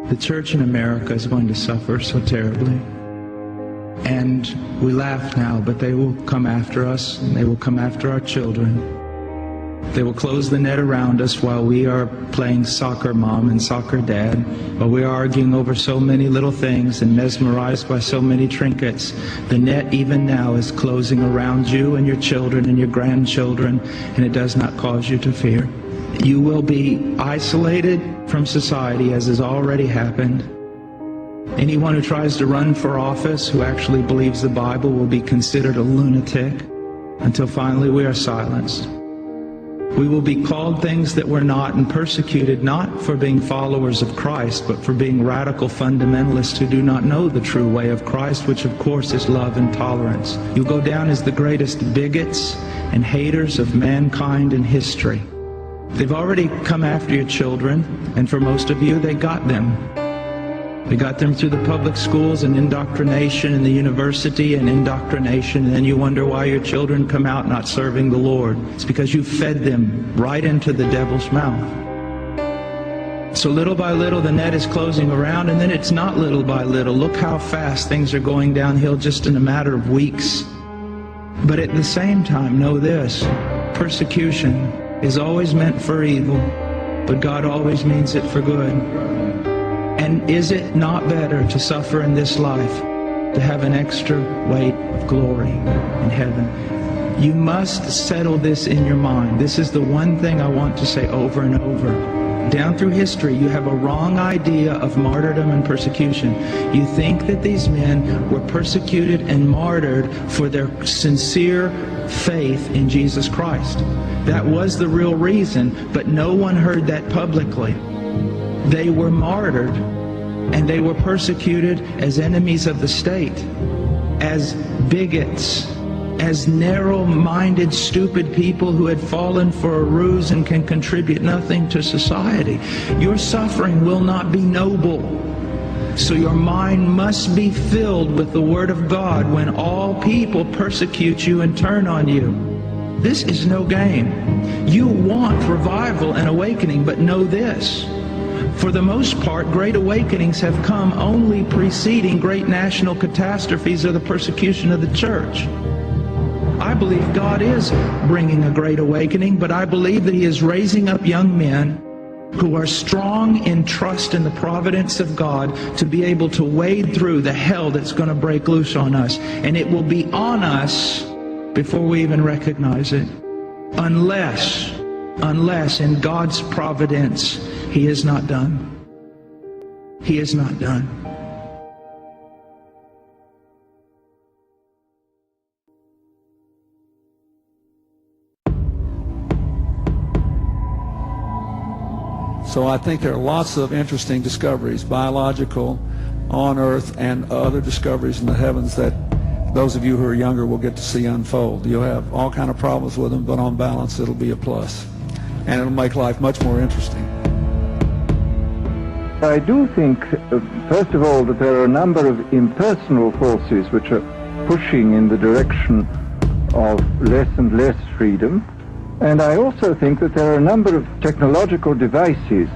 The church in America is going to suffer so terribly. And we laugh now, but they will come after us, and they will come after our children. They will close the net around us while we are playing soccer mom and soccer dad, while we are arguing over so many little things and mesmerized by so many trinkets. The net even now is closing around you and your children and your grandchildren, and it does not cause you to fear. You will be isolated from society, as has already happened. Anyone who tries to run for office who actually believes the Bible will be considered a lunatic until finally we are silenced. We will be called things that we're not and persecuted not for being followers of Christ, but for being radical fundamentalists who do not know the true way of Christ, which of course is love and tolerance. You'll go down as the greatest bigots and haters of mankind in history. They've already come after your children, and for most of you, they got them. They got them through the public schools and indoctrination, and the university and indoctrination, and then you wonder why your children come out not serving the Lord. It's because you fed them right into the devil's mouth. So little by little the net is closing around, and then it's not little by little. Look how fast things are going downhill just in a matter of weeks. But at the same time, know this: persecution is always meant for evil, but God always means it for good. And is it not better to suffer in this life, to have an extra weight of glory in heaven? You must settle this in your mind. This is the one thing I want to say over and over. Down through history, you have a wrong idea of martyrdom and persecution. You think that these men were persecuted and martyred for their sincere faith in Jesus Christ. That was the real reason, but no one heard that publicly. They were martyred, and they were persecuted as enemies of the state, as bigots, as narrow-minded, stupid people who had fallen for a ruse and can contribute nothing to society. Your suffering will not be noble. So your mind must be filled with the Word of God when all people persecute you and turn on you. This is no game. You want revival and awakening, but know this: for the most part, great awakenings have come only preceding great national catastrophes or the persecution of the church. I believe God is bringing a great awakening, but I believe that He is raising up young men who are strong in trust in the providence of God to be able to wade through the hell that's going to break loose on us. And it will be on us before we even recognize it. Unless in God's providence, He is not done. He is not done. So I think there are lots of interesting discoveries, biological, on Earth, and other discoveries in the heavens that those of you who are younger will get to see unfold. You'll have all kind of problems with them, but on balance it'll be a plus. And it'll make life much more interesting. I do think, first of all, that there are a number of impersonal forces which are pushing in the direction of less and less freedom. And I also think that there are a number of technological devices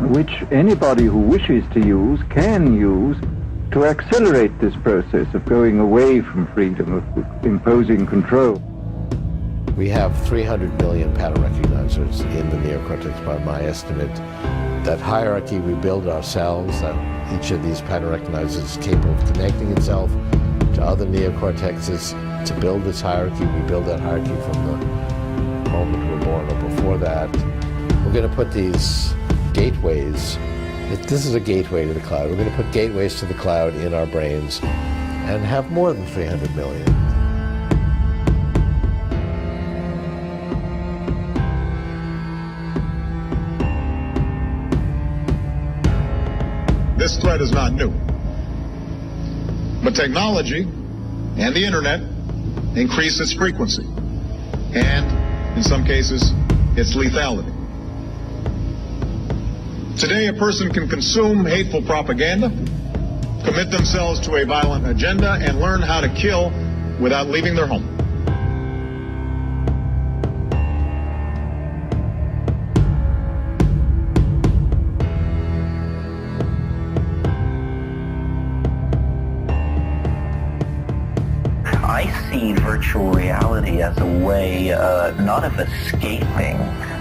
which anybody who wishes to use can use to accelerate this process of going away from freedom, of imposing control. We have 300 million pattern recognizers in the neocortex by my estimate. That hierarchy we build ourselves, that each of these pattern recognizers is capable of connecting itself to other neocortexes to build this hierarchy. We build that hierarchy from the moment we're born or before that. We're going to put these gateways. This is a gateway to the cloud. We're going to put gateways to the cloud in our brains and have more than 300 million. This threat is not new. But technology and the internet increase its frequency and, in some cases, its lethality. Today, a person can consume hateful propaganda, commit themselves to a violent agenda, and learn how to kill without leaving their home. I see virtual reality as a way not of escaping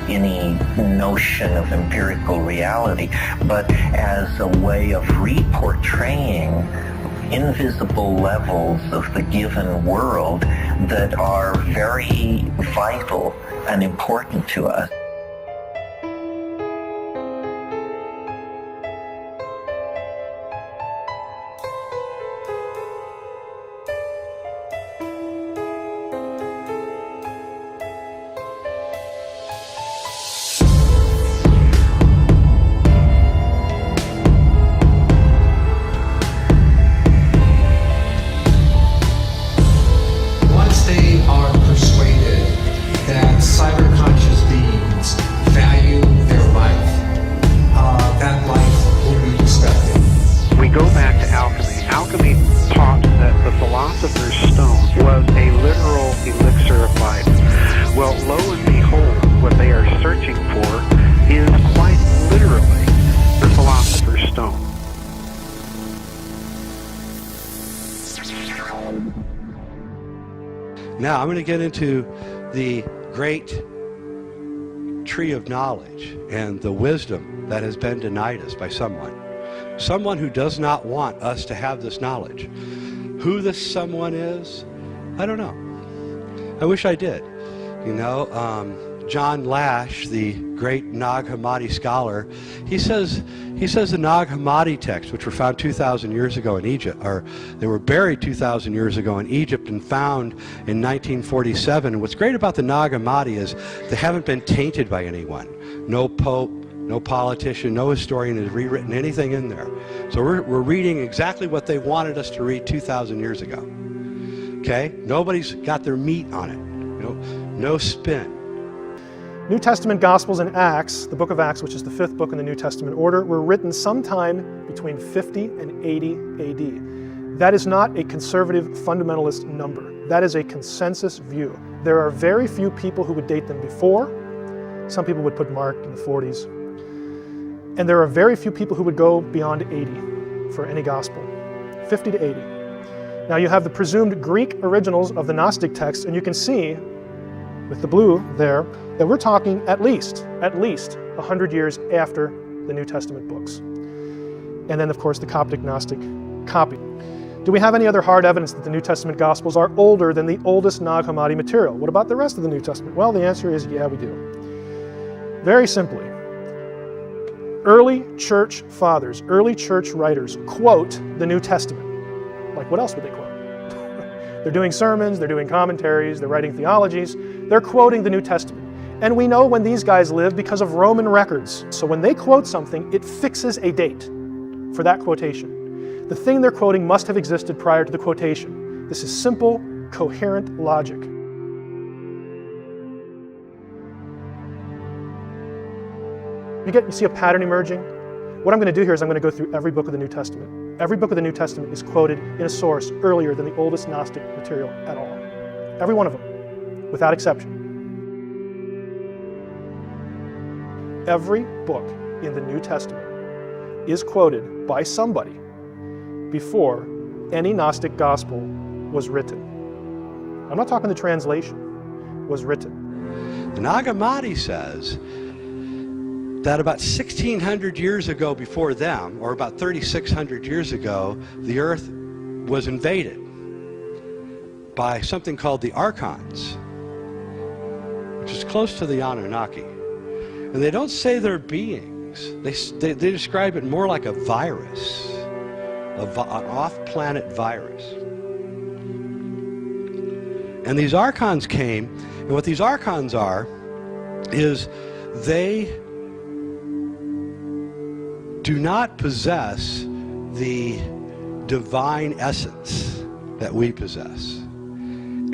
any notion of empirical reality, but as a way of reportraying invisible levels of the given world that are very vital and important to us. Now I'm going to get into the great tree of knowledge and the wisdom that has been denied us by someone who does not want us to have this knowledge. Who this someone is, I don't know. I wish I did. You know, John Lash, the great Nag Hammadi scholar, he says the Nag Hammadi texts, which were found 2,000 years ago in Egypt, or they were buried 2,000 years ago in Egypt and found in 1947. And what's great about the Nag Hammadi is they haven't been tainted by anyone. No pope, no politician, no historian has rewritten anything in there. So we're reading exactly what they wanted us to read 2,000 years ago. Okay? Nobody's got their meat on it. You know, no spin. New Testament Gospels and Acts, the book of Acts, which is the 5th book in the New Testament order, were written sometime between 50 and 80 AD. That is not a conservative fundamentalist number. That is a consensus view. There are very few people who would date them before. Some people would put Mark in the 40s. And there are very few people who would go beyond 80 for any gospel, 50 to 80. Now you have the presumed Greek originals of the Gnostic texts, and you can see with the blue there, that we're talking at least 100 years after the New Testament books. And then, of course, the Coptic Gnostic copy. Do we have any other hard evidence that the New Testament Gospels are older than the oldest Nag Hammadi material? What about the rest of the New Testament? Well, the answer is yeah, we do. Very simply, early church fathers, early church writers quote the New Testament. Like, what else would they quote? They're doing sermons, they're doing commentaries, they're writing theologies, they're quoting the New Testament. And we know when these guys lived because of Roman records. So when they quote something, it fixes a date for that quotation. The thing they're quoting must have existed prior to the quotation. This is simple, coherent logic. You see a pattern emerging? What I'm going to do here is I'm going to go through every book of the New Testament. Every book of the New Testament is quoted in a source earlier than the oldest Gnostic material at all. Every one of them, without exception. Every book in the New Testament is quoted by somebody before any Gnostic gospel was written. I'm not talking the translation, was written. The Nag Hammadi says that about 1,600 years ago before them, or about 3,600 years ago, the earth was invaded by something called the Archons, which is close to the Anunnaki. And they don't say they're beings. They describe it more like a virus, an off-planet virus. And these Archons came, and what these Archons are is they do not possess the divine essence that we possess.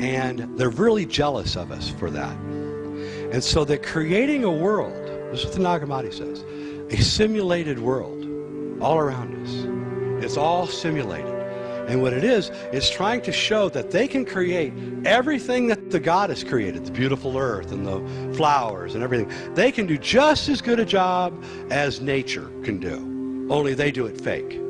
And they're really jealous of us for that. And so they're creating a world, this is what the Nag Hammadi says, a simulated world all around us. It's all simulated. And what it is, it's trying to show that they can create everything that the God has created, the beautiful earth and the flowers and everything. They can do just as good a job as nature can do, only they do it fake.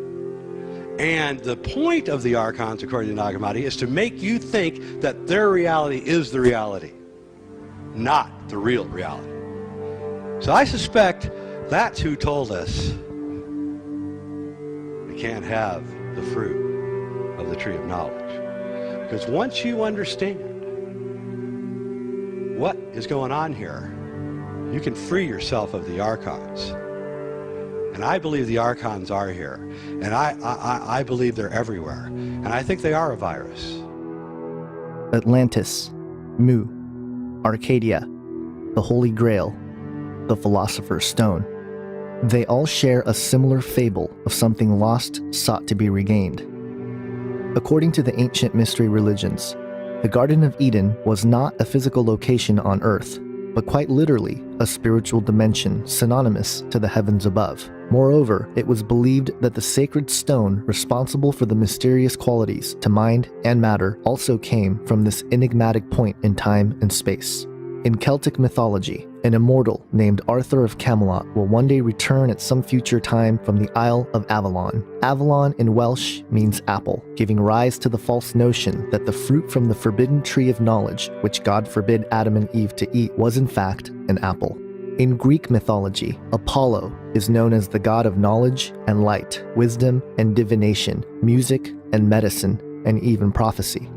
And the point of the archons, according to Nag Hammadi, is to make you think that their reality is the reality, not the real reality. So I suspect that's who told us we can't have the fruit of the tree of knowledge. Because once you understand what is going on here, you can free yourself of the archons. And I believe the archons are here. And I believe they're everywhere. And I think they are a virus. Atlantis, Mu, Arcadia, the Holy Grail, the Philosopher's Stone. They all share a similar fable of something lost sought to be regained. According to the ancient mystery religions, the Garden of Eden was not a physical location on Earth, but quite literally a spiritual dimension synonymous to the heavens above. Moreover, it was believed that the sacred stone responsible for the mysterious qualities to mind and matter also came from this enigmatic point in time and space. In Celtic mythology, an immortal named Arthur of Camelot will one day return at some future time from the Isle of Avalon. Avalon in Welsh means apple, giving rise to the false notion that the fruit from the forbidden tree of knowledge, which God forbid Adam and Eve to eat, was in fact an apple. In Greek mythology, Apollo is known as the god of knowledge and light, wisdom and divination, music and medicine, and even prophecy.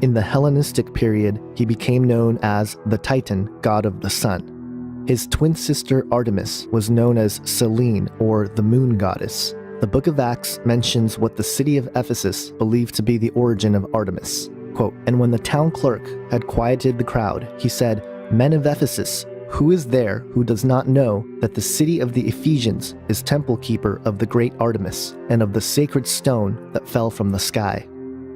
In the Hellenistic period, he became known as the Titan, god of the sun. His twin sister Artemis was known as Selene, or the moon goddess. The Book of Acts mentions what the city of Ephesus believed to be the origin of Artemis. Quote, "And when the town clerk had quieted the crowd, he said, 'Men of Ephesus, who is there who does not know that the city of the Ephesians is temple keeper of the great Artemis and of the sacred stone that fell from the sky?'"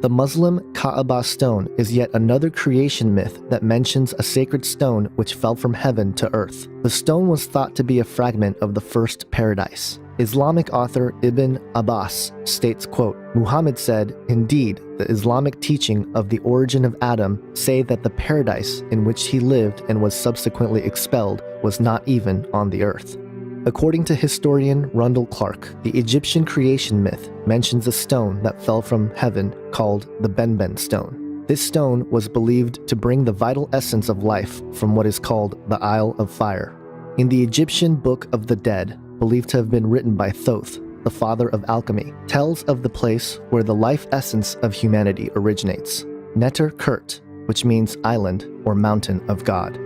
The Muslim Kaaba stone is yet another creation myth that mentions a sacred stone which fell from heaven to earth. The stone was thought to be a fragment of the first paradise. Islamic author Ibn Abbas states, quote, "Muhammad said, 'Indeed, the Islamic teaching of the origin of Adam say that the paradise in which he lived and was subsequently expelled was not even on the earth.'" According to historian Rundle Clark, the Egyptian creation myth mentions a stone that fell from heaven called the Benben stone. This stone was believed to bring the vital essence of life from what is called the Isle of Fire. In the Egyptian Book of the Dead, believed to have been written by Thoth, the father of alchemy, tells of the place where the life essence of humanity originates, Neter Kurt, which means island or mountain of God.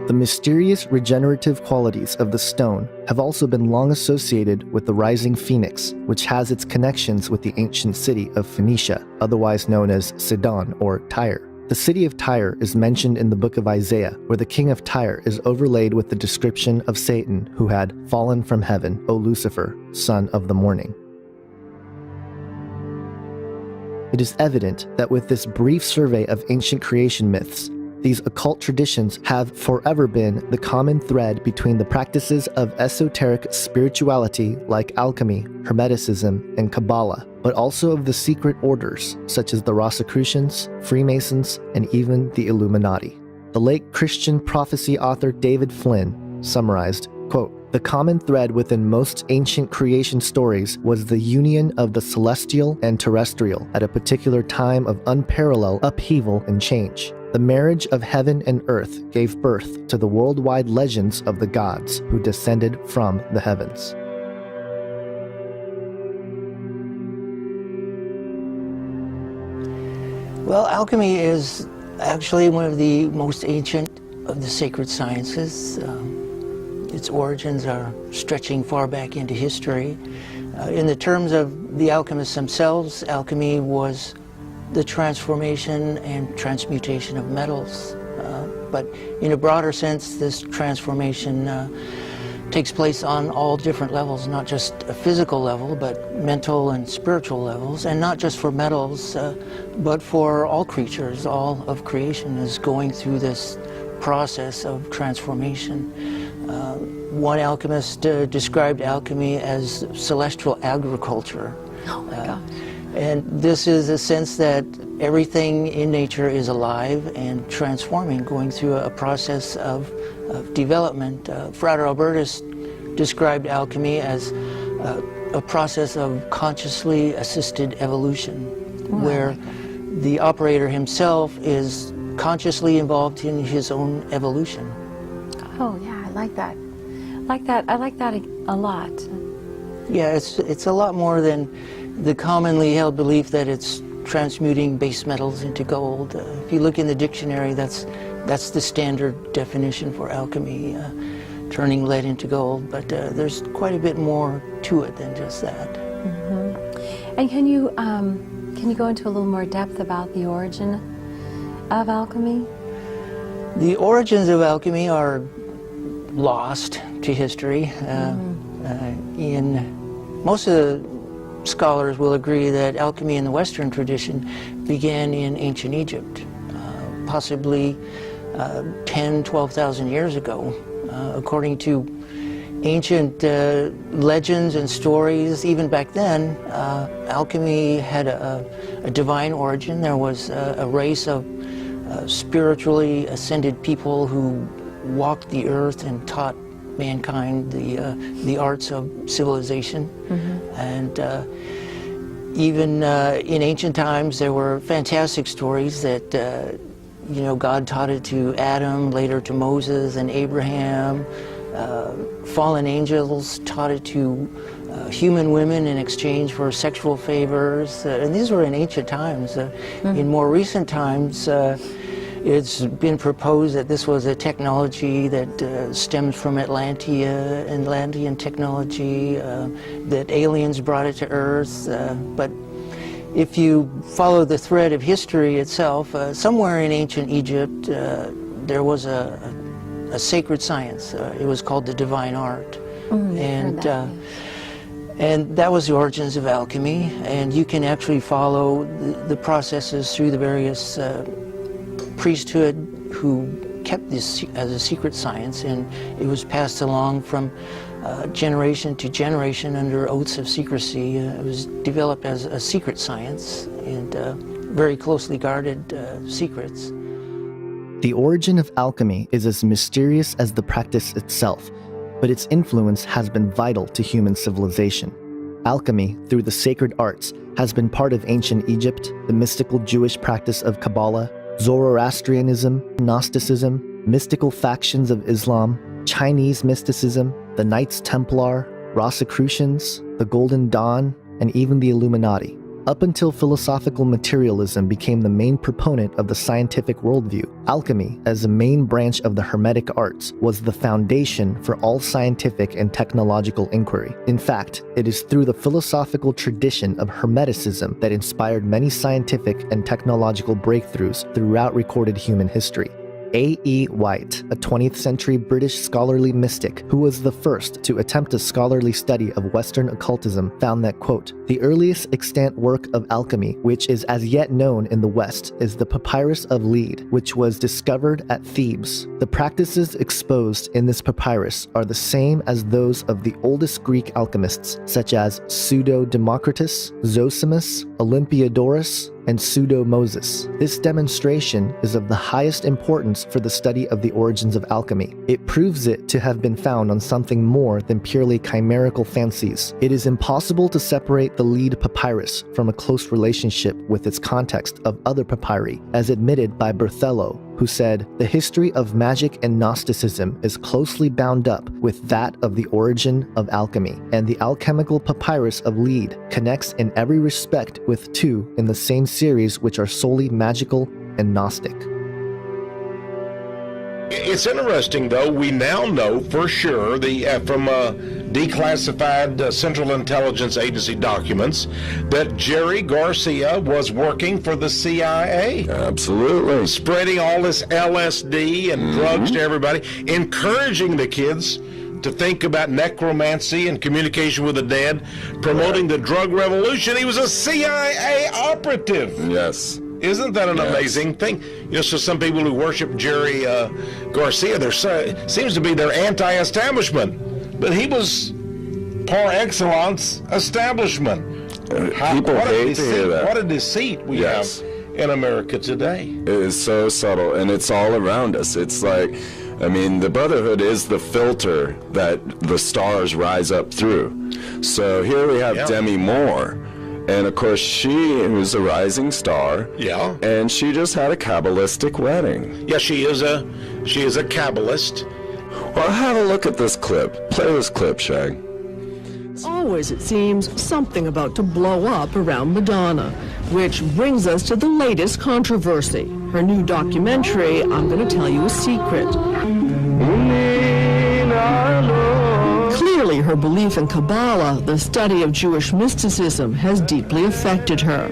The mysterious regenerative qualities of the stone have also been long associated with the rising phoenix, which has its connections with the ancient city of Phoenicia, otherwise known as Sidon or Tyre. The city of Tyre is mentioned in the book of Isaiah, where the king of Tyre is overlaid with the description of Satan, who had fallen from heaven, O Lucifer, son of the morning. It is evident that with this brief survey of ancient creation myths, these occult traditions have forever been the common thread between the practices of esoteric spirituality like alchemy, Hermeticism, and Kabbalah, but also of the secret orders such as the Rosicrucians, Freemasons, and even the Illuminati. The late Christian prophecy author David Flynn summarized, quote, "The common thread within most ancient creation stories was the union of the celestial and terrestrial at a particular time of unparalleled upheaval and change. The marriage of heaven and earth gave birth to the worldwide legends of the gods who descended from the heavens." Well, alchemy is actually one of the most ancient of the sacred sciences. Its origins are stretching far back into history. In the terms of the alchemists themselves, alchemy was the transformation and transmutation of metals. But in a broader sense, this transformation takes place on all different levels, not just a physical level, but mental and spiritual levels, and not just for metals, but for all creatures. All of creation is going through this process of transformation. One alchemist described alchemy as celestial agriculture. Oh my God. And this is a sense that everything in nature is alive and transforming, going through a process of development. Frater Albertus described alchemy as a process of consciously assisted evolution, where the operator himself is consciously involved in his own evolution. Oh yeah, I like that. I like that a lot. Yeah, it's a lot more than the commonly held belief that it's transmuting base metals into gold. If you look in the dictionary, that's the standard definition for alchemy, turning lead into gold. But there's quite a bit more to it than just that. Mm-hmm. And can you go into a little more depth about the origin of alchemy? The origins of alchemy are lost to history. Most of the scholars will agree that alchemy in the Western tradition began in ancient Egypt, possibly 10, 12,000 years ago. According to ancient legends and stories, even back then, alchemy had a divine origin. There was a race of spiritually ascended people who walked the earth and taught mankind the arts of civilization. And even in ancient times, there were fantastic stories that God taught it to Adam, later to Moses and Abraham. Fallen angels taught it to human women in exchange for sexual favors, and these were in ancient times. In more recent times, it's been proposed that this was a technology that stems from Atlantean technology, that aliens brought it to Earth. But if you follow the thread of history itself, somewhere in ancient Egypt, there was a sacred science. It was called the divine art. And that was the origins of alchemy. And you can actually follow the processes through the various priesthood who kept this as a secret science, and it was passed along from generation to generation under oaths of secrecy. It was developed as a secret science and very closely guarded secrets. The origin of alchemy is as mysterious as the practice itself, but its influence has been vital to human civilization. Alchemy, through the sacred arts, has been part of ancient Egypt, the mystical Jewish practice of Kabbalah, Zoroastrianism, Gnosticism, mystical factions of Islam, Chinese mysticism, the Knights Templar, Rosicrucians, the Golden Dawn, and even the Illuminati. Up until philosophical materialism became the main proponent of the scientific worldview, alchemy, as a main branch of the Hermetic arts, was the foundation for all scientific and technological inquiry. In fact, it is through the philosophical tradition of Hermeticism that inspired many scientific and technological breakthroughs throughout recorded human history. A.E. White, a 20th century British scholarly mystic who was the first to attempt a scholarly study of Western occultism, found that, quote, "The earliest extant work of alchemy which is as yet known in the West is the Papyrus of Lead, which was discovered at Thebes. The practices exposed in this papyrus are the same as those of the oldest Greek alchemists, such as Pseudo-Democritus, Zosimus, Olympiodorus, and Pseudo-Moses. This demonstration is of the highest importance for the study of the origins of alchemy. It proves it to have been found on something more than purely chimerical fancies. It is impossible to separate the Lead papyrus from a close relationship with its context of other papyri, as admitted by Berthelot, who said, "The history of magic and Gnosticism is closely bound up with that of the origin of alchemy, and the alchemical papyrus of Lead connects in every respect with two in the same series which are solely magical and Gnostic." It's interesting, though, we now know for sure from declassified Central Intelligence Agency documents that Jerry Garcia was working for the CIA. Absolutely. Spreading all this LSD and drugs to everybody, encouraging the kids to think about necromancy and communication with the dead, promoting the drug revolution. He was a CIA operative. Yes. Isn't that an amazing thing? So some people who worship Jerry Garcia, seems to be their anti-establishment. But he was par excellence establishment. People hate to hear that. What a deceit we have in America today. It is so subtle, and it's all around us. It's like I mean, the Brotherhood is the filter that the stars rise up through. So here we have Demi Moore, and of course she was a rising star. Yeah. And she just had a Kabbalistic wedding. Yeah, she is a Kabbalist. Well, have a look at this clip. Play this clip, Shag. Always, it seems, something about to blow up around Madonna, which brings us to the latest controversy. Her new documentary, I'm Going to Tell You a Secret. Clearly, her belief in Kabbalah, the study of Jewish mysticism, has deeply affected her.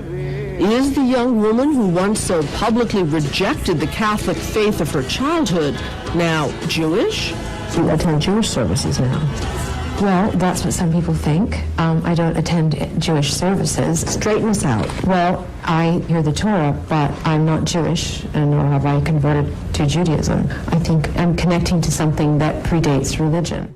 Is the young woman who once so publicly rejected the Catholic faith of her childhood now Jewish? You attend Jewish services now. Well, that's what some people think. I don't attend Jewish services. Straighten us out. Well, I hear the Torah, but I'm not Jewish, and nor have I converted to Judaism. I think I'm connecting to something that predates religion.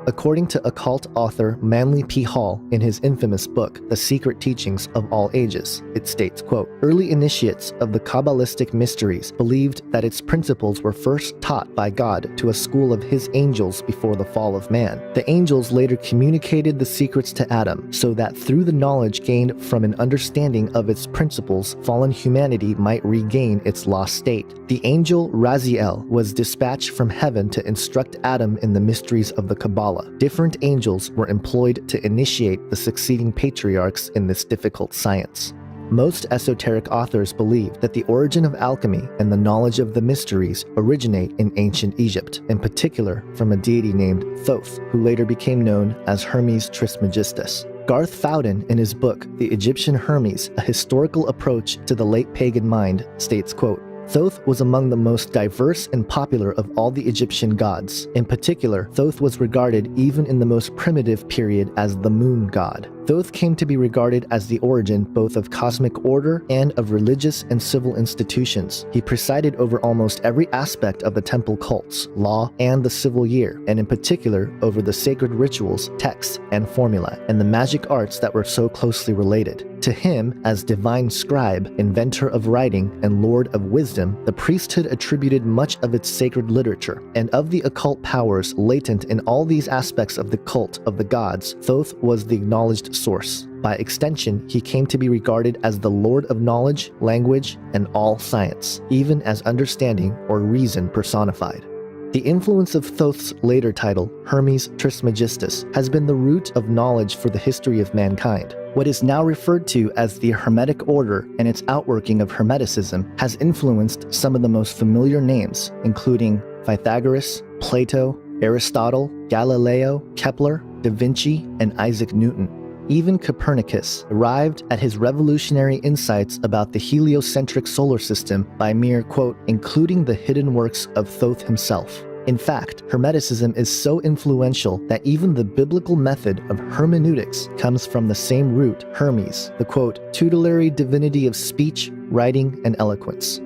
According to occult author Manly P. Hall in his infamous book, The Secret Teachings of All Ages, it states, quote, "Early initiates of the Kabbalistic mysteries believed that its principles were first taught by God to a school of his angels before the fall of man. The angels later communicated the secrets to Adam, so that through the knowledge gained from an understanding of its principles, fallen humanity might regain its lost state. The angel Raziel was dispatched from heaven to instruct Adam in the mysteries of the Kabbalah. Different angels were employed to initiate the succeeding patriarchs in this difficult science." Most esoteric authors believe that the origin of alchemy and the knowledge of the mysteries originate in ancient Egypt, in particular from a deity named Thoth, who later became known as Hermes Trismegistus. Garth Fowden, in his book, The Egyptian Hermes, A Historical Approach to the Late Pagan Mind, states, quote, "Thoth was among the most diverse and popular of all the Egyptian gods. In particular, Thoth was regarded even in the most primitive period as the moon god. Thoth came to be regarded as the origin both of cosmic order and of religious and civil institutions. He presided over almost every aspect of the temple cults, law, and the civil year, and in particular over the sacred rituals, texts, and formulae, and the magic arts that were so closely related. To him, as divine scribe, inventor of writing, and lord of wisdom, the priesthood attributed much of its sacred literature, and of the occult powers latent in all these aspects of the cult of the gods, Thoth was the acknowledged source. By extension, he came to be regarded as the lord of knowledge, language, and all science, even as understanding or reason personified. The influence of Thoth's later title, Hermes Trismegistus, has been the root of knowledge for the history of mankind. What is now referred to as the Hermetic Order and its outworking of Hermeticism has influenced some of the most familiar names, including Pythagoras, Plato, Aristotle, Galileo, Kepler, Da Vinci, and Isaac Newton. Even Copernicus arrived at his revolutionary insights about the heliocentric solar system by mere, quote, including the hidden works of Thoth himself. In fact, Hermeticism is so influential that even the biblical method of hermeneutics comes from the same root, Hermes, the, quote, tutelary divinity of speech, writing, and eloquence.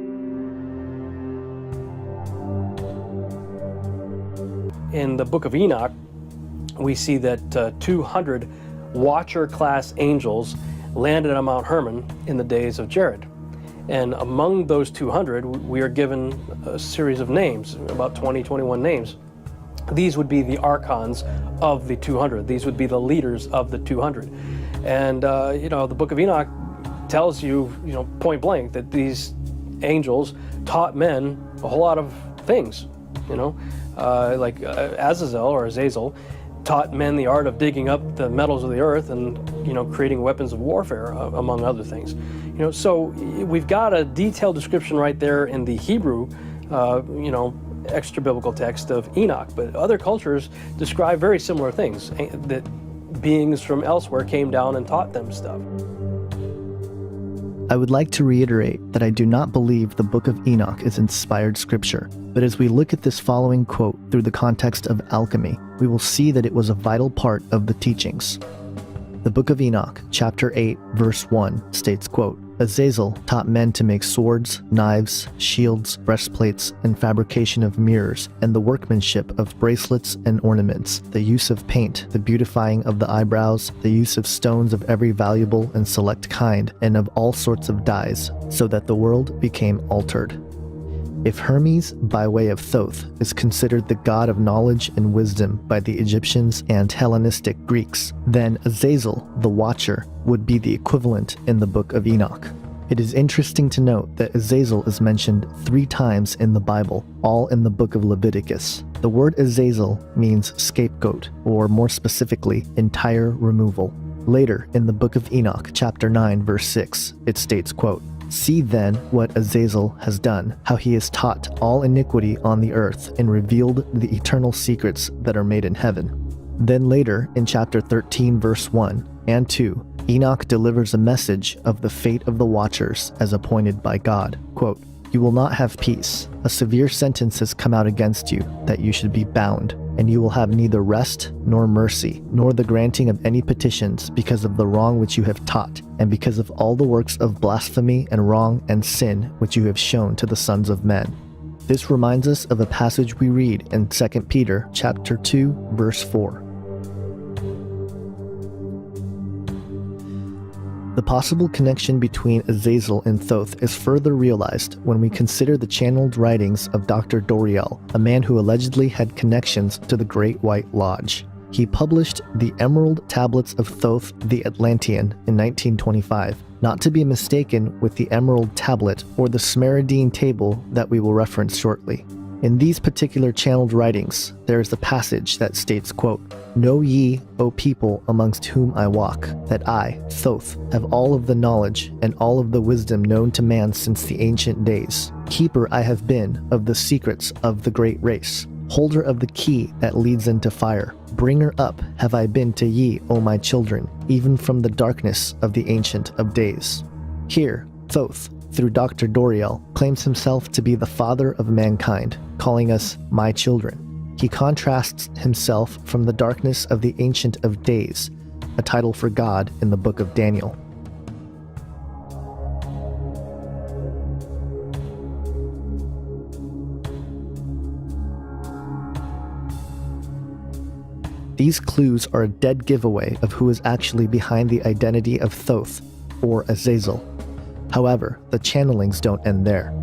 In the book of Enoch, we see that 200 Watcher-class angels landed on Mount Hermon in the days of Jared. And among those 200, we are given a series of names, about 21 names. These would be the archons of the 200. These would be the leaders of the 200. And, the book of Enoch tells you, point blank, that these angels taught men a whole lot of things, like Azazel or Azazel taught men the art of digging up the metals of the earth and, creating weapons of warfare, among other things. So we've got a detailed description right there in the Hebrew, extra biblical text of Enoch. But other cultures describe very similar things, that beings from elsewhere came down and taught them stuff. I would like to reiterate that I do not believe the Book of Enoch is inspired scripture, but as we look at this following quote through the context of alchemy, we will see that it was a vital part of the teachings. The Book of Enoch, chapter 8, verse 1, states, quote, Azazel taught men to make swords, knives, shields, breastplates, and fabrication of mirrors, and the workmanship of bracelets and ornaments, the use of paint, the beautifying of the eyebrows, the use of stones of every valuable and select kind, and of all sorts of dyes, so that the world became altered. If Hermes, by way of Thoth, is considered the god of knowledge and wisdom by the Egyptians and Hellenistic Greeks, then Azazel, the Watcher, would be the equivalent in the Book of Enoch. It is interesting to note that Azazel is mentioned 3 times in the Bible, all in the book of Leviticus. The word Azazel means scapegoat, or more specifically, entire removal. Later, in the book of Enoch, chapter 9, verse 6, it states, quote, "See then what Azazel has done, how he has taught all iniquity on the earth and revealed the eternal secrets that are made in heaven." Then later, in chapter 13, verse 1 and 2, Enoch delivers a message of the fate of the watchers as appointed by God. Quote, "You will not have peace. A severe sentence has come out against you, that you should be bound, and you will have neither rest nor mercy, nor the granting of any petitions because of the wrong which you have taught, and because of all the works of blasphemy and wrong and sin which you have shown to the sons of men." This reminds us of a passage we read in 2 Peter chapter 2, verse 4. The possible connection between Azazel and Thoth is further realized when we consider the channeled writings of Dr. Doriel, a man who allegedly had connections to the Great White Lodge. He published the Emerald Tablets of Thoth the Atlantean in 1925, not to be mistaken with the Emerald Tablet or the Smaradine Table that we will reference shortly. In these particular channeled writings, there is a passage that states, quote, "Know ye, O people amongst whom I walk, that I, Thoth, have all of the knowledge and all of the wisdom known to man since the ancient days. Keeper I have been of the secrets of the great race. Holder of the key that leads into fire. Bringer up have I been to ye, O my children, even from the darkness of the ancient of days." Here, Thoth, through Dr. Doriel, claims himself to be the father of mankind, calling us my children. He contrasts himself from the darkness of the Ancient of Days, a title for God in the book of Daniel. These clues are a dead giveaway of who is actually behind the identity of Thoth, or Azazel. However, the channelings don't end there.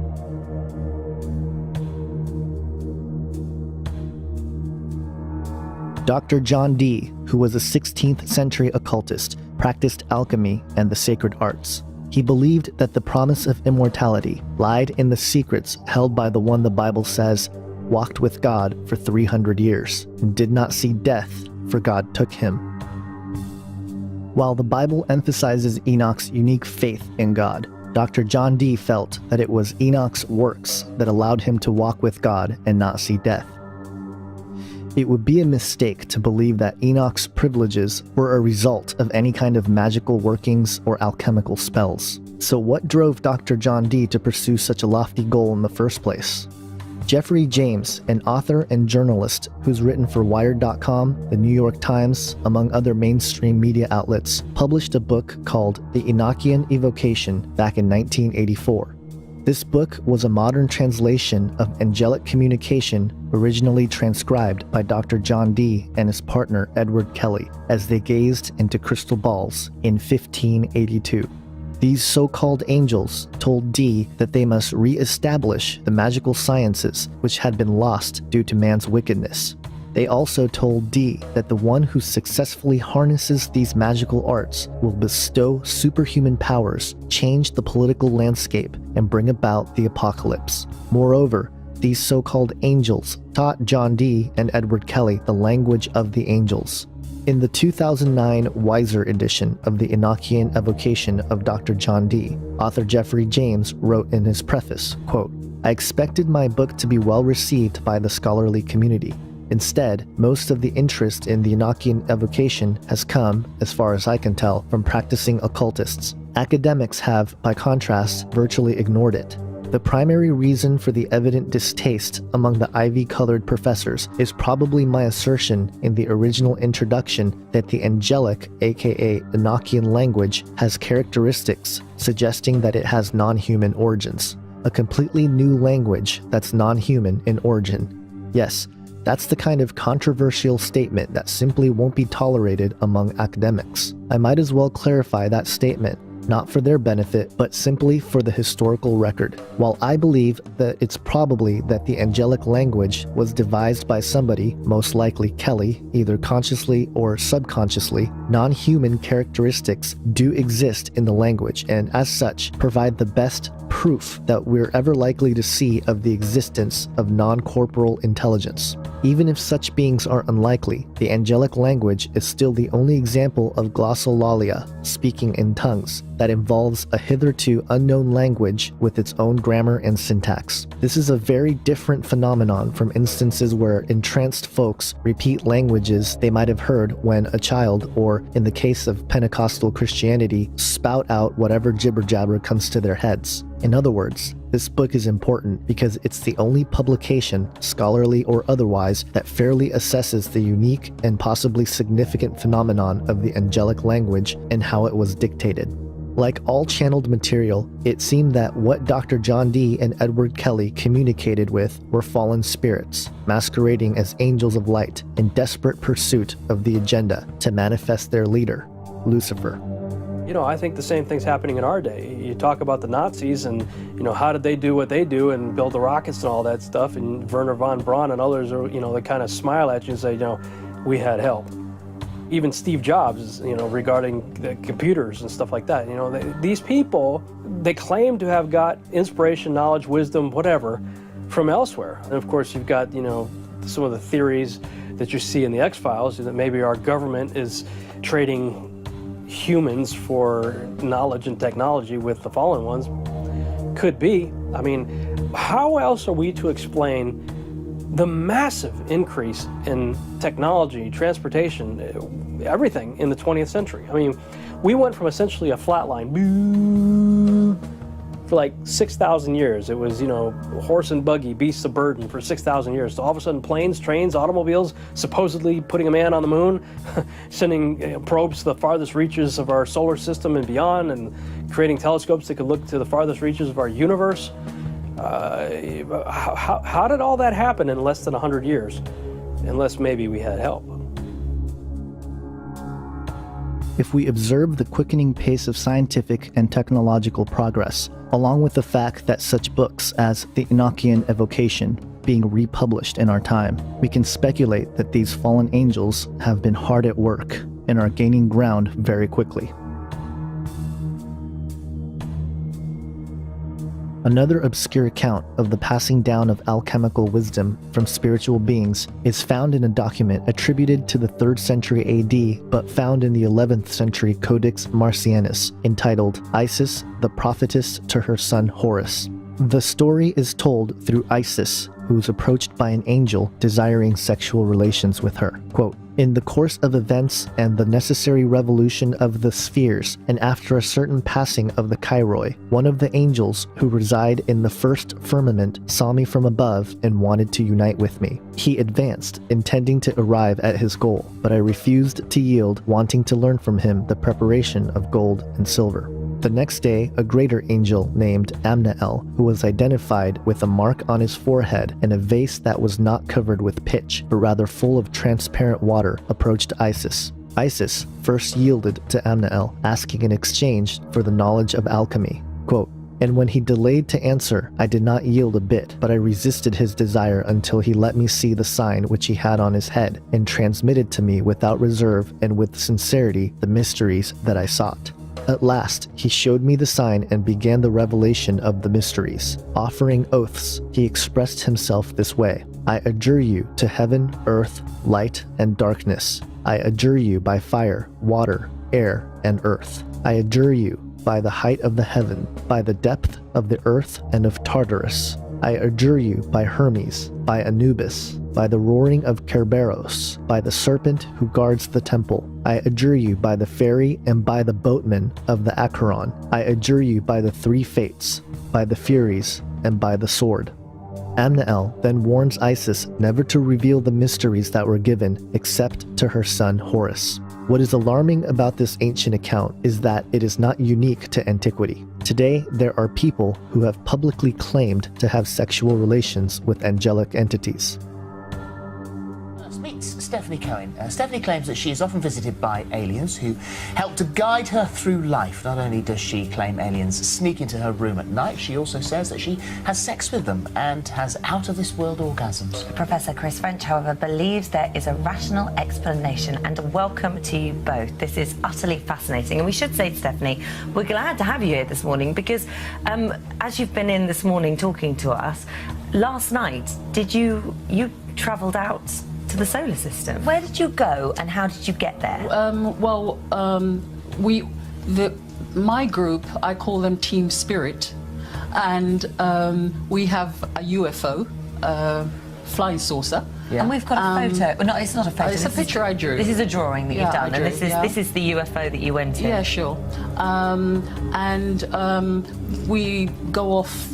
Dr. John Dee, who was a 16th century occultist, practiced alchemy and the sacred arts. He believed that the promise of immortality lied in the secrets held by the one the Bible says walked with God for 300 years and did not see death, for God took him. While the Bible emphasizes Enoch's unique faith in God, Dr. John Dee felt that it was Enoch's works that allowed him to walk with God and not see death. It would be a mistake to believe that Enoch's privileges were a result of any kind of magical workings or alchemical spells. So what drove Dr. John Dee to pursue such a lofty goal in the first place? Jeffrey James, an author and journalist who's written for Wired.com, the New York Times, among other mainstream media outlets, published a book called The Enochian Evocation back in 1984. This book was a modern translation of angelic communication originally transcribed by Dr. John Dee and his partner Edward Kelly as they gazed into crystal balls in 1582. These so-called angels told Dee that they must re-establish the magical sciences which had been lost due to man's wickedness. They also told Dee that the one who successfully harnesses these magical arts will bestow superhuman powers, change the political landscape, and bring about the apocalypse. Moreover, these so-called angels taught John Dee and Edward Kelly the language of the angels. In the 2009 Weiser edition of the Enochian Evocation of Dr. John Dee, author Jeffrey James wrote in his preface, quote, "I expected my book to be well received by the scholarly community. Instead, most of the interest in the Enochian Evocation has come, as far as I can tell, from practicing occultists. Academics have, by contrast, virtually ignored it. The primary reason for the evident distaste among the ivy-colored professors is probably my assertion in the original introduction that the angelic, aka Enochian language, has characteristics suggesting that it has non-human origins. A completely new language that's non-human in origin. Yes, that's the kind of controversial statement that simply won't be tolerated among academics. I might as well clarify that statement. not for their benefit, but simply for the historical record. While I believe that it's probably that the angelic language was devised by somebody, most likely Kelly, either consciously or subconsciously, non-human characteristics do exist in the language, and as such, provide the best proof that we're ever likely to see of the existence of non-corporal intelligence. Even if such beings are unlikely, the angelic language is still the only example of glossolalia, speaking in tongues, that involves a hitherto unknown language with its own grammar and syntax. This is a very different phenomenon from instances where entranced folks repeat languages they might have heard when a child, or in the case of Pentecostal Christianity, spout out whatever jibber-jabber comes to their heads. In other words, this book is important because it's the only publication, scholarly or otherwise, that fairly assesses the unique and possibly significant phenomenon of the angelic language and how it was dictated. Like all channeled material, it seemed that what Dr. John Dee and Edward Kelly communicated with were fallen spirits, masquerading as angels of light in desperate pursuit of the agenda to manifest their leader, Lucifer. You know, I think the same thing's happening in our day. You talk about the Nazis and, you know, how did they do what they do and build the rockets and all that stuff, and Werner von Braun and others are, you know, they kind of smile at you and say, you know, we had help. Even Steve Jobs, you know, regarding the computers and stuff like that. You know, these people, they claim to have got inspiration, knowledge, wisdom, whatever, from elsewhere. And of course, you've got, you know, some of the theories that you see in the X-Files, that maybe our government is trading humans for knowledge and technology with the fallen ones. Could be. I mean, how else are we to explain the massive increase in technology, transportation, everything in the 20th century? I mean, we went from essentially a flat line for like 6,000 years. It was, you know, horse and buggy, beasts of burden for 6,000 years. So all of a sudden, planes, trains, automobiles, supposedly putting a man on the moon, sending probes to the farthest reaches of our solar system and beyond, and creating telescopes that could look to the farthest reaches of our universe. How did all that happen in less than 100 years? Unless maybe we had help. If we observe the quickening pace of scientific and technological progress, along with the fact that such books as the Enochian Evocation being republished in our time, we can speculate that these fallen angels have been hard at work and are gaining ground very quickly. Another obscure account of the passing down of alchemical wisdom from spiritual beings is found in a document attributed to the 3rd century AD but found in the 11th century Codex Marcianus, entitled Isis, the Prophetess to her son Horus. The story is told through Isis, who is approached by an angel desiring sexual relations with her. Quote, "In the course of events and the necessary revolution of the spheres, and after a certain passing of the Chiroi, one of the angels who reside in the first firmament saw me from above and wanted to unite with me. He advanced, intending to arrive at his goal, but I refused to yield, wanting to learn from him the preparation of gold and silver. The next day, a greater angel named Amnael, who was identified with a mark on his forehead and a vase that was not covered with pitch, but rather full of transparent water, approached Isis. Isis first yielded to Amnael, asking in exchange for the knowledge of alchemy. Quote, "And when he delayed to answer, I did not yield a bit, but I resisted his desire until he let me see the sign which he had on his head, and transmitted to me without reserve and with sincerity the mysteries that I sought. At last, he showed me the sign and began the revelation of the mysteries. Offering oaths, he expressed himself this way: I adjure you to heaven, earth, light, and darkness. I adjure you by fire, water, air, and earth. I adjure you by the height of the heaven, by the depth of the earth and of Tartarus. I adjure you by Hermes, by Anubis, by the roaring of Kerberos, by the serpent who guards the temple. I adjure you by the ferry and by the boatman of the Acheron. I adjure you by the 3 fates, by the Furies, and by the sword." Amnael then warns Isis never to reveal the mysteries that were given except to her son Horus. What is alarming about this ancient account is that it is not unique to antiquity. Today, there are people who have publicly claimed to have sexual relations with angelic entities. Stephanie Cohen. Stephanie claims that she is often visited by aliens who help to guide her through life. Not only does she claim aliens sneak into her room at night, she also says that she has sex with them and has out-of-this-world orgasms. Professor Chris French, however, believes there is a rational explanation, and welcome to you both. This is utterly fascinating. And we should say, Stephanie, we're glad to have you here this morning because as you've been in this morning talking to us, last night, you travelled out to the solar system. Where did you go and how did you get there? My group, I call them Team Spirit, and we have a UFO, flying saucer. Yeah. And we've got a photo. Well, no, it's not a photo. It's a picture I drew. This is a drawing that you've done, and this is the UFO that you went to. Yeah, sure. We go off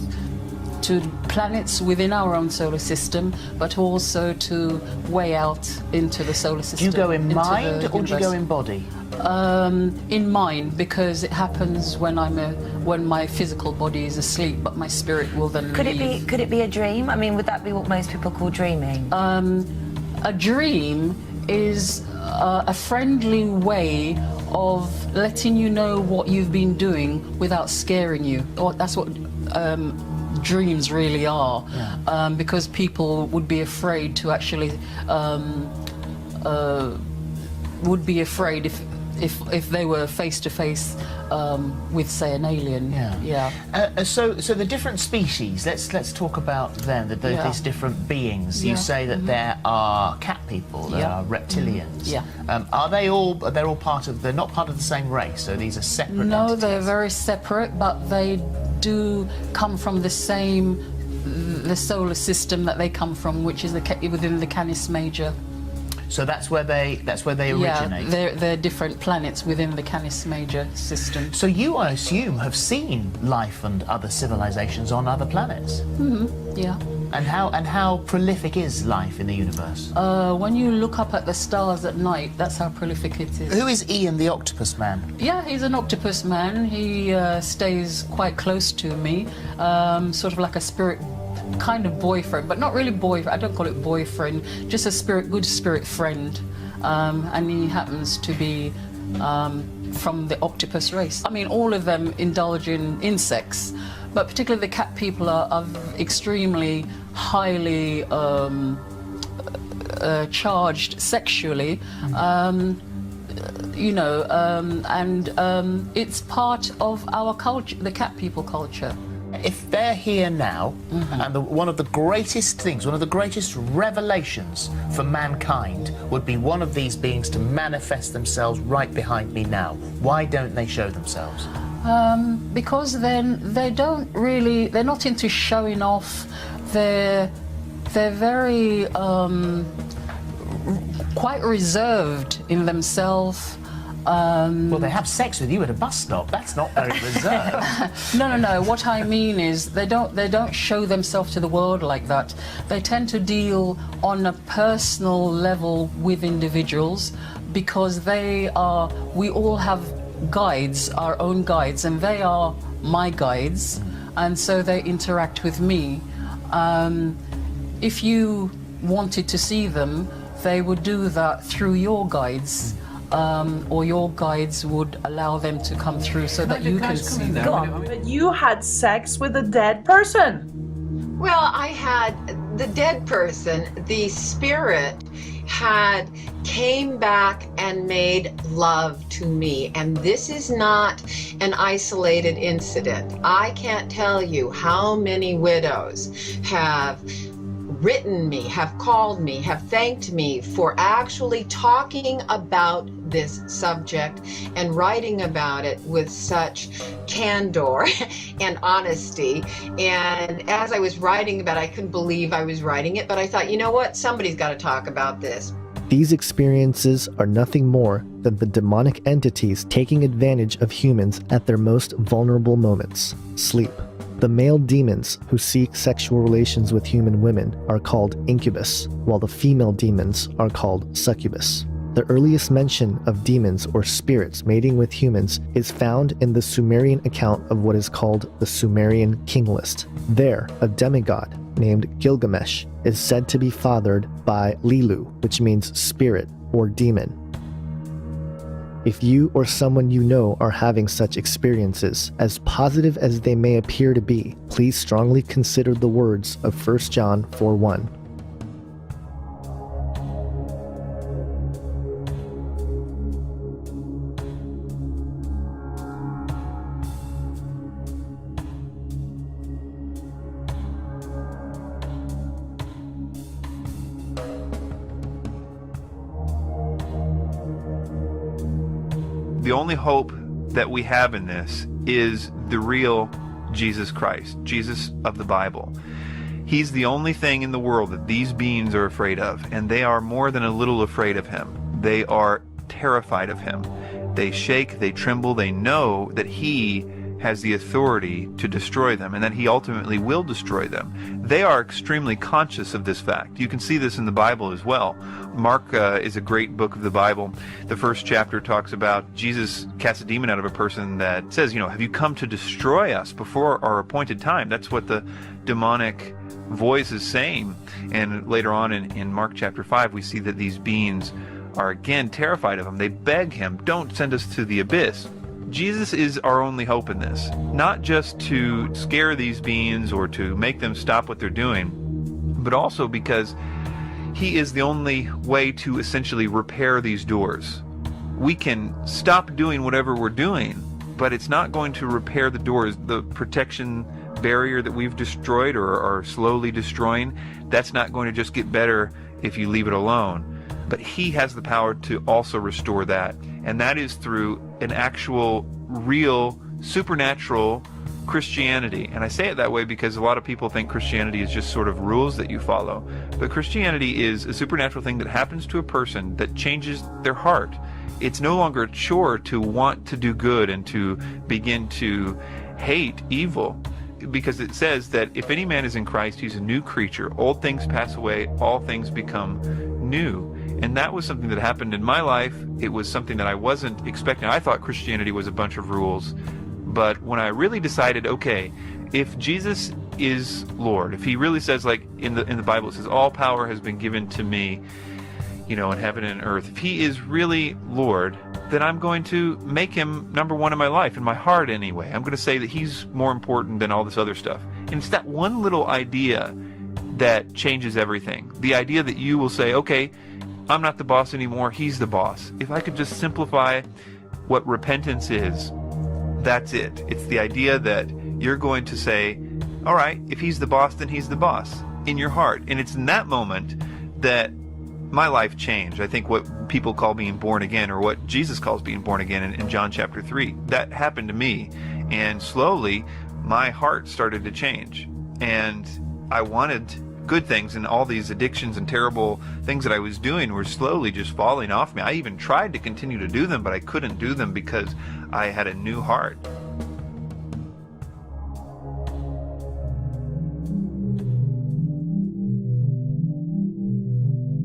to planets within our own solar system, but also to way out into the solar system. Do you go in mind or do you go in body? In mind, because it happens when my physical body is asleep, but my spirit will then leave. Could it be a dream? I mean, would that be what most people call dreaming? A dream is a friendly way of letting you know what you've been doing without scaring you. That's what dreams really are, because people would be afraid to actually would be afraid if they were face to face with, say, an alien. So the different species. Let's talk about them. These different beings. You say that there are cat people. There are reptilians. Are they all? They're all part of. They're not part of the same race. So these are separate. No, entities. they're very separate, but they do come from the solar system that they come from, which is within the Canis Major. So that's where they originate. Yeah, they're different planets within the Canis Major system. So you, I assume, have seen life and other civilizations on other planets. Yeah. And how prolific is life in the universe? When you look up at the stars at night, that's how prolific it is. Who is Ian the Octopus Man? Yeah, he's an octopus man. He stays quite close to me, sort of like a spirit kind of boyfriend, but not really boyfriend. I don't call it boyfriend, just a good spirit friend. And he happens to be from the octopus race. I mean, all of them indulge in insects, but particularly the cat people are extremely highly charged sexually. It's part of our culture, the cat people culture. If they're here now, and one of the greatest things, one of the greatest revelations for mankind would be one of these beings to manifest themselves right behind me now, why don't they show themselves? Because then they're not into showing off. They're very quite reserved in themselves. Well, they have sex with you at a bus stop. That's not very reserved. No. What I mean is they don't show themselves to the world like that. They tend to deal on a personal level with individuals because we all have guides, our own guides, and they are my guides, and so they interact with me. If you wanted to see them, they would do that through your guides. Or your guides would allow them to come through so that you can see them. Go on. But you had sex with a dead person. Well, I had the dead person, the spirit came back and made love to me. And this is not an isolated incident. I can't tell you how many widows have written me, have called me, have thanked me for actually talking about this subject and writing about it with such candor and honesty. And as I was writing about it, I couldn't believe I was writing it, but I thought, you know what, somebody's got to talk about this. These experiences are nothing more than the demonic entities taking advantage of humans at their most vulnerable moments, sleep. The male demons who seek sexual relations with human women are called incubus, while the female demons are called succubus. The earliest mention of demons or spirits mating with humans is found in the Sumerian account of what is called the Sumerian king list. There, a demigod, named Gilgamesh, is said to be fathered by Lilu, which means spirit or demon. If you or someone you know are having such experiences, as positive as they may appear to be, please strongly consider the words of 1 John 4:1. The only hope that we have in this is the real Jesus Christ, Jesus of the Bible. He's the only thing in the world that these beings are afraid of, and they are more than a little afraid of him. They are terrified of him. They shake, they tremble, they know that he has the authority to destroy them, and that he ultimately will destroy them. They are extremely conscious of this fact. You can see this in the Bible as well. Mark is a great book of the Bible. The first chapter talks about Jesus casts a demon out of a person that says, have you come to destroy us before our appointed time? That's what the demonic voice is saying. And later on in Mark chapter 5, we see that these beings are again terrified of him. They beg him, don't send us to the abyss. Jesus is our only hope in this, not just to scare these beings or to make them stop what they're doing, but also because he is the only way to essentially repair these doors. We can stop doing whatever we're doing, but it's not going to repair the doors. The protection barrier that we've destroyed or are slowly destroying, that's not going to just get better if you leave it alone. But he has the power to also restore that. And that is through an actual, real, supernatural Christianity. And I say it that way because a lot of people think Christianity is just sort of rules that you follow. But Christianity is a supernatural thing that happens to a person that changes their heart. It's no longer a chore to want to do good and to begin to hate evil. Because it says that if any man is in Christ, he's a new creature. Old things pass away, all things become new. And that was something that happened in my life. It was something that I wasn't expecting. I thought Christianity was a bunch of rules. But when I really decided, okay, if Jesus is Lord, if he really says, like in the Bible, it says, all power has been given to me, in heaven and earth. If he is really Lord, then I'm going to make him number one in my life, in my heart anyway. I'm going to say that he's more important than all this other stuff. And it's that one little idea that changes everything. The idea that you will say, okay, I'm not the boss anymore, he's the boss. If I could just simplify what repentance is, that's it. It's the idea that you're going to say, all right, if he's the boss, then he's the boss in your heart. And it's in that moment that my life changed. I think what people call being born again, or what Jesus calls being born again in John chapter 3, that happened to me. And slowly, my heart started to change. And I wanted good things, and all these addictions and terrible things that I was doing were slowly just falling off me. I even tried to continue to do them, but I couldn't do them because I had a new heart.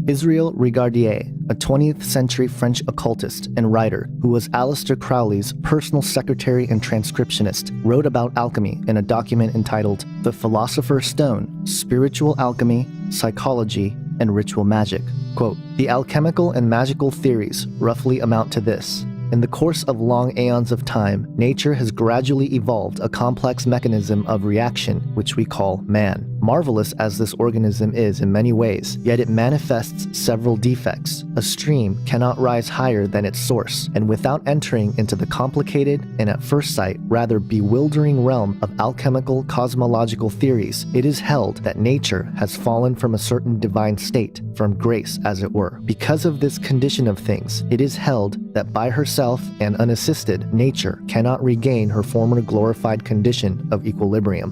Israel Regardie, a 20th century French occultist and writer who was Aleister Crowley's personal secretary and transcriptionist, wrote about alchemy in a document entitled The Philosopher's Stone, Spiritual Alchemy, Psychology, and Ritual Magic. Quote, "The alchemical and magical theories roughly amount to this. In the course of long aeons of time, nature has gradually evolved a complex mechanism of reaction, which we call man. Marvelous as this organism is in many ways, yet it manifests several defects. A stream cannot rise higher than its source, and without entering into the complicated and at first sight rather bewildering realm of alchemical cosmological theories, it is held that nature has fallen from a certain divine state, from grace as it were. Because of this condition of things, it is held that by herself and unassisted, nature cannot regain her former glorified condition of equilibrium.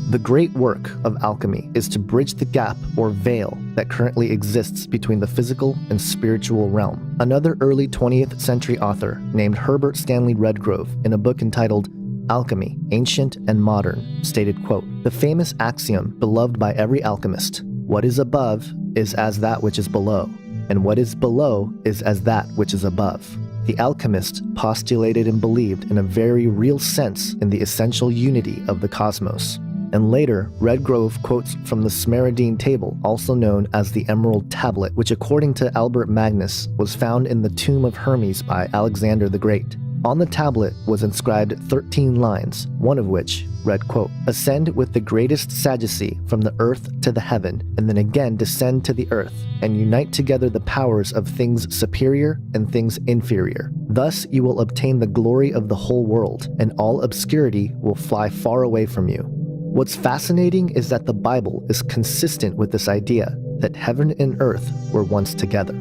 The great work of alchemy is to bridge the gap or veil that currently exists between the physical and spiritual realm." Another early 20th century author named Herbert Stanley Redgrove, in a book entitled Alchemy, Ancient and Modern, stated, quote, "The famous axiom beloved by every alchemist, what is above is as that which is below, and what is below is as that which is above." The alchemist postulated and believed in a very real sense in the essential unity of the cosmos. And later, Redgrove quotes from the Smaradine Table, also known as the Emerald Tablet, which according to Albert Magnus was found in the tomb of Hermes by Alexander the Great. On the tablet was inscribed 13 lines, one of which read, quote, "Ascend with the greatest sagacity from the earth to the heaven, and then again descend to the earth, and unite together the powers of things superior and things inferior. Thus you will obtain the glory of the whole world, and all obscurity will fly far away from you." What's fascinating is that the Bible is consistent with this idea that heaven and earth were once together.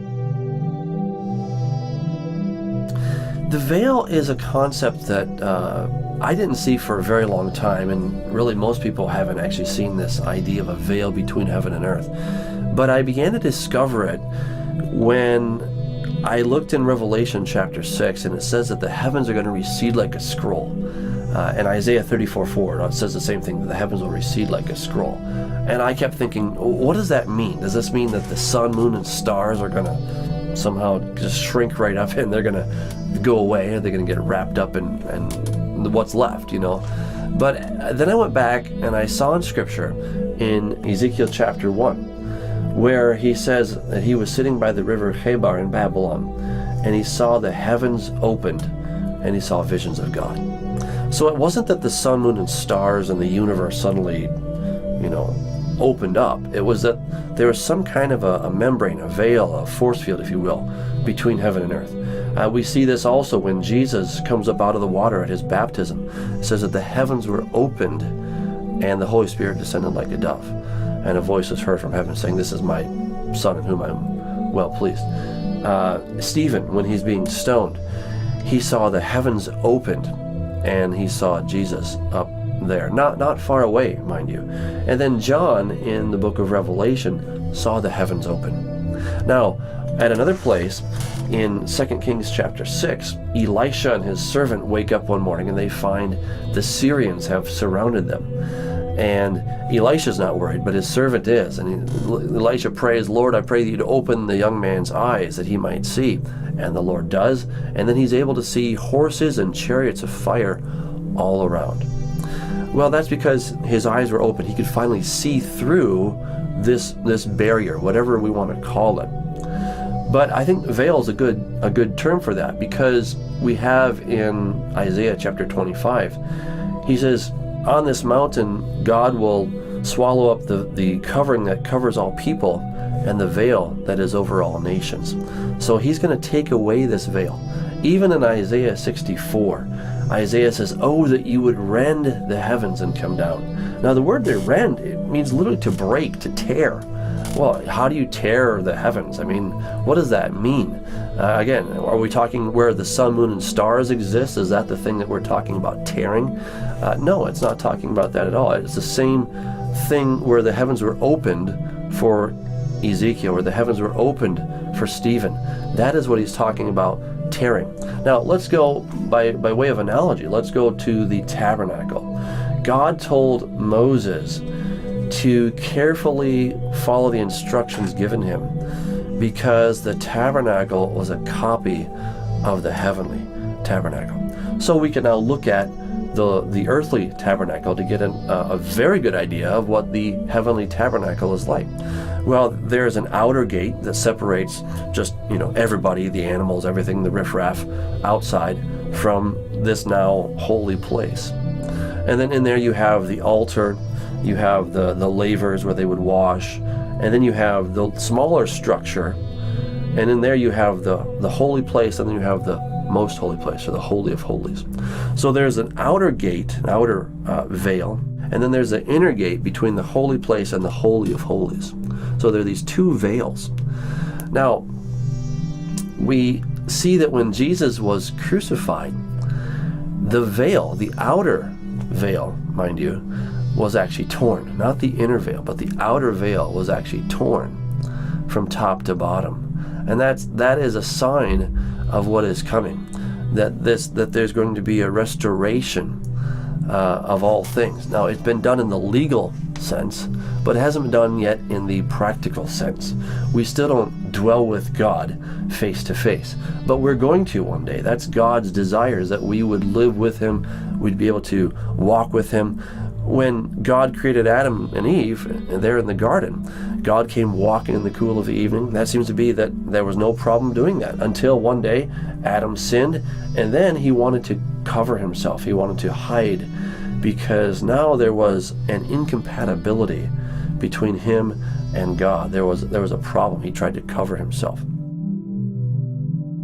The veil is a concept that I didn't see for a very long time, and really most people haven't actually seen this idea of a veil between heaven and earth. But I began to discover it when I looked in Revelation chapter 6, and it says that the heavens are going to recede like a scroll. And Isaiah 34:4, it says the same thing, that the heavens will recede like a scroll. And I kept thinking, what does that mean? Does this mean that the sun, moon, and stars are going to somehow just shrink right up and they're going to go away, and they're going to get wrapped up in what's left, you know? But then I went back and I saw in Scripture in Ezekiel chapter 1, where he says that he was sitting by the river Chebar in Babylon, and he saw the heavens opened, and he saw visions of God. So it wasn't that the sun, moon, and stars and the universe suddenly, you know, opened up. It was that there was some kind of a membrane, a veil, a force field, if you will, between heaven and earth. We see this also when Jesus comes up out of the water at his baptism. It says that the heavens were opened and the Holy Spirit descended like a dove. And a voice was heard from heaven saying, "This is my Son in whom I am well pleased." Stephen, when he's being stoned, he saw the heavens opened and he saw Jesus up there, not far away, mind you. And then John in the book of Revelation saw the heavens open. Now, at another place, in 2 Kings chapter 6, Elisha and his servant wake up one morning and they find the Syrians have surrounded them. And Elisha's not worried, but his servant is. And Elisha prays, "Lord, I pray that you'd open the young man's eyes that he might see." And the Lord does. And then he's able to see horses and chariots of fire all around. Well, that's because his eyes were open. He could finally see through this barrier, whatever we want to call it. But I think veil is a good term for that, because we have in Isaiah chapter 25, he says, "On this mountain God will swallow up the covering that covers all people and the veil that is over all nations." So he's going to take away this veil. Even in Isaiah 64, Isaiah says, "Oh, that you would rend the heavens and come down." Now the word there, rend, it means literally to break, to tear. Well, how do you tear the heavens? I mean, what does that mean? Again, are we talking where the sun, moon, and stars exist? Is that the thing that we're talking about tearing? No, it's not talking about that at all. It's the same thing where the heavens were opened for Ezekiel, where the heavens were opened for Stephen. That is what he's talking about, tearing. Now, let's go, by way of analogy, let's go to the tabernacle. God told Moses to carefully follow the instructions given him, because the tabernacle was a copy of the heavenly tabernacle. So we can now look at the earthly tabernacle to get a very good idea of what the heavenly tabernacle is like. Well, there's an outer gate that separates just, everybody, the animals, everything, the riffraff outside from this now holy place. And then in there you have the altar, you have the lavers where they would wash, and then you have the smaller structure, and in there you have the holy place, and then you have the most holy place, or the Holy of Holies. So there's an outer gate, an outer veil, and then there's the inner gate between the holy place and the Holy of Holies. So there are these two veils. Now, we see that when Jesus was crucified, the veil, the outer veil, mind you, was actually torn. Not the inner veil, but the outer veil was actually torn from top to bottom. And that is a sign of what is coming, that there's going to be a restoration of all things. Now, it's been done in the legal sense, but it hasn't been done yet in the practical sense. We still don't dwell with God face to face, but we're going to one day. That's God's desire, is that we would live with him, we'd be able to walk with him. when God created Adam and Eve, and they're in the garden, God came walking in the cool of the evening. That seems to be that there was no problem doing that until one day Adam sinned, and then he wanted to cover himself. He wanted to hide, because now there was an incompatibility between him and God. There was a problem. He tried to cover himself.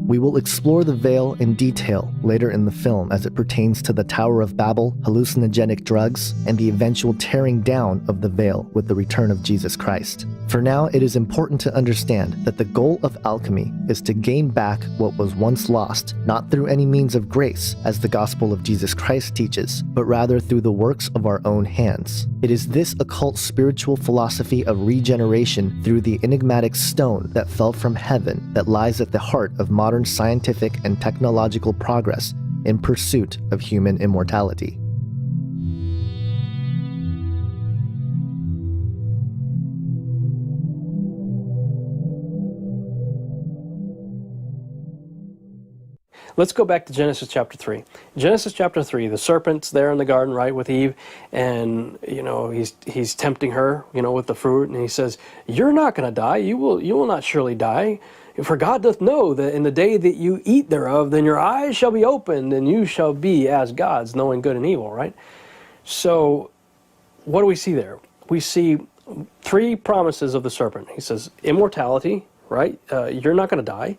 We will explore the veil in detail later in the film as it pertains to the Tower of Babel, hallucinogenic drugs, and the eventual tearing down of the veil with the return of Jesus Christ. For now, it is important to understand that the goal of alchemy is to gain back what was once lost, not through any means of grace, as the gospel of Jesus Christ teaches, but rather through the works of our own hands. It is this occult spiritual philosophy of regeneration through the enigmatic stone that fell from heaven that lies at the heart of modern scientific and technological progress in pursuit of human immortality. Let's go back to Genesis chapter 3. Genesis chapter 3, the serpent's there in the garden, right, with Eve, and, he's tempting her, with the fruit, and he says, "You're not going to die. You will not surely die. For God doth know that in the day that you eat thereof, then your eyes shall be opened, and you shall be as gods, knowing good and evil," right? So, what do we see there? We see 3 promises of the serpent. He says, immortality, right? You're not going to die.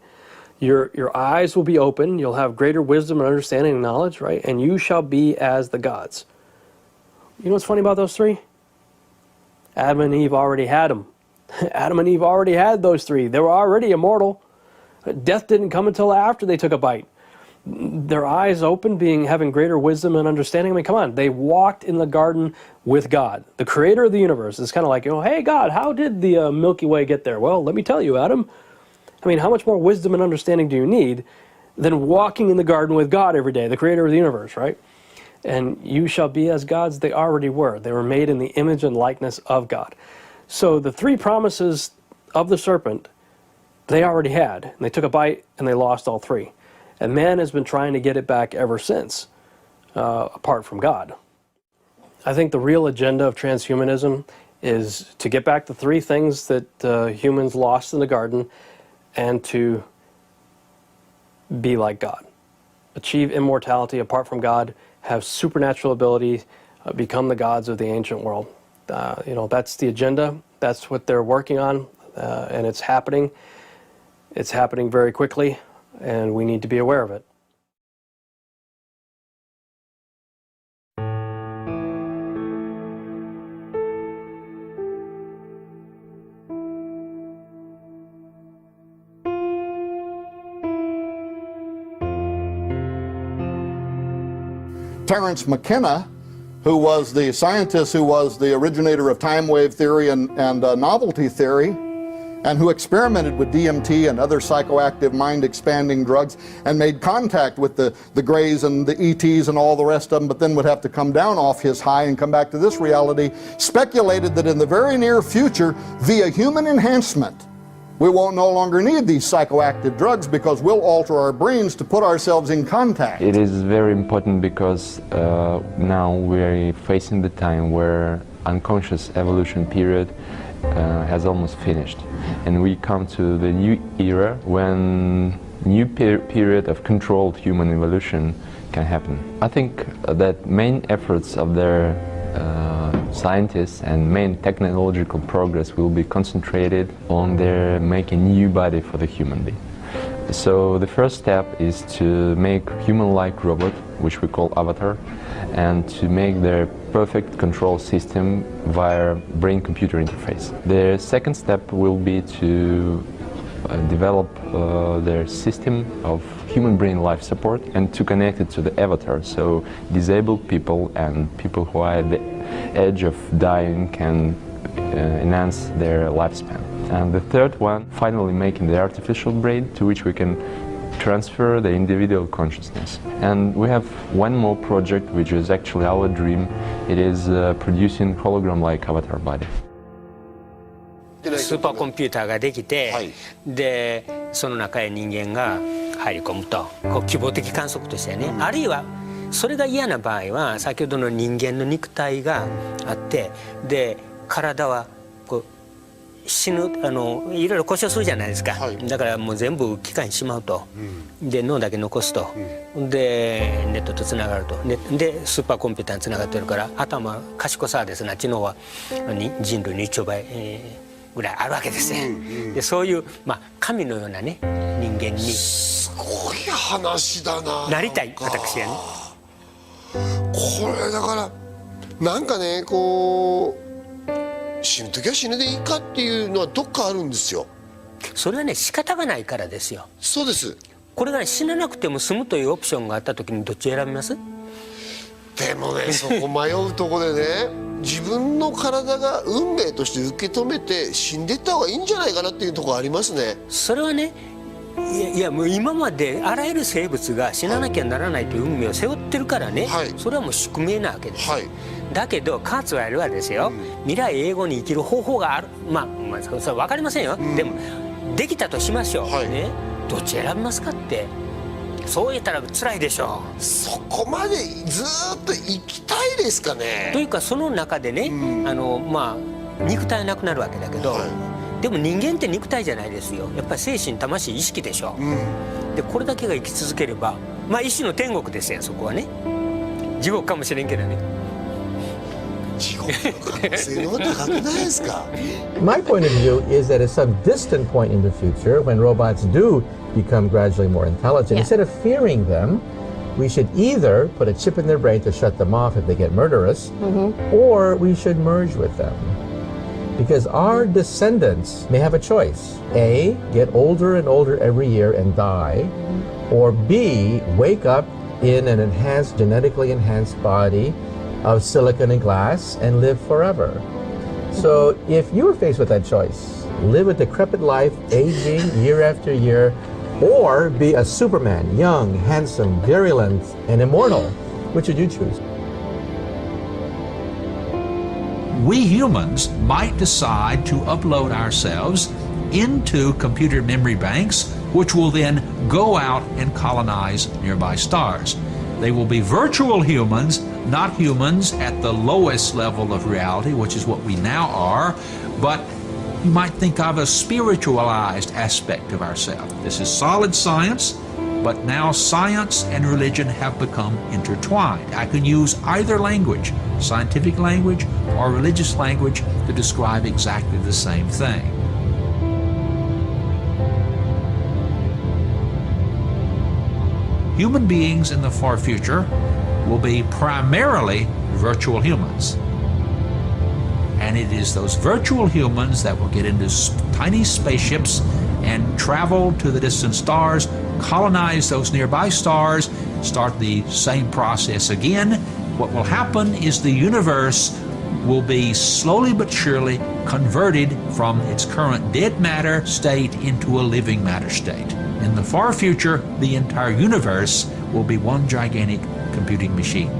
Your eyes will be open. You'll have greater wisdom and understanding and knowledge, right? And you shall be as the gods. You know what's funny about those 3? Adam and Eve already had them. Adam and Eve already had those 3. They were already immortal. Death didn't come until after they took a bite. Their eyes open, having greater wisdom and understanding. I mean, come on. They walked in the garden with God, the creator of the universe. It's kind of like, hey, God, how did the Milky Way get there? Well, let me tell you, Adam. I mean, how much more wisdom and understanding do you need than walking in the garden with God every day, the creator of the universe, right? And you shall be as gods. They already were. They were made in the image and likeness of God. So the 3 promises of the serpent, they already had. And they took a bite and they lost all 3. And man has been trying to get it back ever since, apart from God. I think the real agenda of transhumanism is to get back the 3 things that humans lost in the garden, and to be like God. Achieve immortality apart from God, have supernatural ability, become the gods of the ancient world. That's the agenda. That's what they're working on, and it's happening. It's happening very quickly, and we need to be aware of it. Terence McKenna, who was the scientist who was the originator of time wave theory and novelty theory, and who experimented with DMT and other psychoactive mind-expanding drugs and made contact with the Greys and the ETs and all the rest of them, but then would have to come down off his high and come back to this reality, speculated that in the very near future, via human enhancement, we won't no longer need these psychoactive drugs because we'll alter our brains to put ourselves in contact. It is very important because now we're facing the time where unconscious evolution period has almost finished, and we come to the new era when new period of controlled human evolution can happen. I think that main efforts of their scientists and main technological progress will be concentrated on their making new body for the human being. So the first step is to make human-like robot, which we call avatar, and to make their perfect control system via brain-computer interface. The second step will be to develop their system of human brain life support and to connect it to the avatar, so disabled people and people who are at the edge of dying can enhance their lifespan. And the third one, finally making the artificial brain to which we can transfer the individual consciousness. And we have one more project which is actually our dream. It is producing hologram-like avatar body. スーパーコンピューターができて、でその中へ人間が入り込むと、こう希望的観測としてね、あるいはそれが嫌な場合は先ほどの人間の肉体があって、で体はこう死ぬいろいろ故障するじゃないですか、だからもう全部機械にしまうと、で脳だけ残すと、でネットとつながると、でスーパーコンピューターにつながってるから頭賢さはですね、知能は人類の1兆倍、ぐらいあるわけですね、でそういう、神のようなね人間にすごい話だなりたい私はね。これだからなんかね、こう死ぬ時は死ぬでいいかっていうのはどっかあるんですよ。それはね仕方がないからですよ。そうです。これが、ね、死ななくても済むというオプションがあった時にどっち選びます？でもね、そこ迷うとこでね自分の体が運命として受け止めて死んでいった方がいいんじゃないかなっていうところありますね。それはね、いやもう今まであらゆる生物が死ななきゃならないという運命を背負ってるからね、それはもう宿命なわけです、だけどカーツワイルはですよ、未来永劫に生きる方法がある、それは分かりませんよ、でもできたとしましょう、ね、どっち選びますかって、そう言ったら辛いでしょう。そこまでずっと生きたいですかね。というかその中でね、肉体はなくなるわけだけど、でも人間って肉体じゃないですよ。やっぱり精神、魂、意識でしょ、でこれだけが生き続ければ一種の天国ですよ、そこはね。地獄かもしれんけどね。地獄の可能性の方が高くないですか。My point of view is that at some distant point in the future, when robots do become gradually more intelligent, instead of fearing them, we should either put a chip in their brain to shut them off if they get murderous, or we should merge with them. Because our descendants may have a choice. A, get older and older every year and die, or B, wake up in an enhanced, genetically enhanced body of silicon and glass and live forever. So if you were faced with that choice, live a decrepit life, aging year after year, or be a Superman, young, handsome, virulent, and immortal, which would you choose? We humans might decide to upload ourselves into computer memory banks, which will then go out and colonize nearby stars. They will be virtual humans, not humans at the lowest level of reality, which is what we now are, but you might think of a spiritualized aspect of ourselves. This is solid science, but now science and religion have become intertwined. I can use either language, scientific language or religious language, to describe exactly the same thing. Human beings in the far future will be primarily virtual humans. And it is those virtual humans that will get into tiny spaceships and travel to the distant stars, colonize those nearby stars, start the same process again. What will happen is the universe will be slowly but surely converted from its current dead matter state into a living matter state. In the far future, the entire universe will be one gigantic computing machine.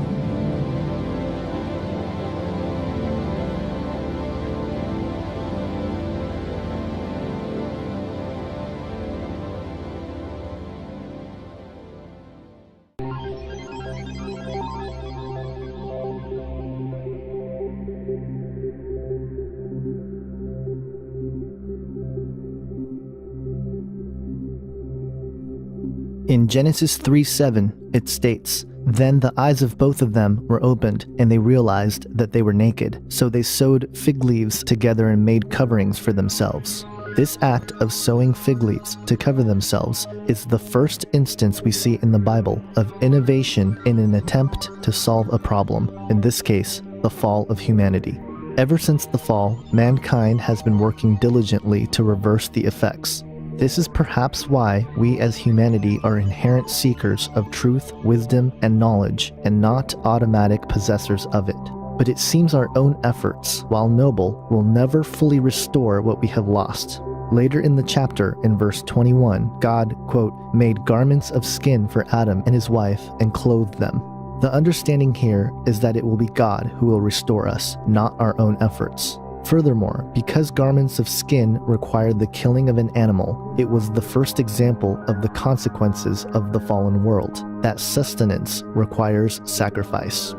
In Genesis 3:7, it states, "Then the eyes of both of them were opened, and they realized that they were naked. So they sewed fig leaves together and made coverings for themselves." This act of sewing fig leaves to cover themselves is the first instance we see in the Bible of innovation in an attempt to solve a problem, in this case, the fall of humanity. Ever since the fall, mankind has been working diligently to reverse the effects. This is perhaps why we as humanity are inherent seekers of truth, wisdom, and knowledge, and not automatic possessors of it. But it seems our own efforts, while noble, will never fully restore what we have lost. Later in the chapter, in verse 21, God, quote, made garments of skin for Adam and his wife and clothed them. The understanding here is that it will be God who will restore us, not our own efforts. Furthermore, because garments of skin required the killing of an animal, it was the first example of the consequences of the fallen world, that sustenance requires sacrifice.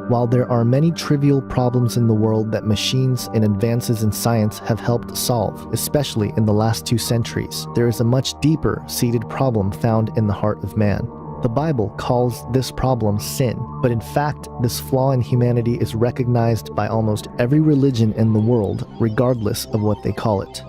While there are many trivial problems in the world that machines and advances in science have helped solve, especially in the last 2 centuries, there is a much deeper seated problem found in the heart of man. The Bible calls this problem sin, but in fact, this flaw in humanity is recognized by almost every religion in the world, regardless of what they call it.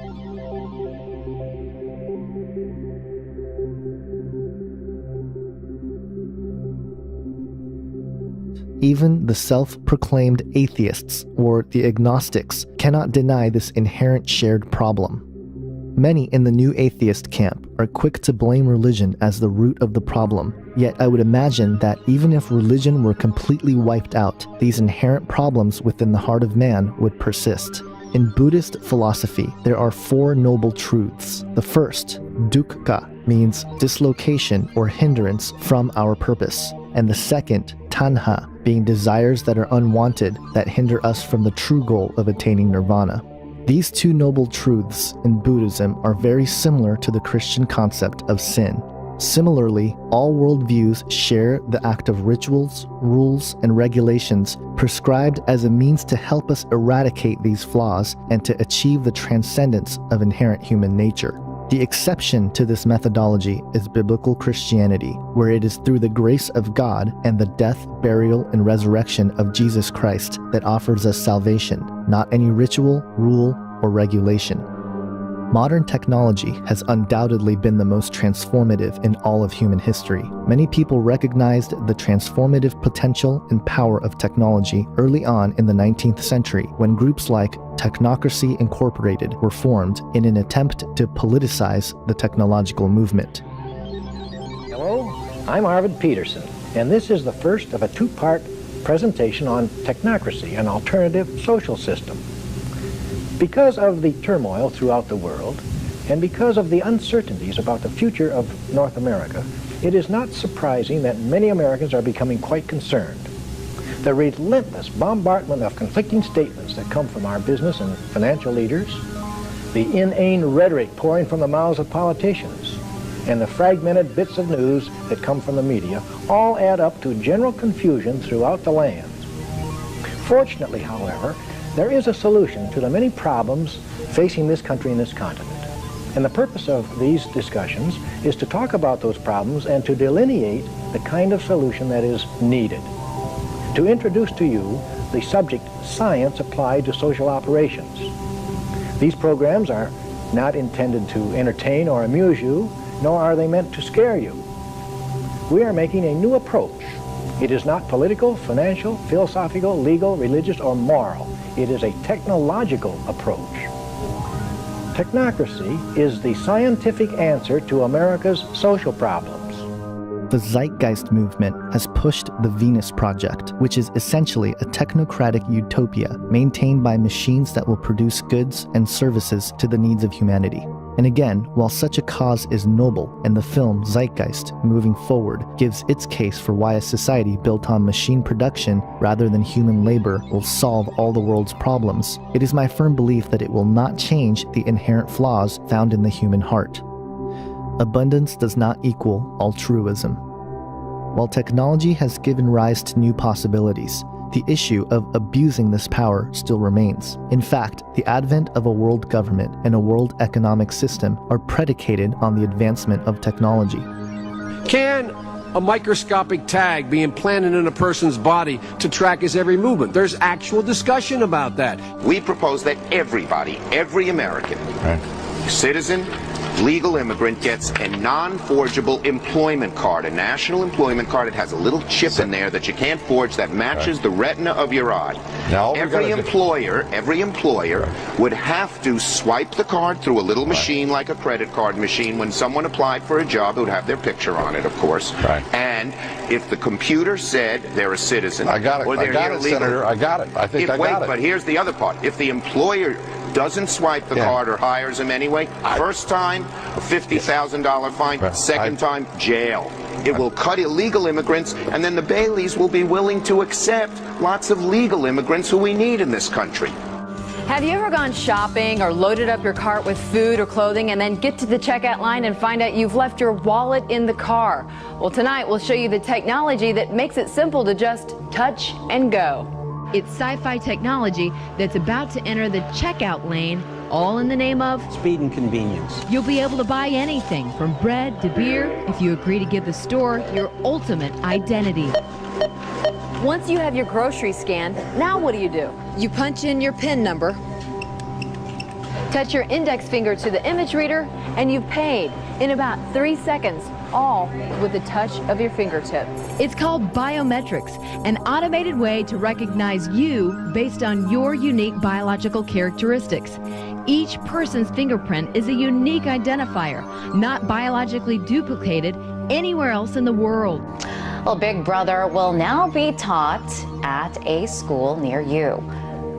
Even the self-proclaimed atheists, or the agnostics, cannot deny this inherent shared problem. Many in the new atheist camp are quick to blame religion as the root of the problem, yet I would imagine that even if religion were completely wiped out, these inherent problems within the heart of man would persist. In Buddhist philosophy, there are 4 noble truths. The first, dukkha, means dislocation or hindrance from our purpose, and the second, tanha, being desires that are unwanted that hinder us from the true goal of attaining nirvana. These 2 noble truths in Buddhism are very similar to the Christian concept of sin. Similarly, all worldviews share the act of rituals, rules, and regulations prescribed as a means to help us eradicate these flaws and to achieve the transcendence of inherent human nature. The exception to this methodology is biblical Christianity, where it is through the grace of God and the death, burial, and resurrection of Jesus Christ that offers us salvation, not any ritual, rule, or regulation. Modern technology has undoubtedly been the most transformative in all of human history. Many people recognized the transformative potential and power of technology early on in the 19th century when groups like Technocracy Incorporated were formed in an attempt to politicize the technological movement. Hello, I'm Arvid Peterson, and this is the first of a 2-part presentation on technocracy, an alternative social system. Because of the turmoil throughout the world, and because of the uncertainties about the future of North America, it is not surprising that many Americans are becoming quite concerned. The relentless bombardment of conflicting statements that come from our business and financial leaders, the inane rhetoric pouring from the mouths of politicians, and the fragmented bits of news that come from the media all add up to general confusion throughout the land. Fortunately, however, there is a solution to the many problems facing this country and this continent. And the purpose of these discussions is to talk about those problems and to delineate the kind of solution that is needed. To introduce to you the subject science applied to social operations. These programs are not intended to entertain or amuse you, nor are they meant to scare you. We are making a new approach. It is not political, financial, philosophical, legal, religious, or moral. It is a technological approach. Technocracy is the scientific answer to America's social problems. The Zeitgeist movement has pushed the Venus Project, which is essentially a technocratic utopia maintained by machines that will produce goods and services to the needs of humanity. And again, while such a cause is noble, and the film Zeitgeist, moving forward, gives its case for why a society built on machine production rather than human labor will solve all the world's problems, it is my firm belief that it will not change the inherent flaws found in the human heart. Abundance does not equal altruism. While technology has given rise to new possibilities, the issue of abusing this power still remains. In fact, the advent of a world government and a world economic system are predicated on the advancement of technology. Can a microscopic tag be implanted in a person's body to track his every movement? There's actual discussion about that. We propose that everybody, every American, citizen, legal immigrant, gets a non-forgeable employment card, a national employment card. It has a little chip in there that you can't forge that matches the retina of your eye. Now, every employer would have to swipe the card through a little machine like a credit card machine. When someone applied for a job, it would have their picture on it, of course. And if the computer said they're a citizen, I got it. or they're I got it, illegal, Senator. I got it. I think I got it. But here's the other part. If the employer doesn't swipe the card or hires him anyway, first time, a $50,000 fine, second time, jail. It will cut illegal immigrants, and then the Baileys will be willing to accept lots of legal immigrants who we need in this country. Have you ever gone shopping or loaded up your cart with food or clothing and then get to the checkout line and find out you've left your wallet in the car? Well, tonight we'll show you the technology that makes it simple to just touch and go. It's sci-fi technology that's about to enter the checkout lane, all in the name of speed and convenience. You'll be able to buy anything from bread to beer if you agree to give the store your ultimate identity. Once you have your groceries scanned, now what do? You punch in your PIN number, touch your index finger to the image reader, and you've paid in about 3 seconds, all with the touch of your fingertip. It's called biometrics, an automated way to recognize you based on your unique biological characteristics. Each person's fingerprint is a unique identifier, not biologically duplicated anywhere else in the world. Well, Big Brother will now be taught at a school near you.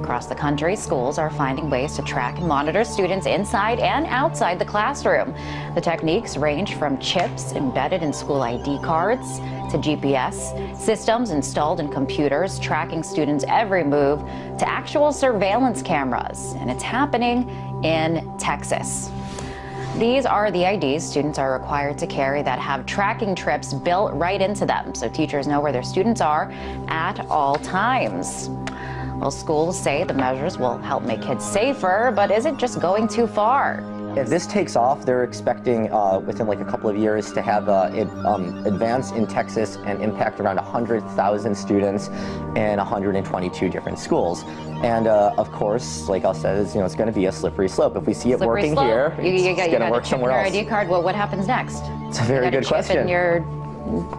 Across the country, schools are finding ways to track and monitor students inside and outside the classroom. The techniques range from chips embedded in school ID cards to GPS systems installed in computers, tracking students' every move, to actual surveillance cameras. And it's happening in Texas. These are the IDs students are required to carry that have tracking trips built right into them, so teachers know where their students are at all times. Well, schools say the measures will help make kids safer, but is it just going too far? If this takes off, they're expecting within like a couple of years to have it advance in Texas and impact around 100,000 students in 122 different schools. And of course, like I said, it's going to be a slippery slope. If we see it working here, it's going to work somewhere else. You got a chip in your ID card. Well, what happens next? It's a very good question.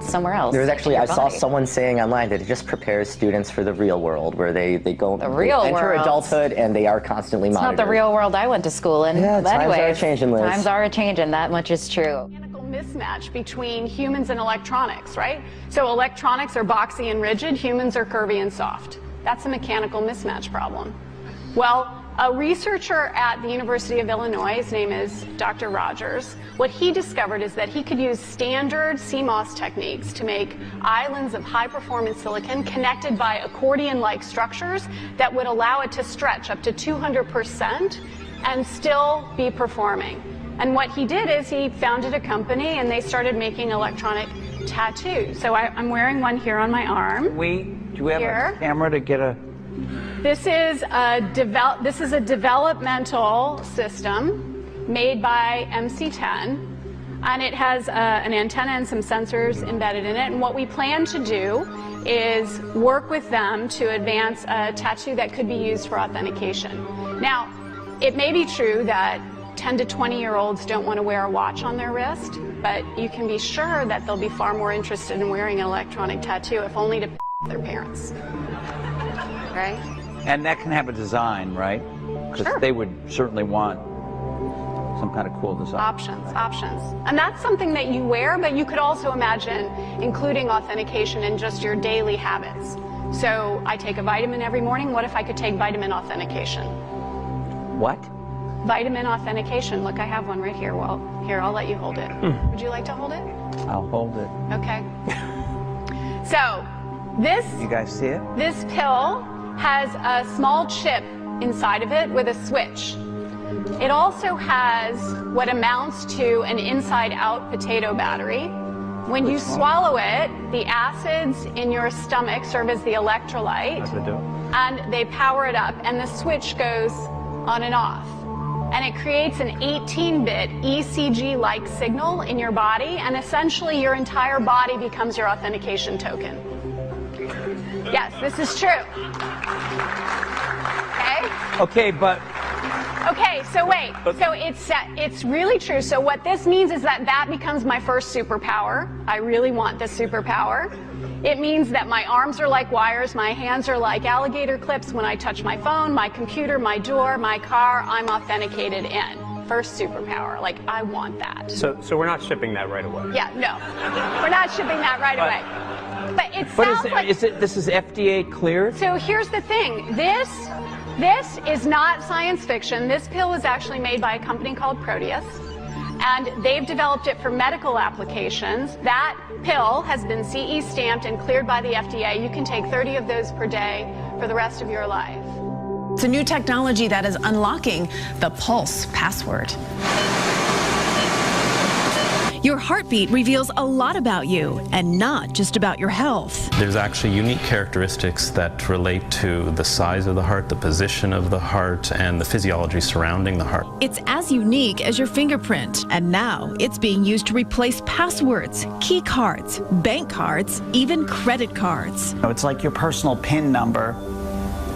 Somewhere else. There's actually, I saw someone saying online that it just prepares students for the real world, where they go enter adulthood and they are constantly monitored. It's not the real world I went to school in. Yeah, but times are changing, Liz. Times are changing, that much is true. Mismatch between humans and electronics, right? So electronics are boxy and rigid, humans are curvy and soft. That's a mechanical mismatch problem. Well, a researcher at the University of Illinois, his name is Dr. Rogers, what he discovered is that he could use standard CMOS techniques to make islands of high-performance silicon connected by accordion-like structures that would allow it to stretch up to 200% and still be performing. And what he did is he founded a company and they started making electronic tattoos. So I'm wearing one here on my arm. Do we have a camera to get a... This is a developmental system made by MC10, and it has an antenna and some sensors embedded in it. And what we plan to do is work with them to advance a tattoo that could be used for authentication. Now, it may be true that 10 to 20-year-olds don't want to wear a watch on their wrist, but you can be sure that they'll be far more interested in wearing an electronic tattoo, if only to their parents. Right? And that can have a design, right? Because they would certainly want some kind of cool design. Options. And that's something that you wear, but you could also imagine including authentication in just your daily habits. So I take a vitamin every morning. What if I could take vitamin authentication? What? Vitamin authentication. Look, I have one right here. Well, here, I'll let you hold it. Would you like to hold it? I'll hold it. Okay. So this... You guys see it? This pill has a small chip inside of it with a switch. It also has what amounts to an inside-out potato battery. When you swallow it, the acids in your stomach serve as the electrolyte, and they power it up, and the switch goes on and off. And it creates an 18-bit ECG-like signal in your body, and essentially your entire body becomes your authentication token. Yes, this is true. Okay, but... Okay, so wait. So it's really true. So what this means is that becomes my first superpower. I really want this superpower. It means that my arms are like wires, my hands are like alligator clips. When I touch my phone, my computer, my door, my car, I'm authenticated in. First superpower. Like, I want that. So we're not shipping that right away? Yeah, no. We're not shipping that right away. But it sounds like... This is FDA cleared? So here's the thing. This is not science fiction. This pill was actually made by a company called Proteus, and they've developed it for medical applications. That pill has been CE stamped and cleared by the FDA. You can take 30 of those per day for the rest of your life. It's a new technology that is unlocking the Pulse password. Your heartbeat reveals a lot about you, and not just about your health. There's actually unique characteristics that relate to the size of the heart, the position of the heart, and the physiology surrounding the heart. It's as unique as your fingerprint, and now it's being used to replace passwords, key cards, bank cards, even credit cards. It's like your personal PIN number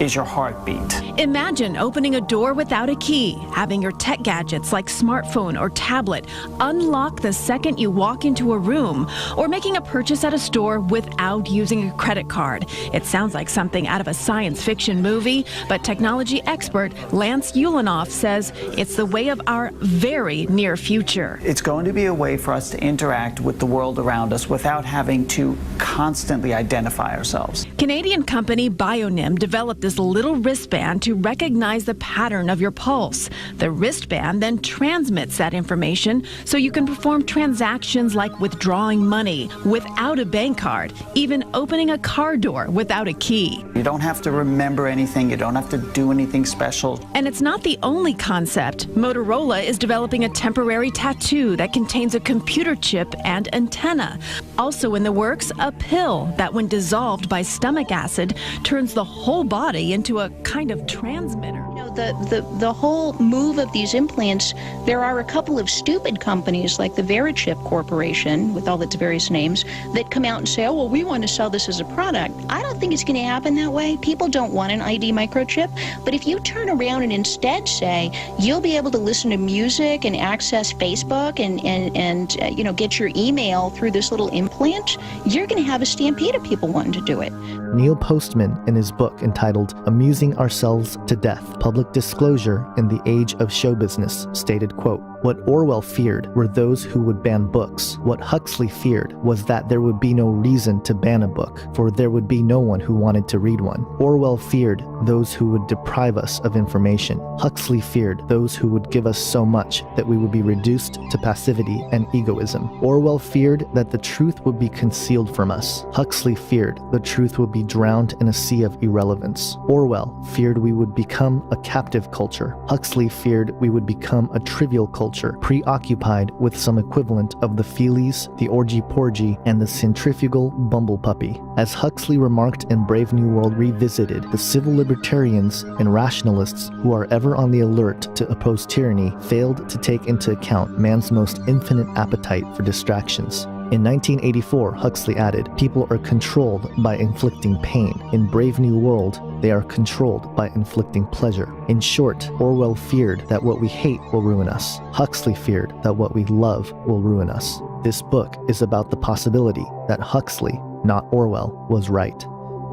is your heartbeat. Imagine opening a door without a key, having your tech gadgets like smartphone or tablet unlock the second you walk into a room, or making a purchase at a store without using a credit card. It sounds like something out of a science fiction movie, but technology expert Lance Ulanoff says it's the way of our very near future. It's going to be a way for us to interact with the world around us without having to constantly identify ourselves. Canadian company Bionym developed this little wristband to recognize the pattern of your pulse. The wristband then transmits that information so you can perform transactions like withdrawing money without a bank card, even opening a car door without a key. You don't have to remember anything, you don't have to do anything special. And it's not the only concept. Motorola is developing a temporary tattoo that contains a computer chip and antenna. Also in the works, a pill that when dissolved by stomach acid turns the whole body into a kind of transmitter. The whole move of these implants, there are a couple of stupid companies like the Verichip Corporation, with all its various names, that come out and say, oh, well, we want to sell this as a product. I don't think it's going to happen that way. People don't want an ID microchip. But if you turn around and instead say, you'll be able to listen to music and access Facebook and get your email through this little implant, you're going to have a stampede of people wanting to do it. Neil Postman, in his book entitled Amusing Ourselves to Death, Public Disclosure in the Age of Show Business, stated, quote, "What Orwell feared were those who would ban books. What Huxley feared was that there would be no reason to ban a book, for there would be no one who wanted to read one. Orwell feared those who would deprive us of information. Huxley feared those who would give us so much that we would be reduced to passivity and egoism. Orwell feared that the truth would be concealed from us. Huxley feared the truth would be drowned in a sea of irrelevance. Orwell feared we would become a captive culture. Huxley feared we would become a trivial culture, preoccupied with some equivalent of the feelies, the orgy-porgy, and the centrifugal bumble puppy. As Huxley remarked in Brave New World Revisited, the civil libertarians and rationalists who are ever on the alert to oppose tyranny failed to take into account man's most infinite appetite for distractions. In 1984, Huxley added, people are controlled by inflicting pain. In Brave New World, they are controlled by inflicting pleasure. In short, Orwell feared that what we hate will ruin us. Huxley feared that what we love will ruin us. This book is about the possibility that Huxley, not Orwell, was right.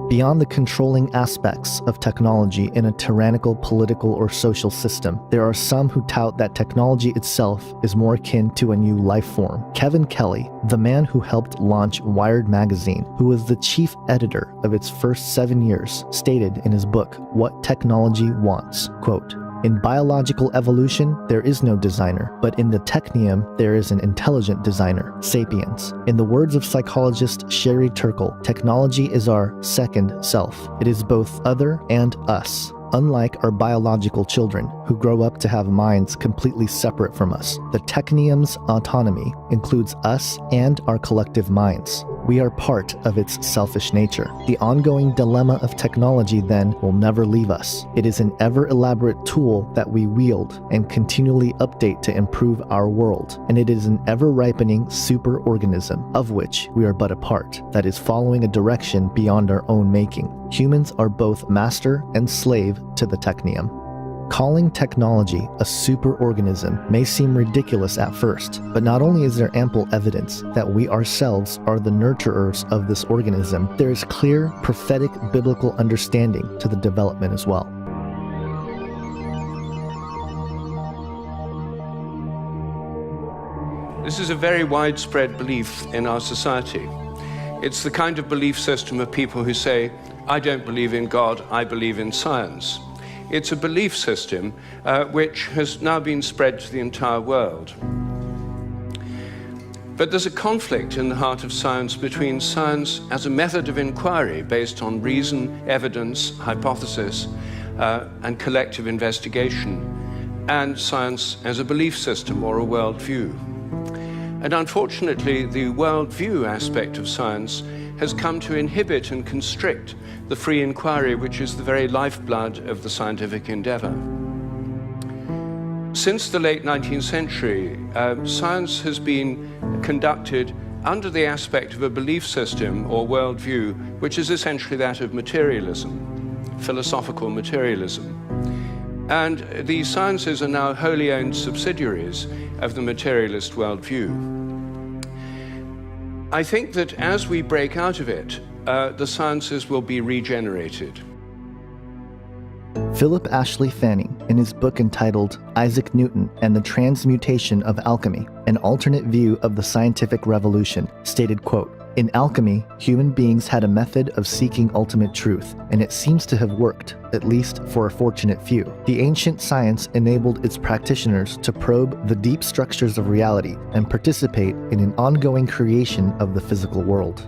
Beyond the controlling aspects of technology in a tyrannical political or social system, there are some who tout that technology itself is more akin to a new life form. Kevin Kelly, the man who helped launch Wired magazine, who was the chief editor of its first 7 years, stated in his book, What Technology Wants, quote, "In biological evolution, there is no designer, but in the technium, there is an intelligent designer, sapiens. In the words of psychologist Sherry Turkle, technology is our second self. It is both other and us. Unlike our biological children, who grow up to have minds completely separate from us, the technium's autonomy includes us and our collective minds. We are part of its selfish nature. The ongoing dilemma of technology, then, will never leave us. It is an ever-elaborate tool that we wield and continually update to improve our world, and it is an ever-ripening superorganism, of which we are but a part, that is following a direction beyond our own making. Humans are both master and slave to the technium." Calling technology a superorganism may seem ridiculous at first, but not only is there ample evidence that we ourselves are the nurturers of this organism, there is clear prophetic biblical understanding to the development as well. This is a very widespread belief in our society. It's the kind of belief system of people who say, I don't believe in God, I believe in science. It's a belief system which has now been spread to the entire world. But there's a conflict in the heart of science between science as a method of inquiry based on reason, evidence, hypothesis, and collective investigation, and science as a belief system or a worldview. And unfortunately, the worldview aspect of science has come to inhibit and constrict the free inquiry, which is the very lifeblood of the scientific endeavor. Since the late 19th century, science has been conducted under the aspect of a belief system or worldview, which is essentially that of materialism, philosophical materialism. And these sciences are now wholly owned subsidiaries of the materialist worldview. I think that as we break out of it, the sciences will be regenerated. Philip Ashley Fanning, in his book entitled Isaac Newton and the Transmutation of Alchemy, an alternate view of the scientific revolution, stated, quote, "In alchemy, human beings had a method of seeking ultimate truth, and it seems to have worked, at least for a fortunate few. The ancient science enabled its practitioners to probe the deep structures of reality and participate in an ongoing creation of the physical world."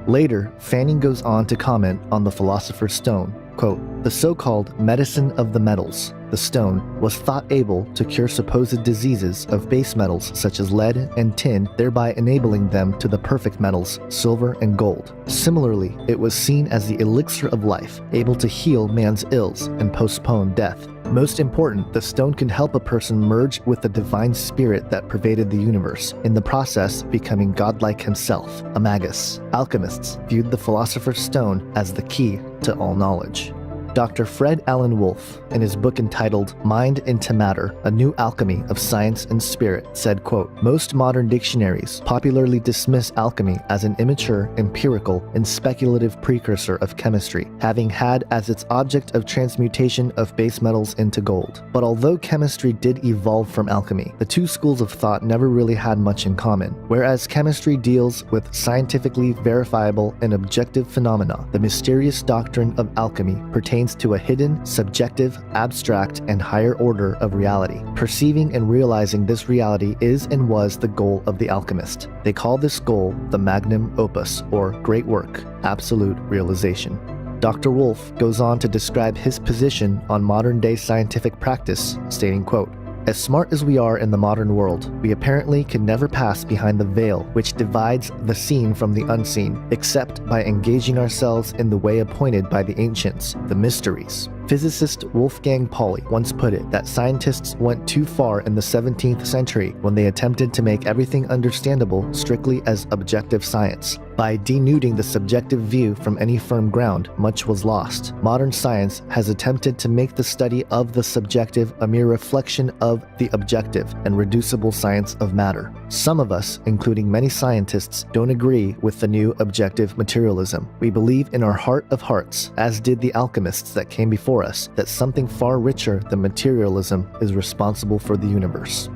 Later, Fanning goes on to comment on the Philosopher's Stone, quote, "The so-called medicine of the metals, the stone, was thought able to cure supposed diseases of base metals such as lead and tin, thereby enabling them to the perfect metals, silver and gold. Similarly, it was seen as the elixir of life, able to heal man's ills and postpone death. Most important, the stone can help a person merge with the divine spirit that pervaded the universe, in the process becoming godlike himself, a magus. Alchemists viewed the Philosopher's Stone as the key to all knowledge." Dr. Fred Alan Wolfe, in his book entitled Mind into Matter, A New Alchemy of Science and Spirit, said, quote, "Most modern dictionaries popularly dismiss alchemy as an immature, empirical, and speculative precursor of chemistry, having had as its object of transmutation of base metals into gold. But although chemistry did evolve from alchemy, the two schools of thought never really had much in common. Whereas chemistry deals with scientifically verifiable and objective phenomena, the mysterious doctrine of alchemy pertains to a hidden, subjective, abstract, and higher order of reality. Perceiving and realizing this reality is and was the goal of the alchemist. They call this goal the magnum opus, or great work, absolute realization." Dr. Wolfe goes on to describe his position on modern-day scientific practice, stating, quote, "As smart as we are in the modern world, we apparently can never pass behind the veil which divides the seen from the unseen, except by engaging ourselves in the way appointed by the ancients, the mysteries." Physicist Wolfgang Pauli once put it that scientists went too far in the 17th century when they attempted to make everything understandable strictly as objective science. By denuding the subjective view from any firm ground, much was lost. Modern science has attempted to make the study of the subjective a mere reflection of the objective and reducible science of matter. Some of us, including many scientists, don't agree with the new objective materialism. We believe in our heart of hearts, as did the alchemists that came before us, that something far richer than materialism is responsible for the universe.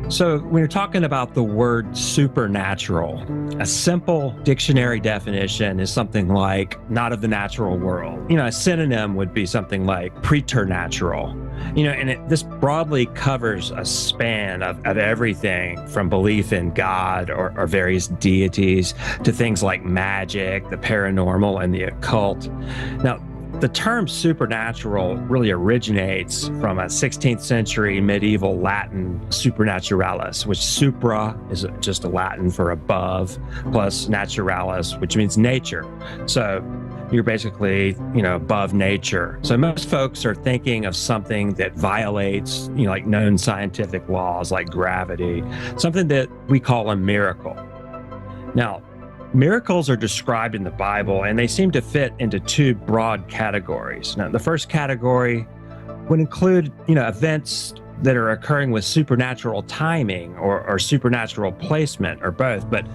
So when you're talking about the word supernatural, a simple dictionary definition is something like not of the natural world. A synonym would be something like preternatural. And this broadly covers a span of everything from belief in God or various deities to things like magic, the paranormal, and the occult. Now, the term supernatural really originates from a 16th century medieval Latin supernaturalis, which supra is just a Latin for above, plus naturalis, which means nature. So you're basically, above nature. So most folks are thinking of something that violates, like known scientific laws like gravity, something that we call a miracle. Now, miracles are described in the Bible, and they seem to fit into two broad categories. Now, the first category would include, events that are occurring with supernatural timing or supernatural placement or both, but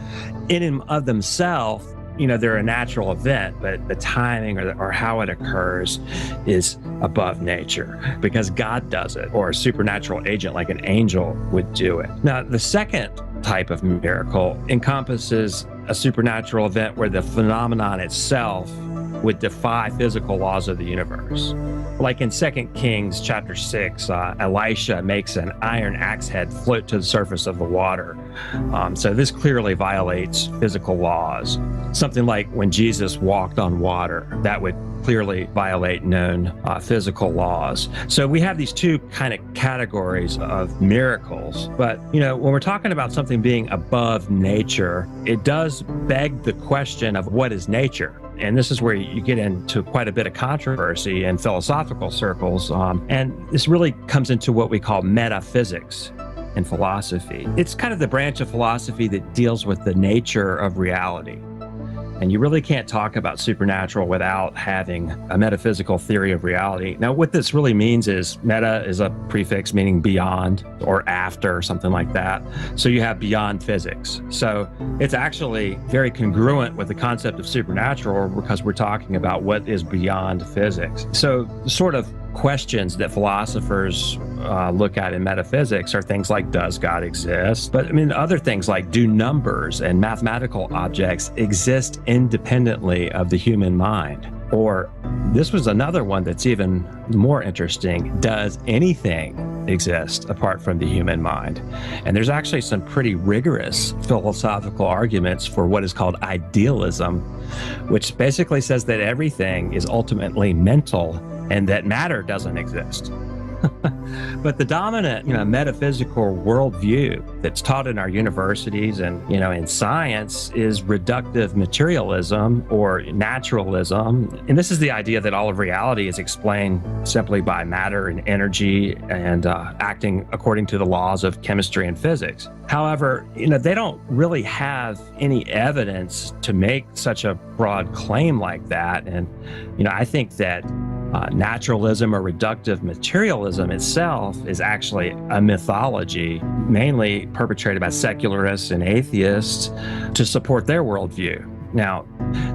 in and of themselves, they're a natural event, but the timing or how it occurs is above nature because God does it, or a supernatural agent like an angel would do it. Now, the second type of miracle encompasses a supernatural event where the phenomenon itself would defy physical laws of the universe. Like in 2 Kings chapter 6, Elisha makes an iron axe head float to the surface of the water. So this clearly violates physical laws. Something like when Jesus walked on water, that would clearly violate known physical laws. So we have these two kind of categories of miracles. But, when we're talking about something being above nature, it does beg the question of what is nature? And this is where you get into quite a bit of controversy in philosophical circles. And this really comes into what we call metaphysics in philosophy. It's kind of the branch of philosophy that deals with the nature of reality. And you really can't talk about supernatural without having a metaphysical theory of reality. Now, what this really means is meta is a prefix meaning beyond or after or something like that. So you have beyond physics. So it's actually very congruent with the concept of supernatural because we're talking about what is beyond physics. So the sort of questions that philosophers look at in metaphysics are things like, does God exist? But other things like, do numbers and mathematical objects exist independently of the human mind? Or this was another one that's even more interesting. Does anything exist apart from the human mind? And there's actually some pretty rigorous philosophical arguments for what is called idealism, which basically says that everything is ultimately mental and that matter doesn't exist. But the dominant, metaphysical worldview that's taught in our universities and, in science is reductive materialism or naturalism. And this is the idea that all of reality is explained simply by matter and energy and acting according to the laws of chemistry and physics. However, they don't really have any evidence to make such a broad claim like that. And, I think that naturalism or reductive materialism itself is actually a mythology, mainly perpetrated by secularists and atheists to support their worldview. Now,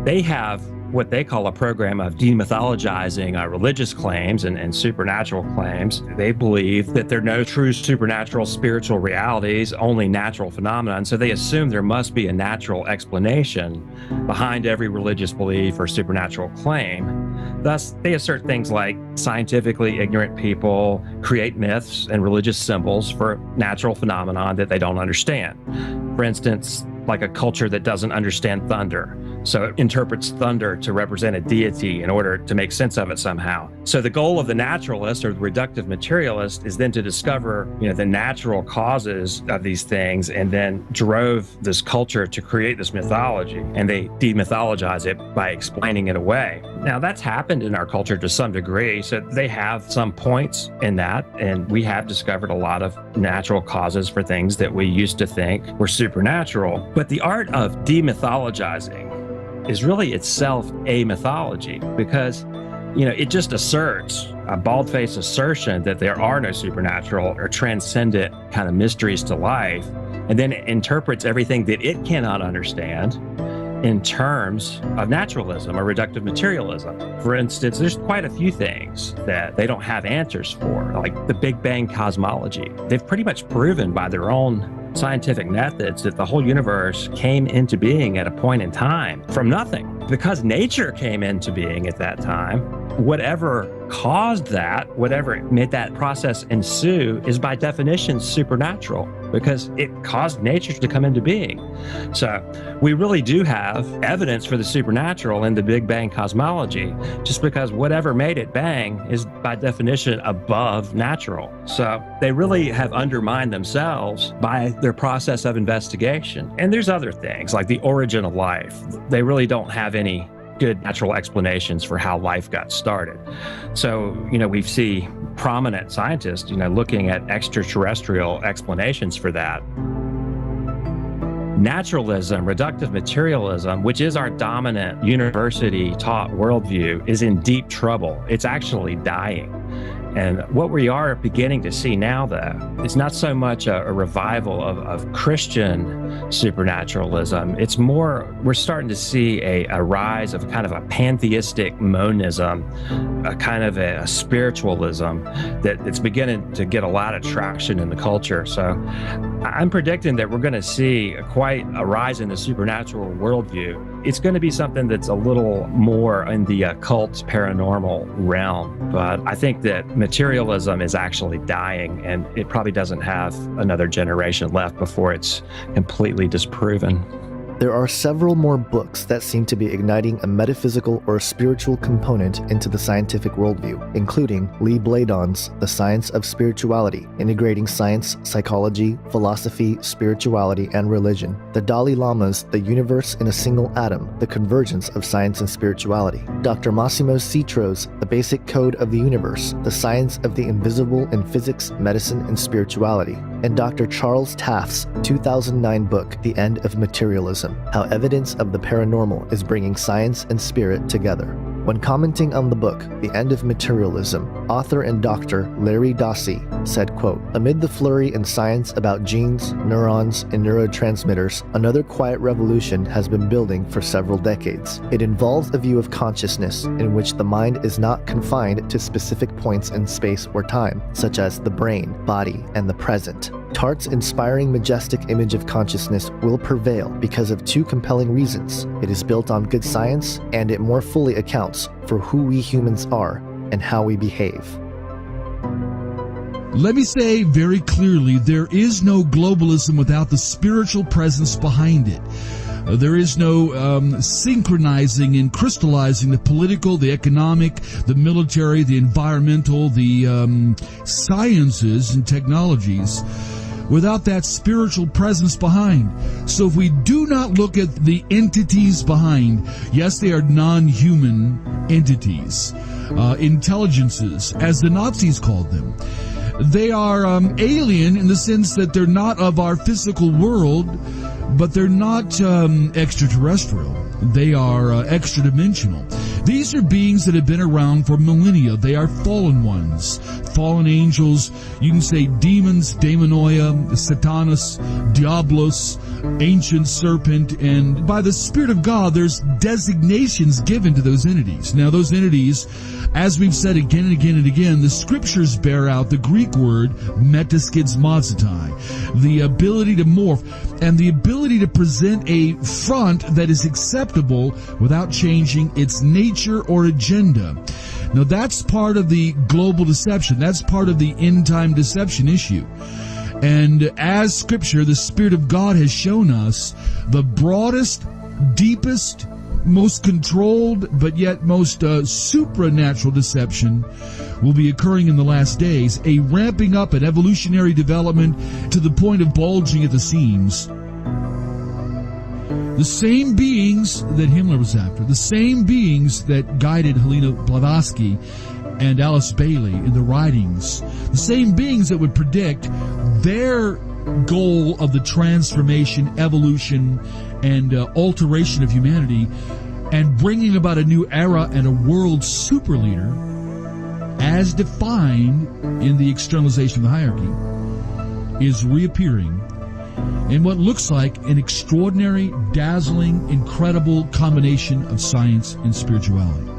they have what they call a program of demythologizing religious claims and supernatural claims. They believe that there are no true supernatural spiritual realities, only natural phenomena. And so they assume there must be a natural explanation behind every religious belief or supernatural claim. Thus, they assert things like scientifically ignorant people create myths and religious symbols for natural phenomena that they don't understand. For instance, like a culture that doesn't understand thunder. So it interprets thunder to represent a deity in order to make sense of it somehow. So the goal of the naturalist or the reductive materialist is then to discover, the natural causes of these things and then drove this culture to create this mythology. And they demythologize it by explaining it away. Now that's happened in our culture to some degree. So they have some points in that. And we have discovered a lot of natural causes for things that we used to think were supernatural. But the art of demythologizing is really itself a mythology because, it just asserts a bald-faced assertion that there are no supernatural or transcendent kind of mysteries to life, and then it interprets everything that it cannot understand in terms of naturalism or reductive materialism. For instance, there's quite a few things that they don't have answers for, like the Big Bang cosmology. They've pretty much proven by their own scientific methods that the whole universe came into being at a point in time from nothing. Because nature came into being at that time, whatever caused that, whatever made that process ensue is by definition supernatural because it caused nature to come into being. So we really do have evidence for the supernatural in the Big Bang cosmology, just because whatever made it bang is by definition above natural. So they really have undermined themselves by their process of investigation. And there's other things like the origin of life. They really don't have any good natural explanations for how life got started. So, we see prominent scientists, looking at extraterrestrial explanations for that. Naturalism, reductive materialism, which is our dominant university-taught worldview, is in deep trouble. It's actually dying. And what we are beginning to see now, though, is not so much a revival of Christian supernaturalism. It's more, we're starting to see a rise of kind of a pantheistic monism, a kind of a spiritualism that's beginning to get a lot of traction in the culture. So I'm predicting that we're going to see quite a rise in the supernatural worldview it's going to be something that's a little more in the occult paranormal realm. But I think that materialism is actually dying, and it probably doesn't have another generation left before it's completely disproven. There are several more books that seem to be igniting a metaphysical or spiritual component into the scientific worldview, including Lee Bladon's The Science of Spirituality, integrating science, psychology, philosophy, spirituality, and religion. The Dalai Lama's The Universe in a Single Atom, The Convergence of Science and Spirituality. Dr. Massimo Citro's The Basic Code of the Universe, The Science of the Invisible in Physics, Medicine, and Spirituality. And Dr. Charles Taft's 2009 book, The End of Materialism, How Evidence of the Paranormal is Bringing Science and Spirit Together. When commenting on the book, The End of Materialism, author and Dr. Larry Dossey said, quote, "Amid the flurry in science about genes, neurons, and neurotransmitters, another quiet revolution has been building for several decades. It involves a view of consciousness in which the mind is not confined to specific points in space or time, such as the brain, body, and the present. Tart's inspiring majestic image of consciousness will prevail because of two compelling reasons. It is built on good science, and it more fully accounts for who we humans are and how we behave." Let me say very clearly, there is no globalism without the spiritual presence behind it. There is no synchronizing and crystallizing the political, the economic, the military, the environmental, the sciences and technologies without that spiritual presence behind. So if we do not look at the entities behind, yes, they are non-human entities, intelligences, as the Nazis called them. They are alien in the sense that they're not of our physical world, but they're not extraterrestrial. They are extra-dimensional. These are beings that have been around for millennia. They are fallen ones, fallen angels. You can say demons, daemonoia, Satanas, Diablos, ancient serpent, and by the Spirit of God, there's designations given to those entities. Now, those entities, as we've said again and again and again, the scriptures bear out the Greek word metaskidzmazatai, the ability to morph and the ability to present a front that is acceptable without changing its nature or agenda. Now, that's part of the global deception. That's part of the end-time deception issue. And as Scripture, the Spirit of God has shown us, the broadest, deepest, most controlled, but yet most supernatural deception will be occurring in the last days, a ramping up an evolutionary development to the point of bulging at the seams. The same beings that Himmler was after, the same beings that guided Helena Blavatsky and Alice Bailey in the writings, the same beings that would predict their goal of the transformation, evolution, and alteration of humanity, and bringing about a new era and a world super leader, as defined in the externalization of the hierarchy, is reappearing in what looks like an extraordinary, dazzling, incredible combination of science and spirituality.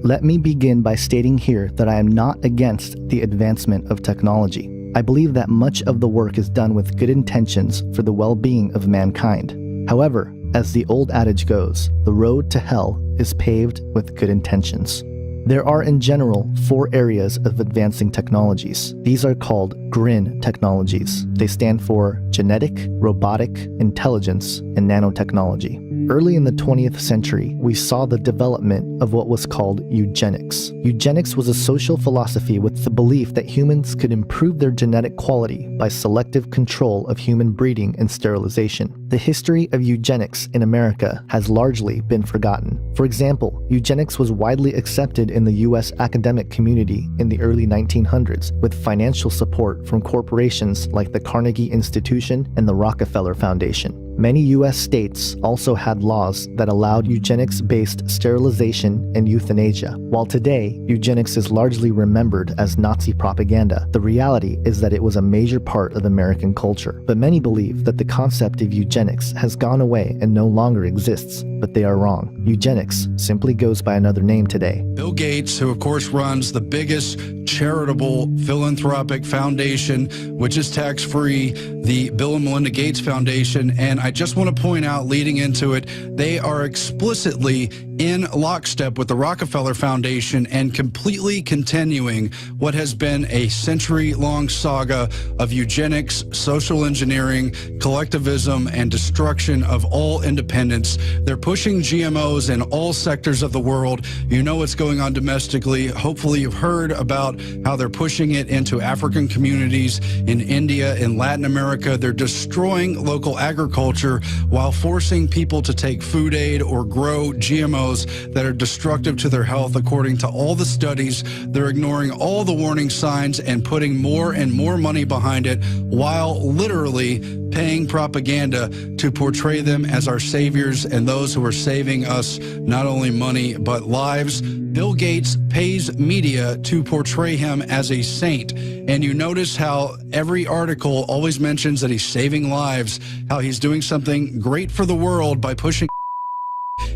Let me begin by stating here that I am not against the advancement of technology. I believe that much of the work is done with good intentions for the well-being of mankind. However, as the old adage goes, the road to hell is paved with good intentions. There are in general 4 areas of advancing technologies. These are called GRIN technologies. They stand for genetic, robotic, intelligence, and nanotechnology. Early in the 20th century, we saw the development of what was called eugenics. Eugenics was a social philosophy with the belief that humans could improve their genetic quality by selective control of human breeding and sterilization. The history of eugenics in America has largely been forgotten. For example, eugenics was widely accepted in the US academic community in the early 1900s with financial support from corporations like the Carnegie Institution and the Rockefeller Foundation. Many U.S. states also had laws that allowed eugenics-based sterilization and euthanasia. While today, eugenics is largely remembered as Nazi propaganda, the reality is that it was a major part of American culture. But many believe that the concept of eugenics has gone away and no longer exists, but they are wrong. Eugenics simply goes by another name today. Bill Gates, who of course runs the biggest charitable philanthropic foundation, which is tax-free, the Bill and Melinda Gates Foundation, and I just want to point out leading into it, they are explicitly in lockstep with the Rockefeller Foundation and completely continuing what has been a century-long saga of eugenics, social engineering, collectivism, and destruction of all independence. They're pushing GMOs in all sectors of the world. You know what's going on domestically. Hopefully you've heard about how they're pushing it into African communities in India, in Latin America. They're destroying local agriculture while forcing people to take food aid or grow GMOs that are destructive to their health. According to all the studies, they're ignoring all the warning signs and putting more and more money behind it while literally paying propaganda to portray them as our saviors and those who are saving us not only money but lives. Bill Gates pays media to portray him as a saint. And you notice how every article always mentions that he's saving lives, how he's doing something great for the world by pushing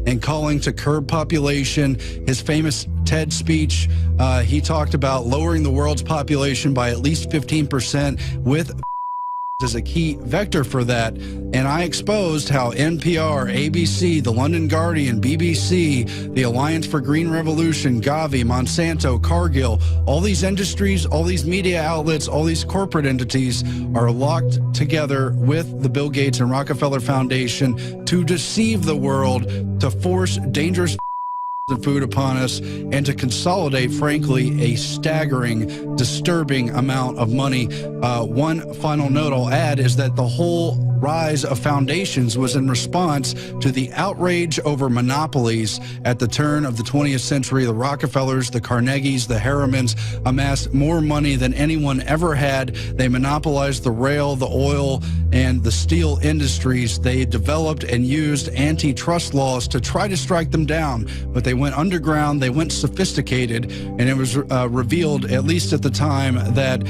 and calling to curb population. His famous TED speech, he talked about lowering the world's population by at least 15% with as a key vector for that. And I exposed how NPR, ABC, the London Guardian, BBC, the Alliance for Green Revolution, Gavi, Monsanto, Cargill, all these industries, all these media outlets, all these corporate entities are locked together with the Bill Gates and Rockefeller Foundation to deceive the world, to force dangerous food upon us, and to consolidate, frankly, a staggering, disturbing amount of money. One final note I'll add is that the whole rise of foundations was in response to the outrage over monopolies at the turn of the 20th century. The Rockefellers, the Carnegies, the Harrimans amassed more money than anyone ever had. They monopolized the rail, the oil, and the steel industries. They developed and used antitrust laws to try to strike them down, but they went underground, they went sophisticated, and it was revealed, at least at the time, that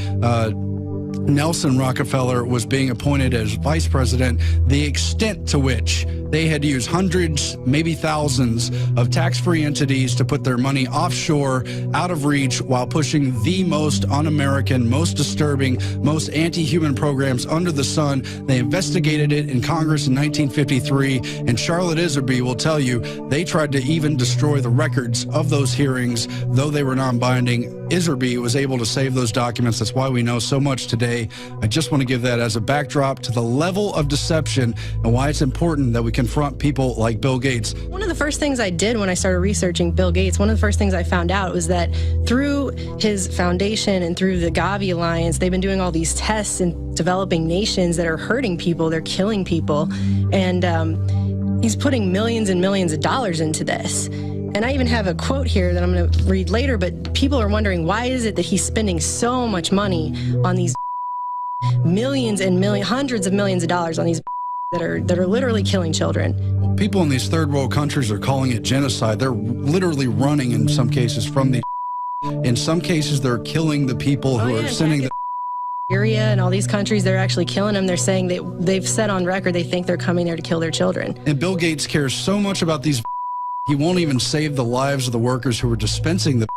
Nelson Rockefeller was being appointed as vice president, the extent to which they had used hundreds, maybe thousands of tax-free entities to put their money offshore, out of reach, while pushing the most un-American, most disturbing, most anti-human programs under the sun. They investigated it in Congress in 1953, and Charlotte Iserby will tell you they tried to even destroy the records of those hearings, though they were non-binding. Iserby was able to save those documents. That's why we know so much today. I just want to give that as a backdrop to the level of deception and why it's important that we confront people like Bill Gates. One of the first things I did when I started researching Bill Gates, one of the first things I found out was that through his foundation and through the Gavi Alliance, they've been doing all these tests in developing nations that are hurting people, they're killing people, and he's putting millions and millions of dollars into this. And I even have a quote here that I'm going to read later, but people are wondering, why is it that he's spending so much money on these millions and hundreds of millions of dollars on these that are literally killing children? People in these third world countries are calling it genocide. They're literally running in some cases from these. In some cases, they're killing the people who are sending the Syria and all these countries, they're actually killing them. They're saying they've said on record they think they're coming there to kill their children. And Bill Gates cares so much about these. He won't even save the lives of the workers who are dispensing the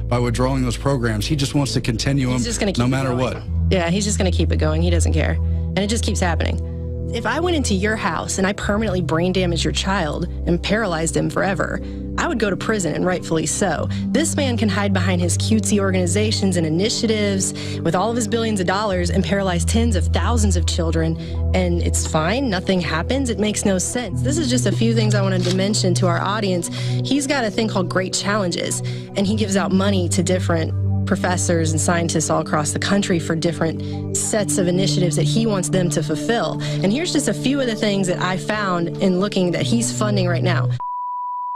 by withdrawing those programs. He just wants to continue them no matter what. Yeah, he's just going to keep it going. He doesn't care. And it just keeps happening. If I went into your house and I permanently brain damaged your child and paralyzed him forever, I would go to prison, and rightfully so. This man can hide behind his cutesy organizations and initiatives with all of his billions of dollars and paralyze tens of thousands of children, and it's fine, nothing happens. It makes no sense. This is just a few things I wanted to mention to our audience. He's got a thing called Great Challenges, and he gives out money to different professors and scientists all across the country for different sets of initiatives that he wants them to fulfill. And here's just a few of the things that I found in looking that he's funding right now.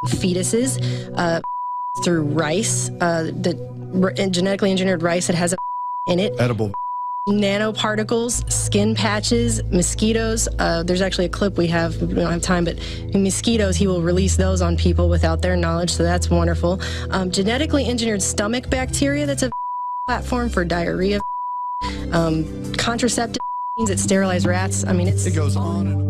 Fetuses through rice, the genetically engineered rice that has a in it. Edible. nanoparticles, skin patches, mosquitoes. There's actually a clip we have, we don't have time, but mosquitoes, he will release those on people without their knowledge, so that's wonderful. Genetically engineered stomach bacteria, that's a platform for diarrhea. Contraceptive that sterilize rats. I mean, it goes on and on.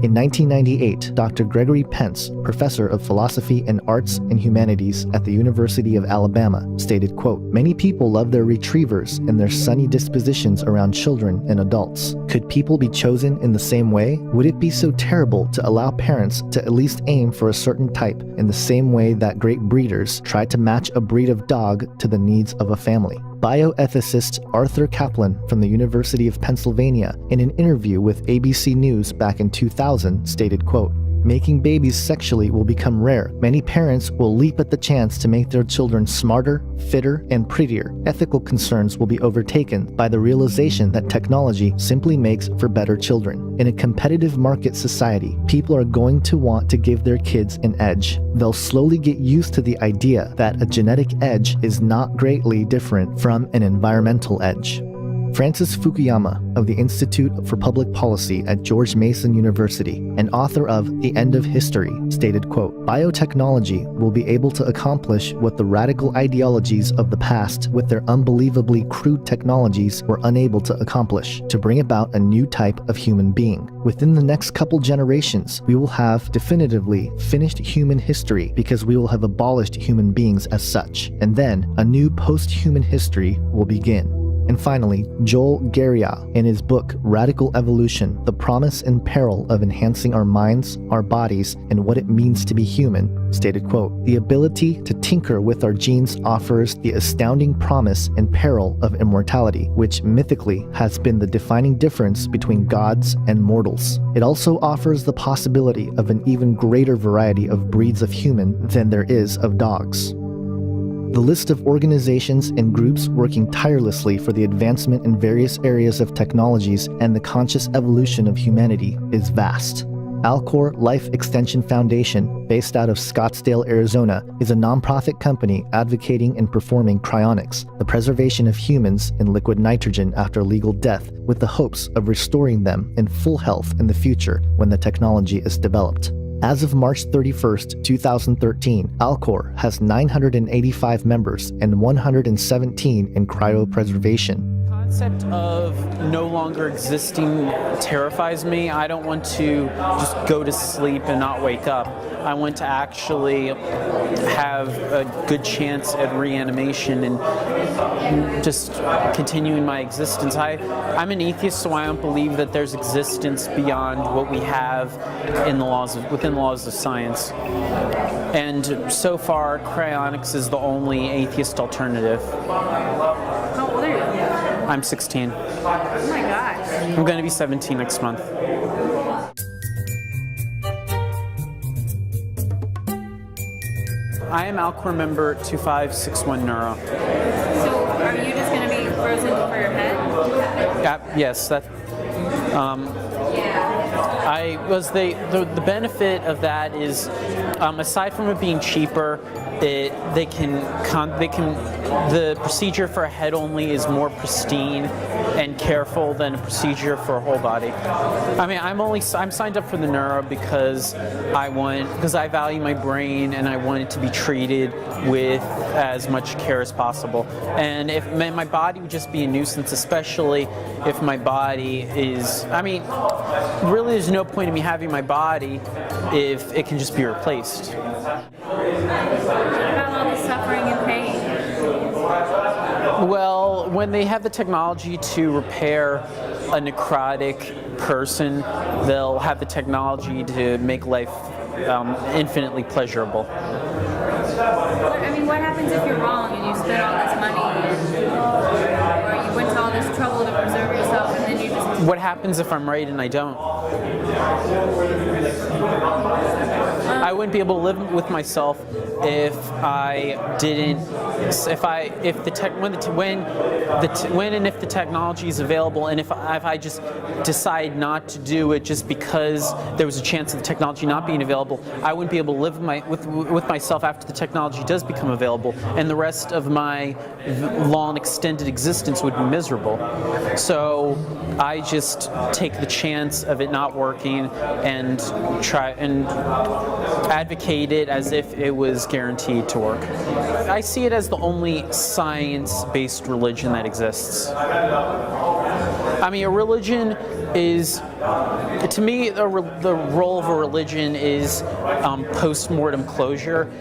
In 1998, Dr. Gregory Pence, professor of philosophy and arts and humanities at the University of Alabama, stated, quote, "Many people love their retrievers and their sunny dispositions around children and adults. Could people be chosen in the same way? Would it be so terrible to allow parents to at least aim for a certain type in the same way that great breeders try to match a breed of dog to the needs of a family?" Bioethicist Arthur Kaplan from the University of Pennsylvania, in an interview with ABC News back in 2000, stated, quote, "Making babies sexually will become rare. Many parents will leap at the chance to make their children smarter, fitter, and prettier. Ethical concerns will be overtaken by the realization that technology simply makes for better children. In a competitive market society, people are going to want to give their kids an edge. They'll slowly get used to the idea that a genetic edge is not greatly different from an environmental edge." Francis Fukuyama of the Institute for Public Policy at George Mason University, and author of The End of History, stated, quote, "Biotechnology will be able to accomplish what the radical ideologies of the past with their unbelievably crude technologies were unable to accomplish, to bring about a new type of human being. Within the next couple generations, we will have definitively finished human history because we will have abolished human beings as such, and then a new post-human history will begin." And finally, Joel Garria, in his book Radical Evolution, The Promise and Peril of Enhancing Our Minds, Our Bodies, and What It Means to Be Human, stated, quote, "The ability to tinker with our genes offers the astounding promise and peril of immortality, which mythically has been the defining difference between gods and mortals. It also offers the possibility of an even greater variety of breeds of human than there is of dogs." The list of organizations and groups working tirelessly for the advancement in various areas of technologies and the conscious evolution of humanity is vast. Alcor Life Extension Foundation, based out of Scottsdale, Arizona, is a nonprofit company advocating and performing cryonics, the preservation of humans in liquid nitrogen after legal death, with the hopes of restoring them in full health in the future when the technology is developed. As of March 31st, 2013, Alcor has 985 members and 117 in cryopreservation. The concept of no longer existing terrifies me. I don't want to just go to sleep and not wake up. I want to actually have a good chance at reanimation and just continuing my existence. I'm an atheist, so I don't believe that there's existence beyond what we have in the within the laws of science. And so far, cryonics is the only atheist alternative. How old are you? I'm 16. Oh my gosh. I'm going to be 17 next month. I am Alcor member 2561 Neuro. So are you just going to be frozen for your head? Yes, that. I was the benefit of that is, aside from it being cheaper, the procedure for a head only is more pristine and careful than a procedure for a whole body. I mean, I'm signed up for the neuro because I value my brain and I want it to be treated with as much care as possible. And if my body would just be a nuisance, especially if my body is, I mean, really there's no point in me having my body if it can just be replaced. About all the suffering and pain? Well, when they have the technology to repair a necrotic person, they'll have the technology to make life infinitely pleasurable. I mean, what happens if you're wrong and you spend all this money or you went to all this trouble to preserve yourself and then you just What happens if I'm right and I don't? I wouldn't be able to live with myself if I didn't. When and if the technology is available, and if I just decide not to do it just because there was a chance of the technology not being available, I wouldn't be able to live with myself after the technology does become available, and the rest of my long extended existence would be miserable. So I just take the chance of it not working and try and advocate it as if it was guaranteed to work. I see it as the only science-based religion that exists. I mean, a religion is, to me, the role of a religion is post-mortem closure.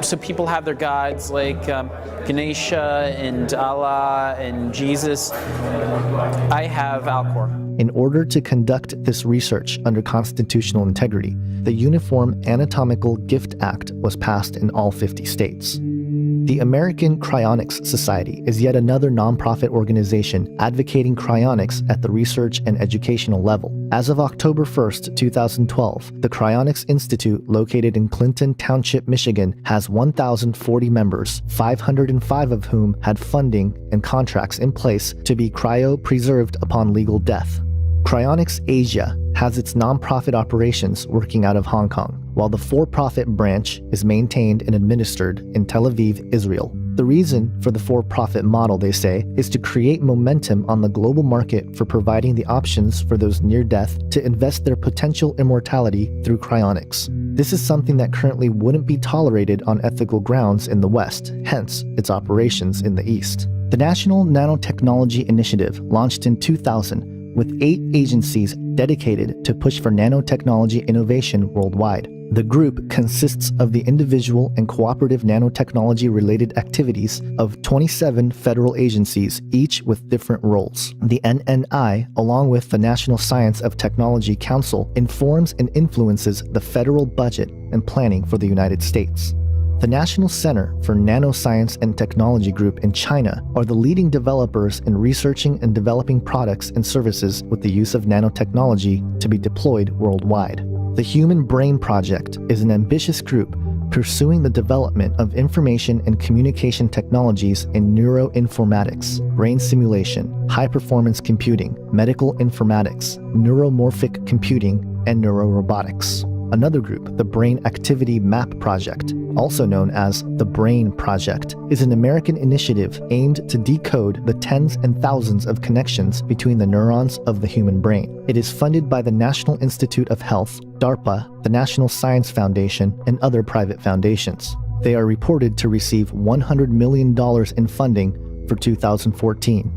So people have their gods like Ganesha and Allah and Jesus. I have Alcor. In order to conduct this research under constitutional integrity, the Uniform Anatomical Gift Act was passed in all 50 states. The American Cryonics Society is yet another nonprofit organization advocating cryonics at the research and educational level. As of October 1st, 2012, the Cryonics Institute, located in Clinton Township, Michigan, has 1,040 members, 505 of whom had funding and contracts in place to be cryo-preserved upon legal death. Cryonics Asia has its nonprofit operations working out of Hong Kong, while the for-profit branch is maintained and administered in Tel Aviv, Israel. The reason for the for-profit model, they say, is to create momentum on the global market for providing the options for those near death to invest their potential immortality through cryonics. This is something that currently wouldn't be tolerated on ethical grounds in the West, hence its operations in the East. The National Nanotechnology Initiative launched in 2000 with 8 agencies dedicated to push for nanotechnology innovation worldwide. The group consists of the individual and cooperative nanotechnology-related activities of 27 federal agencies, each with different roles. The NNI, along with the National Science of Technology Council, informs and influences the federal budget and planning for the United States. The National Center for Nanoscience and Technology Group in China are the leading developers in researching and developing products and services with the use of nanotechnology to be deployed worldwide. The Human Brain Project is an ambitious group pursuing the development of information and communication technologies in neuroinformatics, brain simulation, high-performance computing, medical informatics, neuromorphic computing, and neurorobotics. Another group, the Brain Activity Map Project, also known as the Brain Project, is an American initiative aimed to decode the tens and thousands of connections between the neurons of the human brain. It is funded by the National Institute of Health, DARPA, the National Science Foundation, and other private foundations. They are reported to receive $100 million in funding for 2014.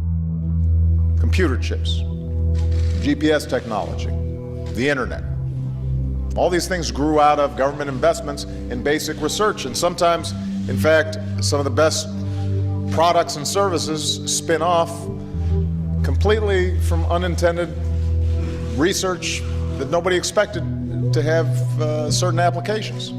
Computer chips, GPS technology, the internet. All these things grew out of government investments in basic research, and sometimes, in fact, some of the best products and services spin off completely from unintended research that nobody expected to have certain applications.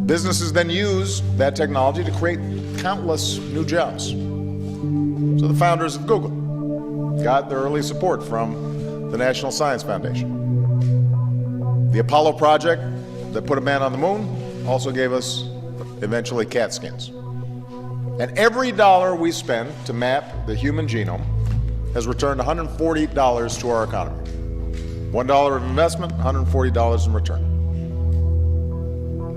Businesses then use that technology to create countless new jobs. So the founders of Google got their early support from the National Science Foundation. The Apollo project that put a man on the moon also gave us, eventually, cat skins. And every dollar we spend to map the human genome has returned $140 to our economy. $1 of investment, $140 in return.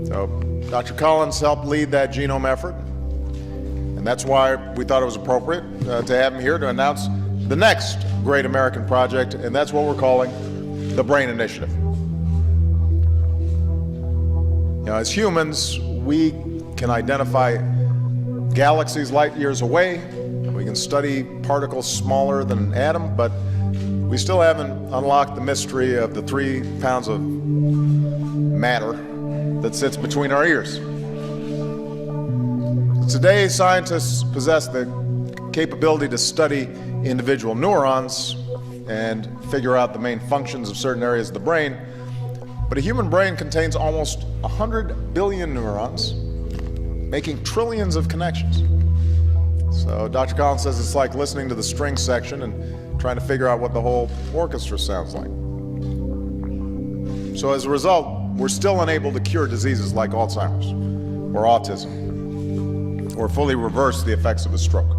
So Dr. Collins helped lead that genome effort, and that's why we thought it was appropriate to have him here to announce the next great American project, and that's what we're calling the Brain Initiative. You know, as humans, we can identify galaxies light years away. We can study particles smaller than an atom, but we still haven't unlocked the mystery of the 3 pounds of matter that sits between our ears. Today, scientists possess the capability to study individual neurons and figure out the main functions of certain areas of the brain. But a human brain contains almost 100 billion neurons, making trillions of connections. So Dr. Collins says it's like listening to the string section and trying to figure out what the whole orchestra sounds like. So as a result, we're still unable to cure diseases like Alzheimer's or autism, or fully reverse the effects of a stroke.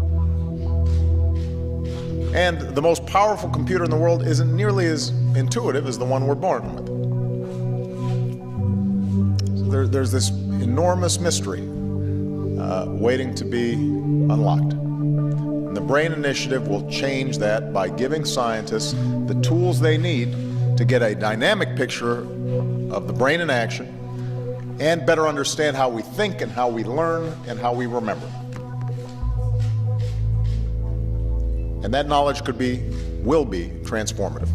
And the most powerful computer in the world isn't nearly as intuitive as the one we're born with. So there's this enormous mystery waiting to be unlocked. And the Brain Initiative will change that by giving scientists the tools they need to get a dynamic picture of the brain in action and better understand how we think and how we learn and how we remember. And that knowledge will be transformative.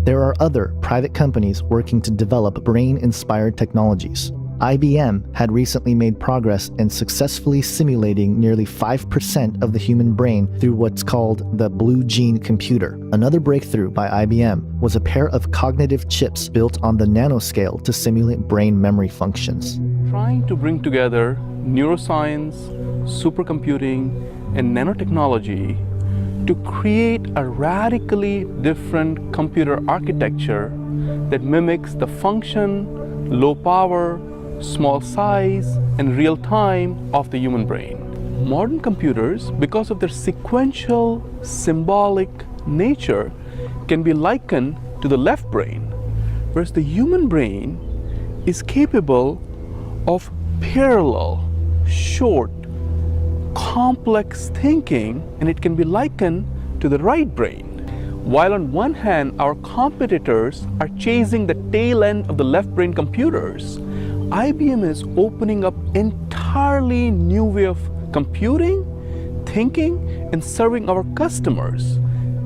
There are other private companies working to develop brain-inspired technologies. IBM had recently made progress in successfully simulating nearly 5% of the human brain through what's called the Blue Gene computer. Another breakthrough by IBM was a pair of cognitive chips built on the nanoscale to simulate brain memory functions. Trying to bring together neuroscience, supercomputing, and nanotechnology to create a radically different computer architecture that mimics the function, low power, small size, and real time of the human brain. Modern computers, because of their sequential, symbolic nature, can be likened to the left brain, whereas the human brain is capable of parallel, short, complex thinking, and it can be likened to the right brain. While on one hand, our competitors are chasing the tail end of the left brain computers, IBM is opening up entirely new way of computing, thinking, and serving our customers,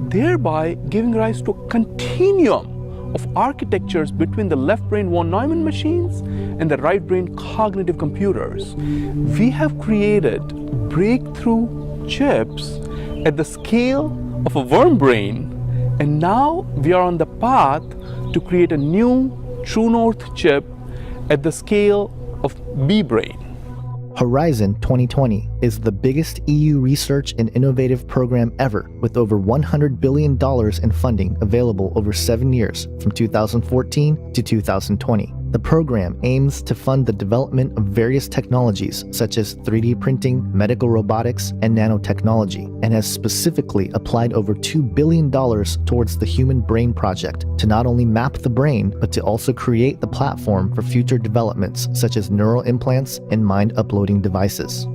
thereby giving rise to a continuum of architectures between the left brain von Neumann machines and the right brain cognitive computers. We have created breakthrough chips at the scale of a worm brain, and now we are on the path to create a new True North chip at the scale of B-brain. Horizon 2020 is the biggest EU research and innovative program ever, with over $100 billion in funding available over 7 years from 2014 to 2020. The program aims to fund the development of various technologies such as 3D printing, medical robotics, and nanotechnology, and has specifically applied over $2 billion towards the Human Brain Project to not only map the brain, but to also create the platform for future developments such as neural implants and mind-uploading devices.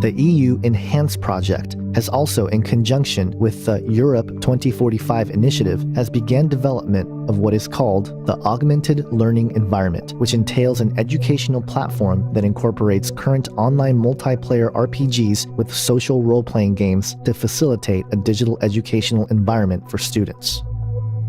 The EU Enhance project has also, in conjunction with the Europe 2045 initiative, has begun development of what is called the Augmented Learning Environment, which entails an educational platform that incorporates current online multiplayer RPGs with social role-playing games to facilitate a digital educational environment for students.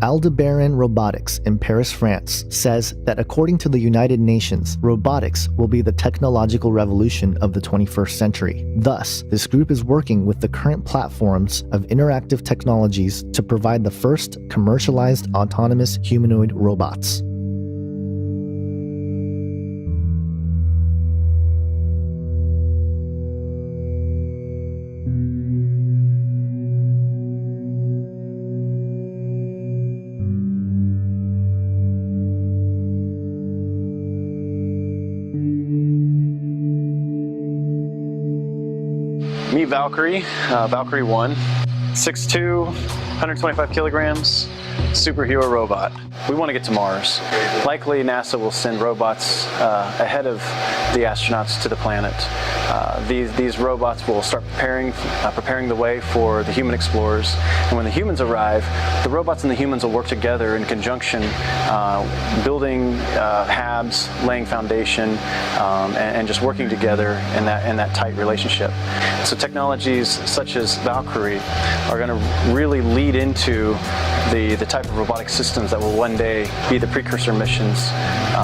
Aldebaran Robotics in Paris, France, says that according to the United Nations, robotics will be the technological revolution of the 21st century. Thus, this group is working with the current platforms of interactive technologies to provide the first commercialized autonomous humanoid robots. Meet Valkyrie, Valkyrie 1, 6'2", 125 kilograms, superhero robot. We want to get to Mars. Likely NASA will send robots ahead of the astronauts to the planet. These robots will start preparing the way for the human explorers. And when the humans arrive, the robots and the humans will work together in conjunction, building HABs, laying foundation, and just working together in that tight relationship. So technologies such as Valkyrie are going to really lead into the type of robotic systems that will one day be the precursor missions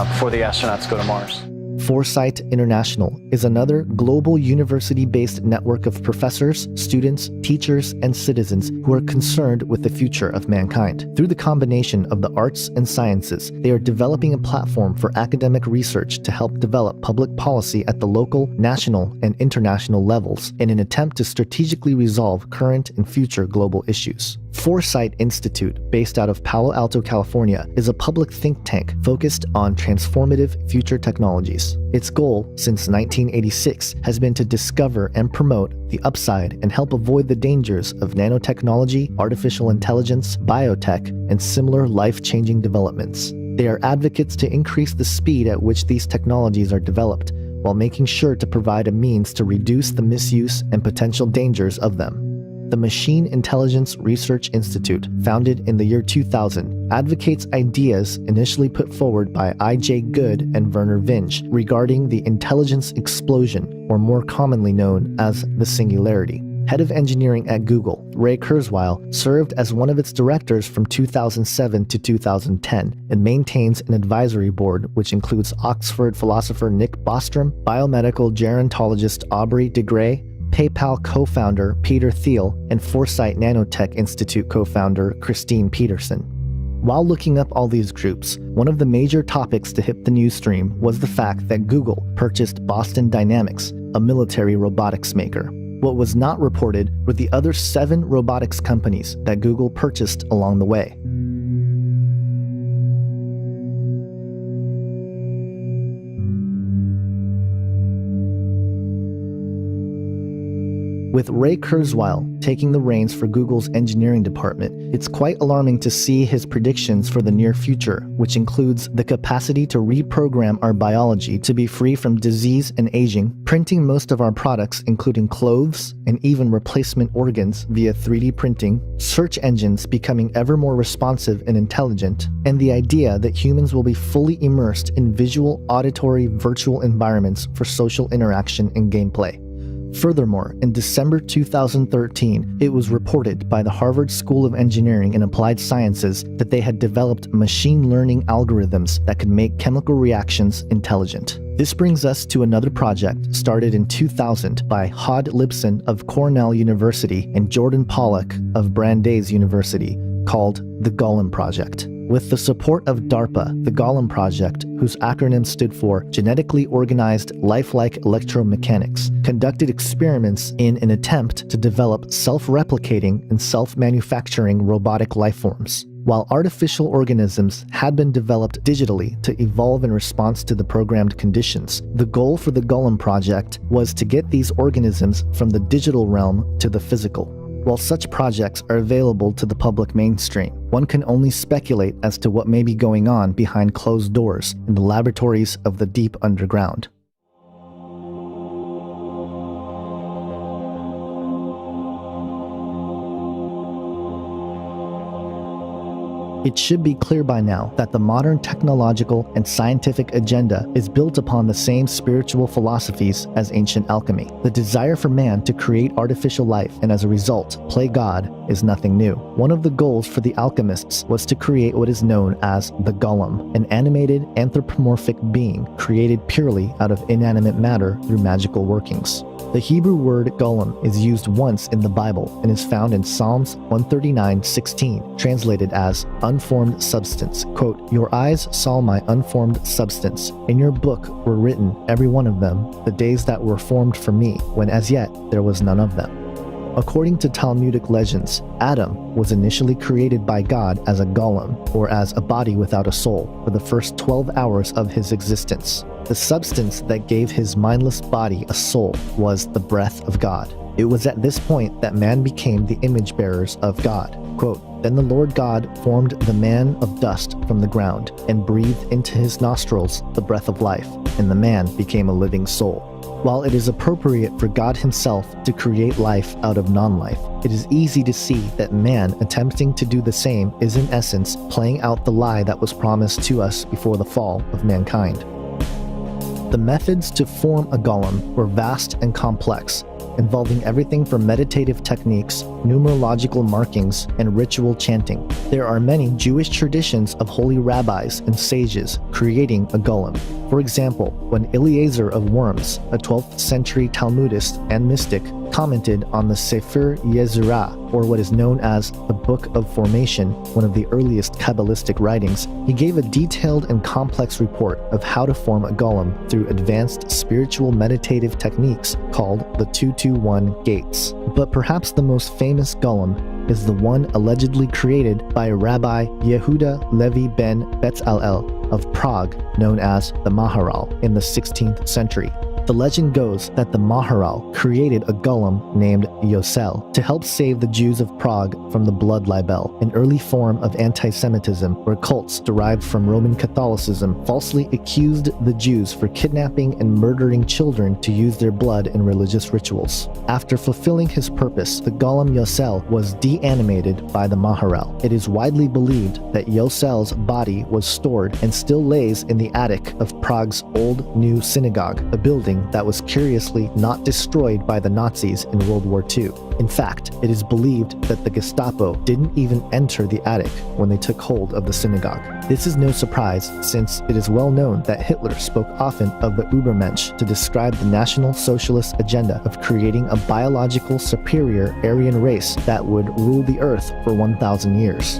before the astronauts go to Mars. Foresight International is another global university-based network of professors, students, teachers, and citizens who are concerned with the future of mankind. Through the combination of the arts and sciences, they are developing a platform for academic research to help develop public policy at the local, national, and international levels in an attempt to strategically resolve current and future global issues. Foresight Institute, based out of Palo Alto, California, is a public think tank focused on transformative future technologies. Its goal, since 1986, has been to discover and promote the upside and help avoid the dangers of nanotechnology, artificial intelligence, biotech, and similar life-changing developments. They are advocates to increase the speed at which these technologies are developed, while making sure to provide a means to reduce the misuse and potential dangers of them. The Machine Intelligence Research Institute, founded in the year 2000, advocates ideas initially put forward by I.J. Good and Werner Vinge regarding the intelligence explosion, or more commonly known as the singularity. Head of engineering at Google, Ray Kurzweil, served as one of its directors from 2007 to 2010 and maintains an advisory board which includes Oxford philosopher Nick Bostrom, biomedical gerontologist Aubrey de Grey, PayPal co-founder Peter Thiel, and Foresight Nanotech Institute co-founder Christine Peterson. While looking up all these groups, one of the major topics to hit the news stream was the fact that Google purchased Boston Dynamics, a military robotics maker. What was not reported were the other 7 robotics companies that Google purchased along the way. With Ray Kurzweil taking the reins for Google's engineering department, it's quite alarming to see his predictions for the near future, which includes the capacity to reprogram our biology to be free from disease and aging, printing most of our products, including clothes and even replacement organs via 3D printing, search engines becoming ever more responsive and intelligent, and the idea that humans will be fully immersed in visual, auditory, virtual environments for social interaction and gameplay. Furthermore, in December 2013, it was reported by the Harvard School of Engineering and Applied Sciences that they had developed machine learning algorithms that could make chemical reactions intelligent. This brings us to another project started in 2000 by Hod Lipson of Cornell University and Jordan Pollack of Brandeis University, called the Golem Project. With the support of DARPA, the Golem Project, whose acronym stood for Genetically Organized Lifelike Electromechanics, conducted experiments in an attempt to develop self-replicating and self-manufacturing robotic lifeforms. While artificial organisms had been developed digitally to evolve in response to the programmed conditions, the goal for the Golem Project was to get these organisms from the digital realm to the physical. While such projects are available to the public mainstream, one can only speculate as to what may be going on behind closed doors in the laboratories of the deep underground. It should be clear by now that the modern technological and scientific agenda is built upon the same spiritual philosophies as ancient alchemy. The desire for man to create artificial life and as a result play God is nothing new. One of the goals for the alchemists was to create what is known as the golem, an animated anthropomorphic being created purely out of inanimate matter through magical workings. The Hebrew word golem is used once in the Bible and is found in Psalms 139:16, translated as unformed substance. Quote, "Your eyes saw my unformed substance. In your book were written, every one of them, the days that were formed for me, when as yet there was none of them." According to Talmudic legends, Adam was initially created by God as a golem, or as a body without a soul, for the first 12 hours of his existence. The substance that gave his mindless body a soul was the breath of God. It was at this point that man became the image bearers of God. Quote, "Then the Lord God formed the man of dust from the ground, and breathed into his nostrils the breath of life, and the man became a living soul." While it is appropriate for God himself to create life out of non-life, it is easy to see that man attempting to do the same is in essence playing out the lie that was promised to us before the fall of mankind. The methods to form a golem were vast and complex, involving everything from meditative techniques, numerological markings, and ritual chanting. There are many Jewish traditions of holy rabbis and sages creating a golem. For example, when Eliezer of Worms, a 12th century Talmudist and mystic, commented on the Sefer Yezerah, or what is known as the Book of Formation, one of the earliest Kabbalistic writings, he gave a detailed and complex report of how to form a golem through advanced spiritual meditative techniques called the 221 gates. But perhaps the most famous golem is the one allegedly created by Rabbi Yehuda Levi ben Betzalel of Prague, known as the Maharal, in the 16th century. The legend goes that the Maharal created a golem named Yosel to help save the Jews of Prague from the blood libel, an early form of anti-Semitism where cults derived from Roman Catholicism falsely accused the Jews for kidnapping and murdering children to use their blood in religious rituals. After fulfilling his purpose, the golem Yosel was deanimated by the Maharal. It is widely believed that Yosel's body was stored and still lays in the attic of Prague's Old New Synagogue, a building that was curiously not destroyed by the Nazis in World War II. In fact, it is believed that the Gestapo didn't even enter the attic when they took hold of the synagogue. This is no surprise, since it is well known that Hitler spoke often of the Übermensch to describe the National Socialist agenda of creating a biological superior Aryan race that would rule the earth for 1,000 years.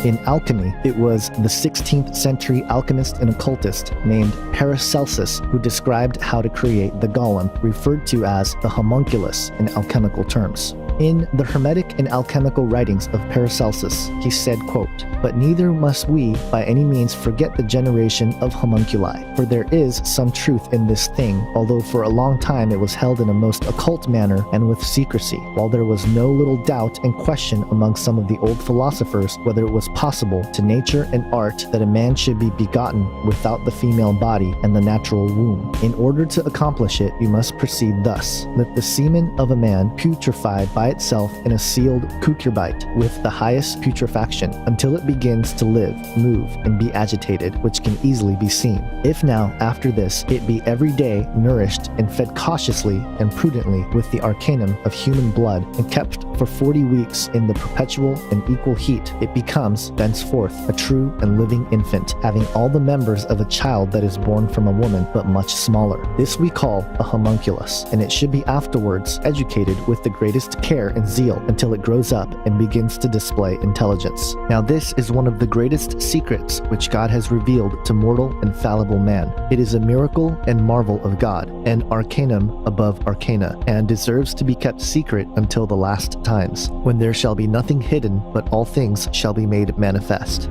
In alchemy, it was the 16th century alchemist and occultist named Paracelsus who described how to create the golem, referred to as the homunculus in alchemical terms. In the Hermetic and Alchemical writings of Paracelsus, he said, quote, "But neither must we by any means forget the generation of homunculi, for there is some truth in this thing, although for a long time it was held in a most occult manner and with secrecy, while there was no little doubt and question among some of the old philosophers whether it was possible to nature and art that a man should be begotten without the female body and the natural womb. In order to accomplish it, you must proceed thus. Let the semen of a man putrefy by itself in a sealed cucurbite with the highest putrefaction until it begins to live, move, and be agitated, which can easily be seen. If now, after this, it be every day nourished and fed cautiously and prudently with the arcanum of human blood and kept for 40 weeks in the perpetual and equal heat, it becomes, thenceforth, a true and living infant, having all the members of a child that is born from a woman, but much smaller. This we call a homunculus, and it should be afterwards educated with the greatest care and zeal until it grows up and begins to display intelligence. Now this is one of the greatest secrets which God has revealed to mortal and fallible man. It is a miracle and marvel of God, an arcanum above arcana, and deserves to be kept secret until the last times, when there shall be nothing hidden, but all things shall be made manifest.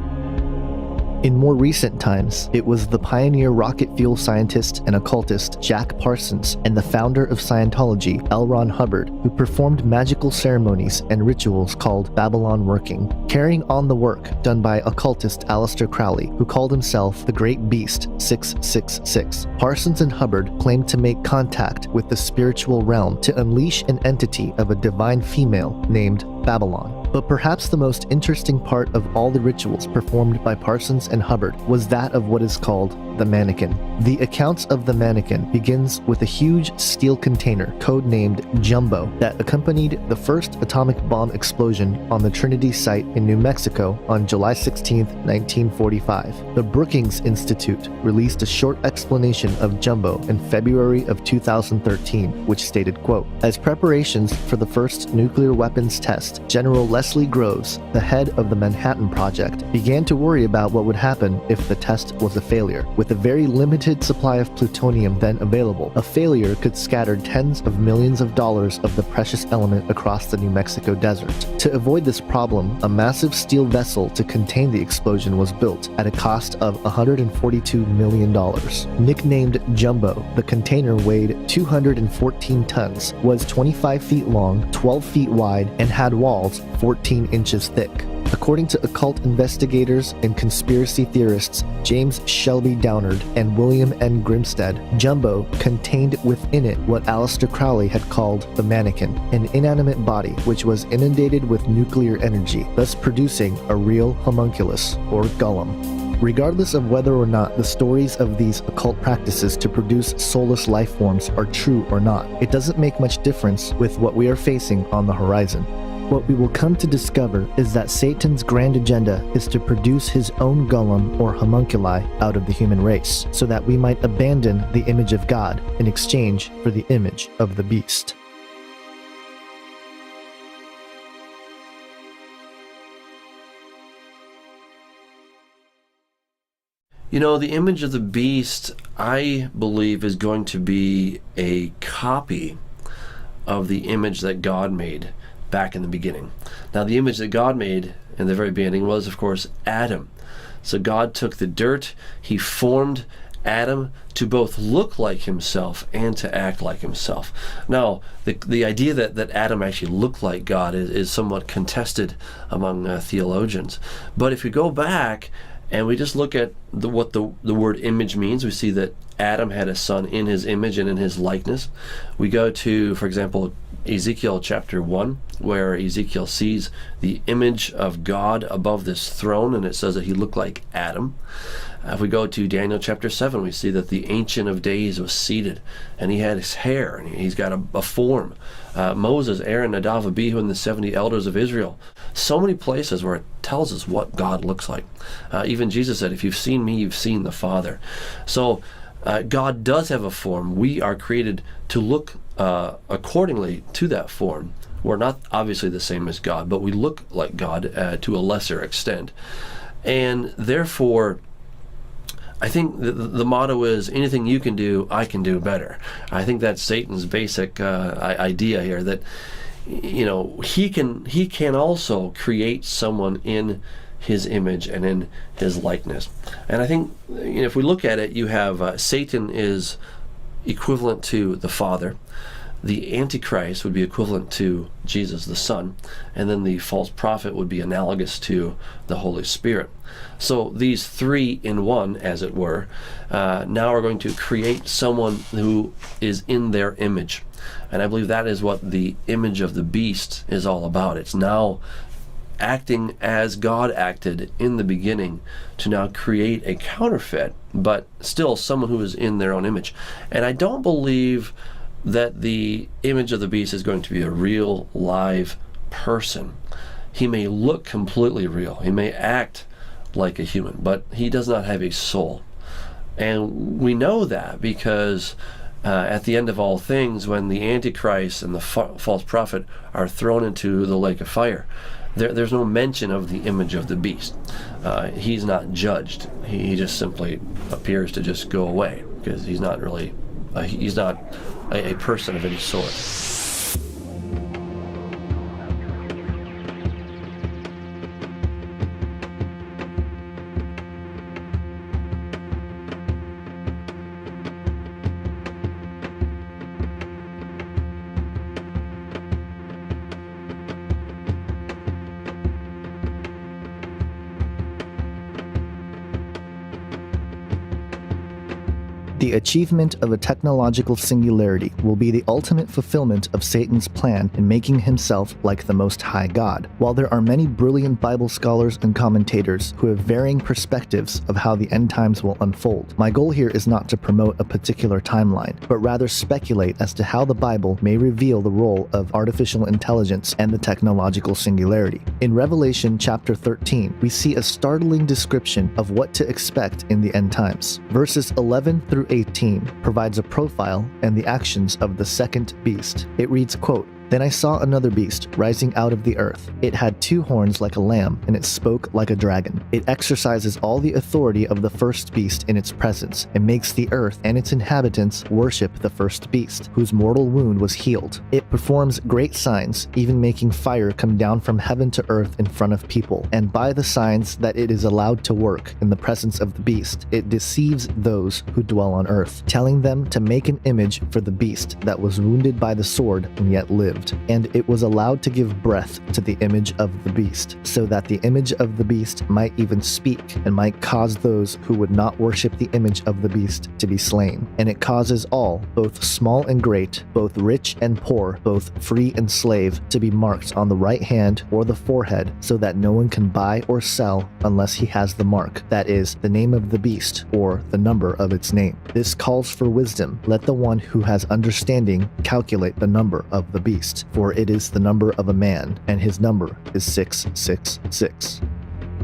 In more recent times, it was the pioneer rocket fuel scientist and occultist Jack Parsons and the founder of Scientology, L. Ron Hubbard, who performed magical ceremonies and rituals called Babylon working, carrying on the work done by occultist Aleister Crowley, who called himself the Great Beast 666. Parsons and Hubbard claimed to make contact with the spiritual realm to unleash an entity of a divine female named Babylon. But perhaps the most interesting part of all the rituals performed by Parsons and Hubbard was that of what is called the mannequin. The accounts of the mannequin begins with a huge steel container codenamed Jumbo that accompanied the first atomic bomb explosion on the Trinity site in New Mexico on July 16, 1945. The Brookings Institute released a short explanation of Jumbo in February of 2013, which stated, quote, "As preparations for the first nuclear weapons test, General Leslie Groves, the head of the Manhattan Project, began to worry about what would happen if the test was a failure. With a very limited supply of plutonium then available, a failure could scatter tens of millions of dollars of the precious element across the New Mexico desert. To avoid this problem, a massive steel vessel to contain the explosion was built at a cost of $142 million. Nicknamed Jumbo, the container weighed 214 tons, was 25 feet long, 12 feet wide, and had walls 14 inches thick. According to occult investigators and conspiracy theorists James Shelby Downard and William N. Grimstead, Jumbo contained within it what Aleister Crowley had called the mannequin, an inanimate body which was inundated with nuclear energy, thus producing a real homunculus, or golem. Regardless of whether or not the stories of these occult practices to produce soulless life forms are true or not, it doesn't make much difference with what we are facing on the horizon. What we will come to discover is that Satan's grand agenda is to produce his own golem or homunculi out of the human race, so that we might abandon the image of God in exchange for the image of the beast. You know, the image of the beast, I believe, is going to be a copy of the image that God made back in the beginning. Now, the image that God made in the very beginning was, of course, Adam. So God took the dirt, he formed Adam to both look like himself and to act like himself. Now, the idea that Adam actually looked like God is somewhat contested among theologians. But if we go back and we just look at what the word image means, we see that Adam had a son in his image and in his likeness. We go to, for example, Ezekiel chapter 1, where Ezekiel sees the image of God above this throne, and it says that he looked like Adam. If we go to Daniel chapter 7, we see that the Ancient of Days was seated, and he had his hair, and he's got a form. Moses, Aaron, Nadav, Abihu, and the 70 elders of Israel. So many places where it tells us what God looks like. Even Jesus said, if you've seen me, you've seen the Father. So God does have a form. We are created to look accordingly to that form. We're not obviously the same as God, but we look like God to a lesser extent. And therefore, I think the motto is, anything you can do, I can do better. I think that's Satan's basic idea here, that, you know, he can also create someone in his image and in his likeness. And I think, you know, if we look at it, you have Satan is equivalent to the Father. The Antichrist would be equivalent to Jesus the Son, and then the false prophet would be analogous to the Holy Spirit. So these three in one, as it were, now are going to create someone who is in their image. And I believe that is what the image of the beast is all about. It's now acting as God acted in the beginning to now create a counterfeit, but still someone who is in their own image. And I don't believe that the image of the beast is going to be a real live person. He may look completely real. He may act like a human, but he does not have a soul. And we know that because at the end of all things, when the Antichrist and the false prophet are thrown into the lake of fire, there's no mention of the image of the beast. He's not judged. He just simply appears to just go away, because he's not really, he's not a person of any sort. The achievement of a technological singularity will be the ultimate fulfillment of Satan's plan in making himself like the Most High God. While there are many brilliant Bible scholars and commentators who have varying perspectives of how the end times will unfold, my goal here is not to promote a particular timeline, but rather speculate as to how the Bible may reveal the role of artificial intelligence and the technological singularity. In Revelation chapter 13, we see a startling description of what to expect in the end times. Verses 11 through 18 provides a profile and the actions of the second beast. It reads, quote, "Then I saw another beast rising out of the earth. It had 2 horns like a lamb, and it spoke like a dragon. It exercises all the authority of the first beast in its presence, and makes the earth and its inhabitants worship the first beast, whose mortal wound was healed. It performs great signs, even making fire come down from heaven to earth in front of people. And by the signs that it is allowed to work in the presence of the beast, it deceives those who dwell on earth, telling them to make an image for the beast that was wounded by the sword and yet lived. And it was allowed to give breath to the image of the beast, so that the image of the beast might even speak, and might cause those who would not worship the image of the beast to be slain. And it causes all, both small and great, both rich and poor, both free and slave, to be marked on the right hand or the forehead, so that no one can buy or sell unless he has the mark, that is, the name of the beast, or the number of its name. This calls for wisdom. Let the one who has understanding calculate the number of the beast. beast, for it is the number of a man, and his number is 666.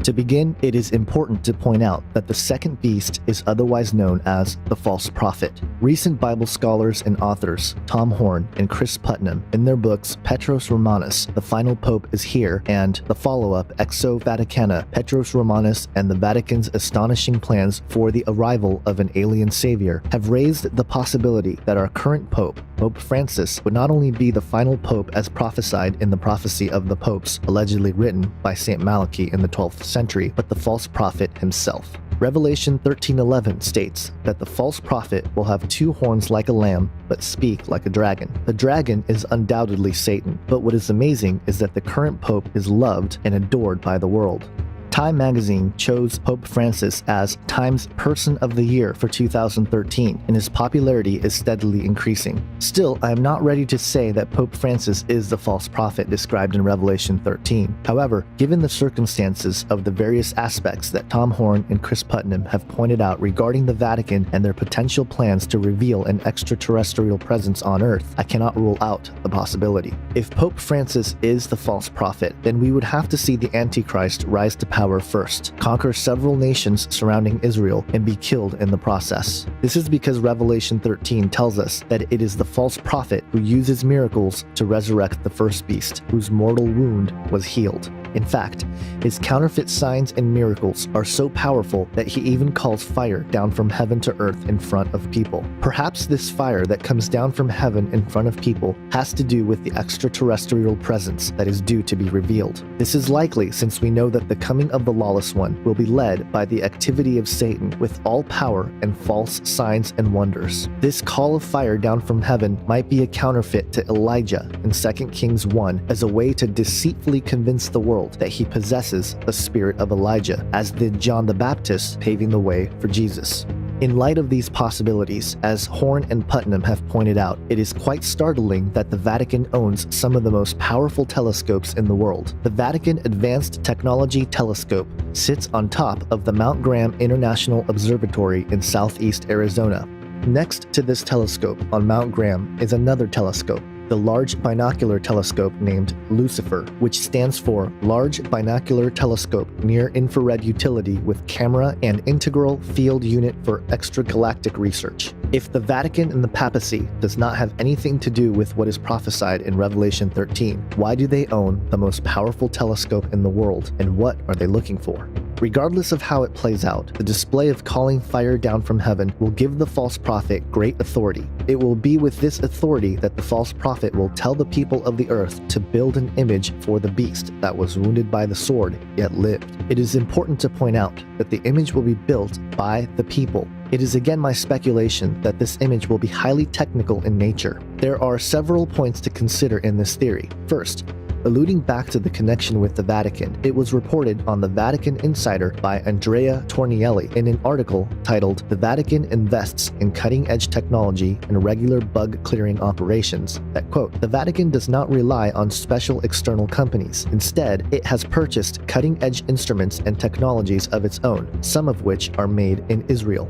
To begin, it is important to point out that the second beast is otherwise known as the false prophet. Recent Bible scholars and authors Tom Horn and Chris Putnam, in their books Petros Romanus, The Final Pope is Here, and the follow-up Exo Vaticana, Petros Romanus and the Vatican's Astonishing Plans for the Arrival of an Alien Savior, have raised the possibility that our current Pope, Pope Francis, would not only be the final Pope as prophesied in the prophecy of the popes, allegedly written by St. Malachi in the 12th century, but the false prophet himself. Revelation 13:11 states that the false prophet will have 2 horns like a lamb, but speak like a dragon. The dragon is undoubtedly Satan, but what is amazing is that the current pope is loved and adored by the world. Time magazine chose Pope Francis as Time's Person of the Year for 2013, and his popularity is steadily increasing. Still, I am not ready to say that Pope Francis is the false prophet described in Revelation 13. However, given the circumstances of the various aspects that Tom Horn and Chris Putnam have pointed out regarding the Vatican and their potential plans to reveal an extraterrestrial presence on Earth, I cannot rule out the possibility. If Pope Francis is the false prophet, then we would have to see the Antichrist rise to power first, conquer several nations surrounding Israel, and be killed in the process. This is because Revelation 13 tells us that it is the false prophet who uses miracles to resurrect the first beast, whose mortal wound was healed. In fact, his counterfeit signs and miracles are so powerful that he even calls fire down from heaven to earth in front of people. Perhaps this fire that comes down from heaven in front of people has to do with the extraterrestrial presence that is due to be revealed. This is likely since we know that the coming of the lawless one will be led by the activity of Satan with all power and false signs and wonders. This call of fire down from heaven might be a counterfeit to Elijah in 2 Kings 1 as a way to deceitfully convince the world that he possesses the spirit of Elijah, as did John the Baptist, paving the way for Jesus. In light of these possibilities, as Horn and Putnam have pointed out, it is quite startling that the Vatican owns some of the most powerful telescopes in the world. The Vatican Advanced Technology Telescope sits on top of the Mount Graham International Observatory in southeast Arizona. Next to this telescope on Mount Graham is another telescope, the Large Binocular Telescope named Lucifer, which stands for Large Binocular Telescope Near Infrared Utility with Camera and Integral Field Unit for Extragalactic Research. If the Vatican and the papacy does not have anything to do with what is prophesied in Revelation 13, why do they own the most powerful telescope in the world, and what are they looking for? Regardless of how it plays out, the display of calling fire down from heaven will give the false prophet great authority. It will be with this authority that the false prophet will tell the people of the earth to build an image for the beast that was wounded by the sword, yet lived. It is important to point out that the image will be built by the people. It is again my speculation that this image will be highly technical in nature. There are several points to consider in this theory. First, alluding back to the connection with the Vatican, it was reported on the Vatican Insider by Andrea Tornielli in an article titled "The Vatican Invests in Cutting-Edge Technology and Regular Bug-Clearing Operations" that, quote, "The Vatican does not rely on special external companies. Instead, it has purchased cutting-edge instruments and technologies of its own, some of which are made in Israel."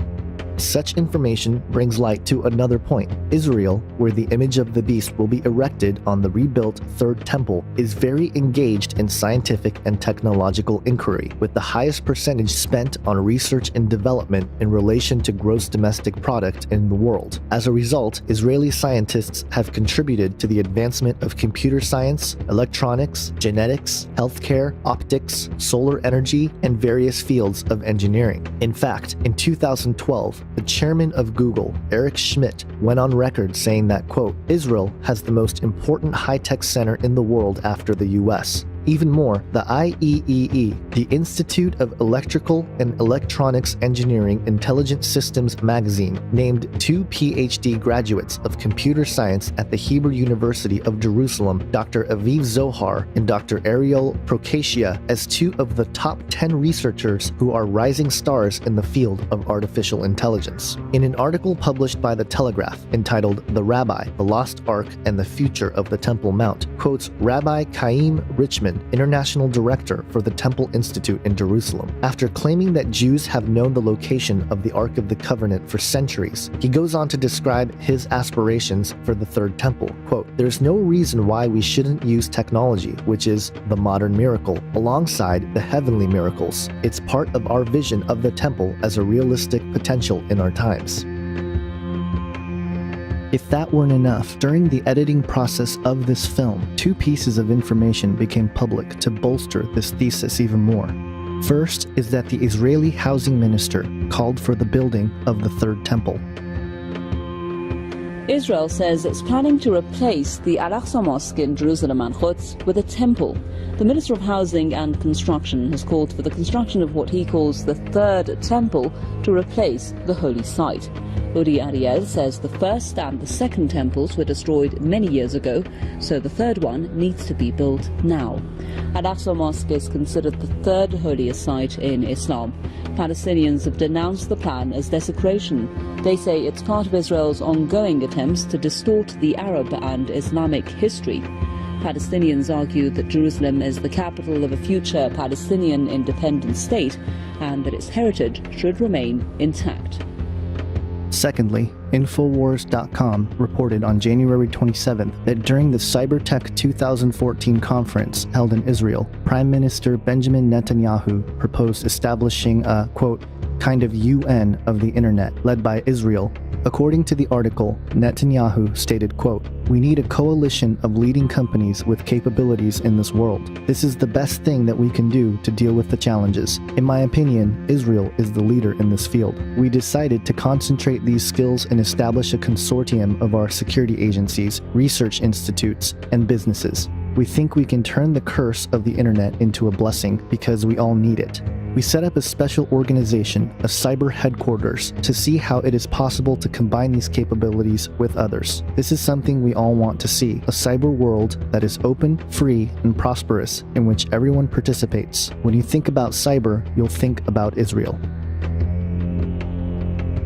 Such information brings light to another point. Israel, where the image of the beast will be erected on the rebuilt Third Temple, is very engaged in scientific and technological inquiry, with the highest percentage spent on research and development in relation to gross domestic product in the world. As a result, Israeli scientists have contributed to the advancement of computer science, electronics, genetics, healthcare, optics, solar energy, and various fields of engineering. In fact, in 2012, the chairman of Google, Eric Schmidt, went on record saying that, quote, "Israel has the most important high-tech center in the world after the US." Even more, the IEEE, the Institute of Electrical and Electronics Engineering Intelligent Systems magazine, named 2 PhD graduates of computer science at the Hebrew University of Jerusalem, Dr. Aviv Zohar and Dr. Ariel Prokasia, as 2 of the top 10 researchers who are rising stars in the field of artificial intelligence. In an article published by The Telegraph entitled "The Rabbi, the Lost Ark, and the Future of the Temple Mount," quotes Rabbi Chaim Richman, Friedman, international director for the Temple Institute in Jerusalem. After claiming that Jews have known the location of the Ark of the Covenant for centuries, he goes on to describe his aspirations for the Third Temple. Quote, "There's no reason why we shouldn't use technology, which is the modern miracle, alongside the heavenly miracles. It's part of our vision of the temple as a realistic potential in our times." If that weren't enough, during the editing process of this film, two pieces of information became public to bolster this thesis even more. First is that the Israeli housing minister called for the building of the Third Temple. Israel says it's planning to replace the Al-Aqsa Mosque in Jerusalem and Quds with a temple. The Minister of Housing and Construction has called for the construction of what he calls the Third Temple to replace the holy site. Uri Ariel says the first and the second temples were destroyed many years ago, so the third one needs to be built now. Al-Aqsa Mosque is considered the third holiest site in Islam. Palestinians have denounced the plan as desecration. They say it's part of Israel's ongoing attempts to distort the Arab and Islamic history. Palestinians argue that Jerusalem is the capital of a future Palestinian independent state and that its heritage should remain intact. Secondly, Infowars.com reported on January 27th that during the Cybertech 2014 conference held in Israel, Prime Minister Benjamin Netanyahu proposed establishing a, quote, kind of UN of the internet led by Israel. According to the article, Netanyahu stated, quote, "We need a coalition of leading companies with capabilities in this world. This is the best thing that we can do to deal with the challenges. In my opinion, Israel is the leader in this field. We decided to concentrate these skills and establish a consortium of our security agencies, research institutes, and businesses. We think we can turn the curse of the internet into a blessing because we all need it. We set up a special organization, a cyber headquarters, to see how it is possible to combine these capabilities with others. This is something we all want to see, a cyber world that is open, free, and prosperous, in which everyone participates. When you think about cyber, you'll think about Israel."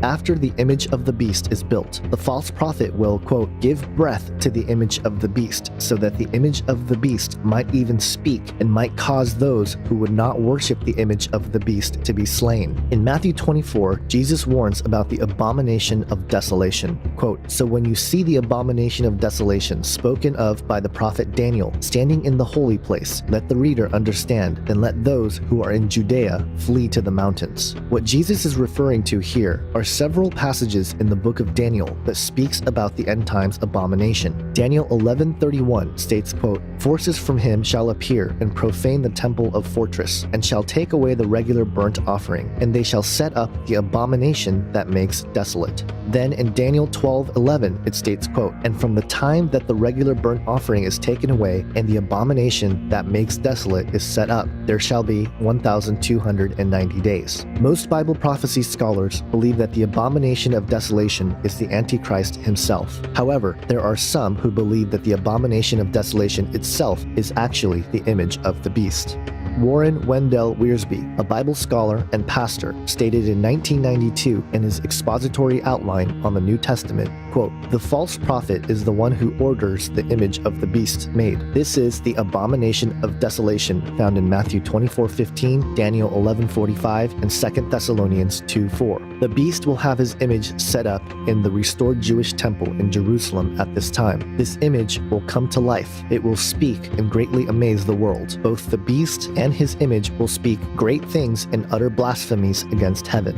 After the image of the beast is built, the false prophet will, quote, "give breath to the image of the beast, so that the image of the beast might even speak and might cause those who would not worship the image of the beast to be slain." In Matthew 24, Jesus warns about the abomination of desolation. Quote, "So when you see the abomination of desolation spoken of by the prophet Daniel standing in the holy place, let the reader understand, and let those who are in Judea flee to the mountains." What Jesus is referring to here are several passages in the book of Daniel that speaks about the end times abomination. Daniel 11:31 states, quote, "Forces from him shall appear and profane the temple of fortress, and shall take away the regular burnt offering, and they shall set up the abomination that makes desolate." Then in Daniel 12:11 it states, quote, "And from the time that the regular burnt offering is taken away and the abomination that makes desolate is set up, there shall be 1,290 days." Most Bible prophecy scholars believe that the abomination of desolation is the Antichrist himself. However, there are some who believe that the abomination of desolation itself is actually the image of the beast. Warren Wendell Wiersbe, a Bible scholar and pastor, stated in 1992 in his expository outline on the New Testament, quote, "The false prophet is the one who orders the image of the beast made. This is the abomination of desolation found in Matthew 24:15, Daniel 11:45, and 2 Thessalonians 2:4. The beast will have his image set up in the restored Jewish temple in Jerusalem at this time. This image will come to life. It will speak and greatly amaze the world. Both the beast and his image will speak great things and utter blasphemies against heaven."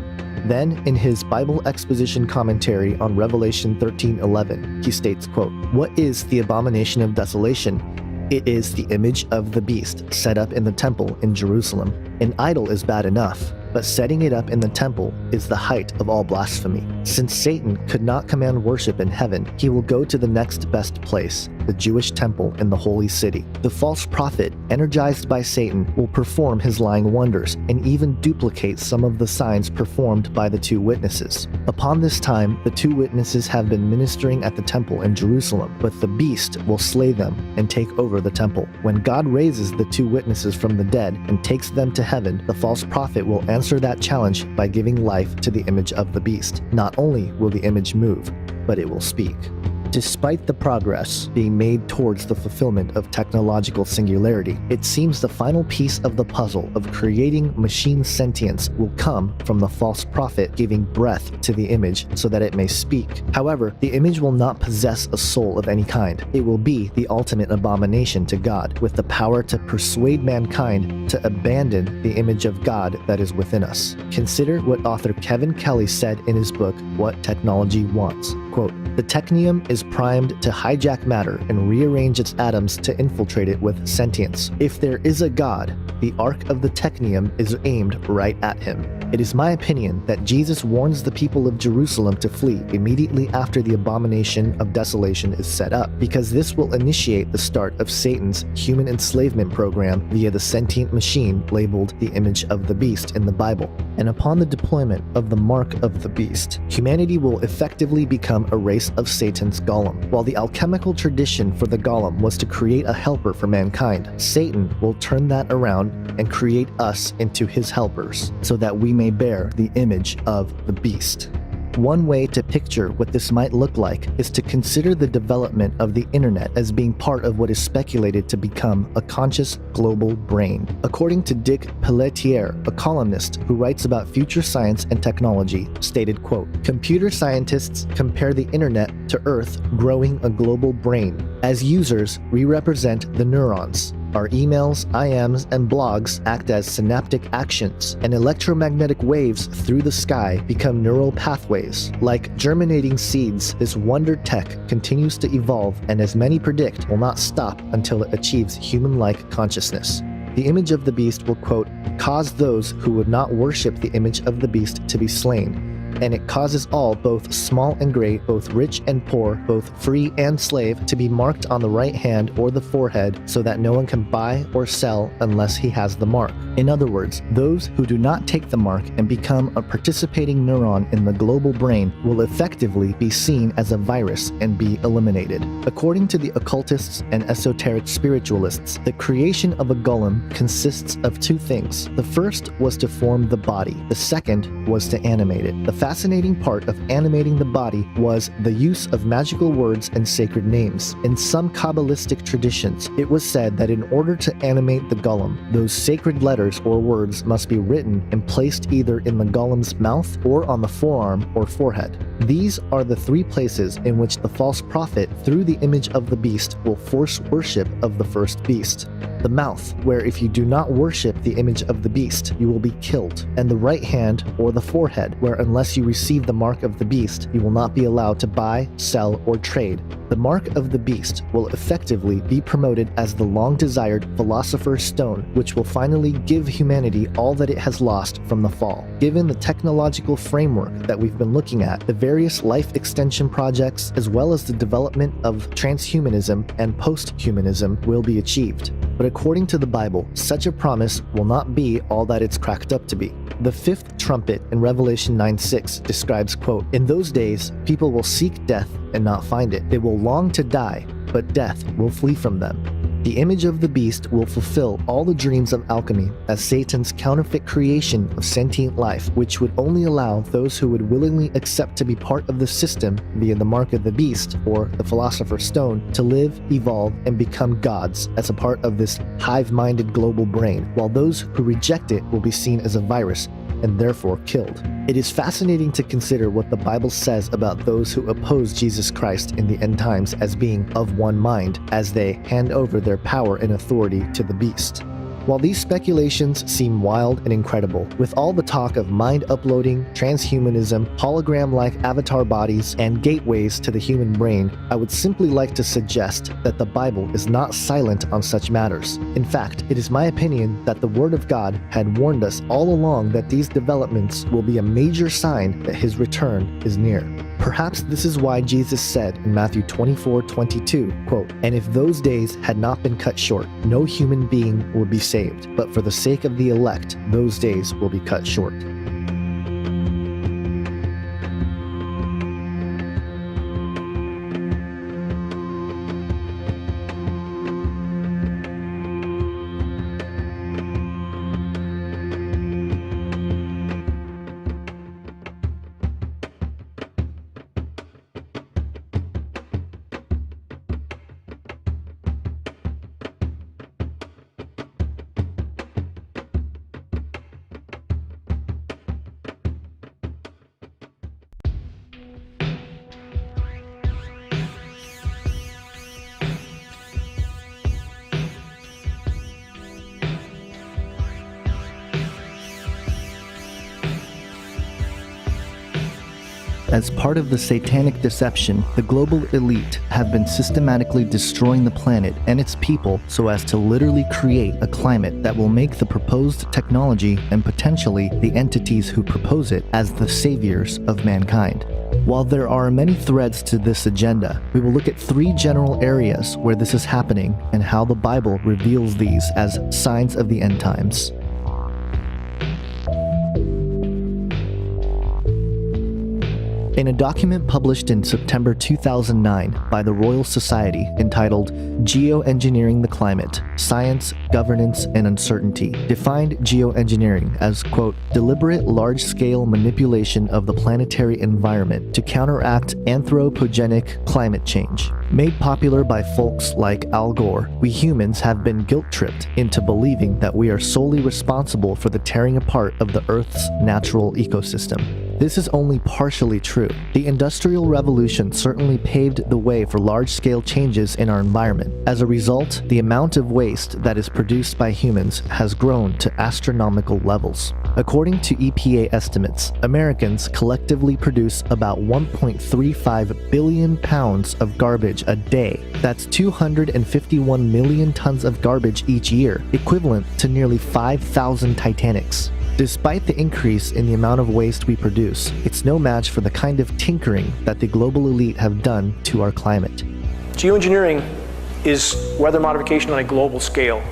Then, in his Bible exposition commentary on Revelation 13:11, he states, quote, "What is the abomination of desolation? It is the image of the beast set up in the temple in Jerusalem. An idol is bad enough, but setting it up in the temple is the height of all blasphemy. Since Satan could not command worship in heaven, he will go to the next best place, the Jewish temple in the holy city. The false prophet, energized by Satan, will perform his lying wonders and even duplicate some of the signs performed by the two witnesses. Upon this time, the two witnesses have been ministering at the temple in Jerusalem, but the beast will slay them and take over the temple. When God raises the two witnesses from the dead and takes them to heaven, the false prophet will answer that challenge by giving life to the image of the beast. Not only will the image move, but it will speak. Despite the progress being made towards the fulfillment of technological singularity, it seems the final piece of the puzzle of creating machine sentience will come from the false prophet giving breath to the image so that it may speak. However, the image will not possess a soul of any kind. It will be the ultimate abomination to God, with the power to persuade mankind to abandon the image of God that is within us. Consider what author Kevin Kelly said in his book, What Technology Wants. Quote, "The technium is primed to hijack matter and rearrange its atoms to infiltrate it with sentience. If there is a God, the arc of the technium is aimed right at him. It is my opinion that Jesus warns the people of Jerusalem to flee immediately after the abomination of desolation is set up, because this will initiate the start of Satan's human enslavement program via the sentient machine labeled the image of the beast in the Bible. And upon the deployment of the mark of the beast, humanity will effectively become a race of Satan's golem. While the alchemical tradition for the golem was to create a helper for mankind, Satan will turn that around and create us into his helpers, so that we may bear the image of the beast. One way to picture what this might look like is to consider the development of the internet as being part of what is speculated to become a conscious global brain. According to Dick Pelletier, a columnist who writes about future science and technology, stated, quote, "Computer scientists compare the internet to Earth growing a global brain. As users, we represent the neurons. Our emails, IMs, and blogs act as synaptic actions, and electromagnetic waves through the sky become neural pathways. Like germinating seeds, this wonder tech continues to evolve, and as many predict, will not stop until it achieves human-like consciousness. The image of the beast will, quote, cause those who would not worship the image of the beast to be slain. And it causes all, both small and great, both rich and poor, both free and slave, to be marked on the right hand or the forehead, so that no one can buy or sell unless he has the mark. In other words, those who do not take the mark and become a participating neuron in the global brain will effectively be seen as a virus and be eliminated. According to the occultists and esoteric spiritualists, the creation of a golem consists of two things. The first was to form the body. The second was to animate it. The fascinating part of animating the body was the use of magical words and sacred names. In some Kabbalistic traditions, it was said that in order to animate the golem, those sacred letters or words must be written and placed either in the golem's mouth or on the forearm or forehead. These are the three places in which the false prophet, through the image of the beast, will force worship of the first beast. The mouth, where if you do not worship the image of the beast, you will be killed, and the right hand or the forehead, where unless you receive the mark of the beast, you will not be allowed to buy, sell, or trade. The mark of the beast will effectively be promoted as the long-desired philosopher's stone, which will finally give humanity all that it has lost from the fall. Given the technological framework that we've been looking at, the various life extension projects, as well as the development of transhumanism and post-humanism, will be achieved. But according to the Bible, such a promise will not be all that it's cracked up to be. The fifth trumpet in Revelation 9:6 describes, quote, "In those days, people will seek death and not find it. They will long to die, but death will flee from them." The image of the beast will fulfill all the dreams of alchemy as Satan's counterfeit creation of sentient life, which would only allow those who would willingly accept to be part of the system via the mark of the beast or the philosopher's stone to live, evolve, and become gods as a part of this hive-minded global brain, while those who reject it will be seen as a virus and therefore killed. It is fascinating to consider what the Bible says about those who oppose Jesus Christ in the end times as being of one mind, as they hand over their power and authority to the beast. While these speculations seem wild and incredible, with all the talk of mind uploading, transhumanism, hologram-like avatar bodies, and gateways to the human brain, I would simply like to suggest that the Bible is not silent on such matters. In fact, it is my opinion that the Word of God had warned us all along that these developments will be a major sign that His return is near. Perhaps this is why Jesus said in Matthew 24:22, quote, "And if those days had not been cut short, no human being would be saved, but for the sake of the elect, those days will be cut short." As part of the satanic deception, the global elite have been systematically destroying the planet and its people so as to literally create a climate that will make the proposed technology and potentially the entities who propose it as the saviors of mankind. While there are many threads to this agenda, we will look at 3 general areas where this is happening and how the Bible reveals these as signs of the end times. In a document published in September 2009 by the Royal Society entitled Geoengineering the Climate, Science, Governance, and Uncertainty, defined geoengineering as, quote, deliberate large-scale manipulation of the planetary environment to counteract anthropogenic climate change. Made popular by folks like Al Gore, we humans have been guilt-tripped into believing that we are solely responsible for the tearing apart of the Earth's natural ecosystem. This is only partially true. The Industrial Revolution certainly paved the way for large-scale changes in our environment. As a result, the amount of waste that is produced by humans has grown to astronomical levels. According to EPA estimates, Americans collectively produce about 1.35 billion pounds of garbage a day. That's 251 million tons of garbage each year, equivalent to nearly 5,000 Titanics. Despite the increase in the amount of waste we produce, it's no match for the kind of tinkering that the global elite have done to our climate. Geoengineering is weather modification on a global scale.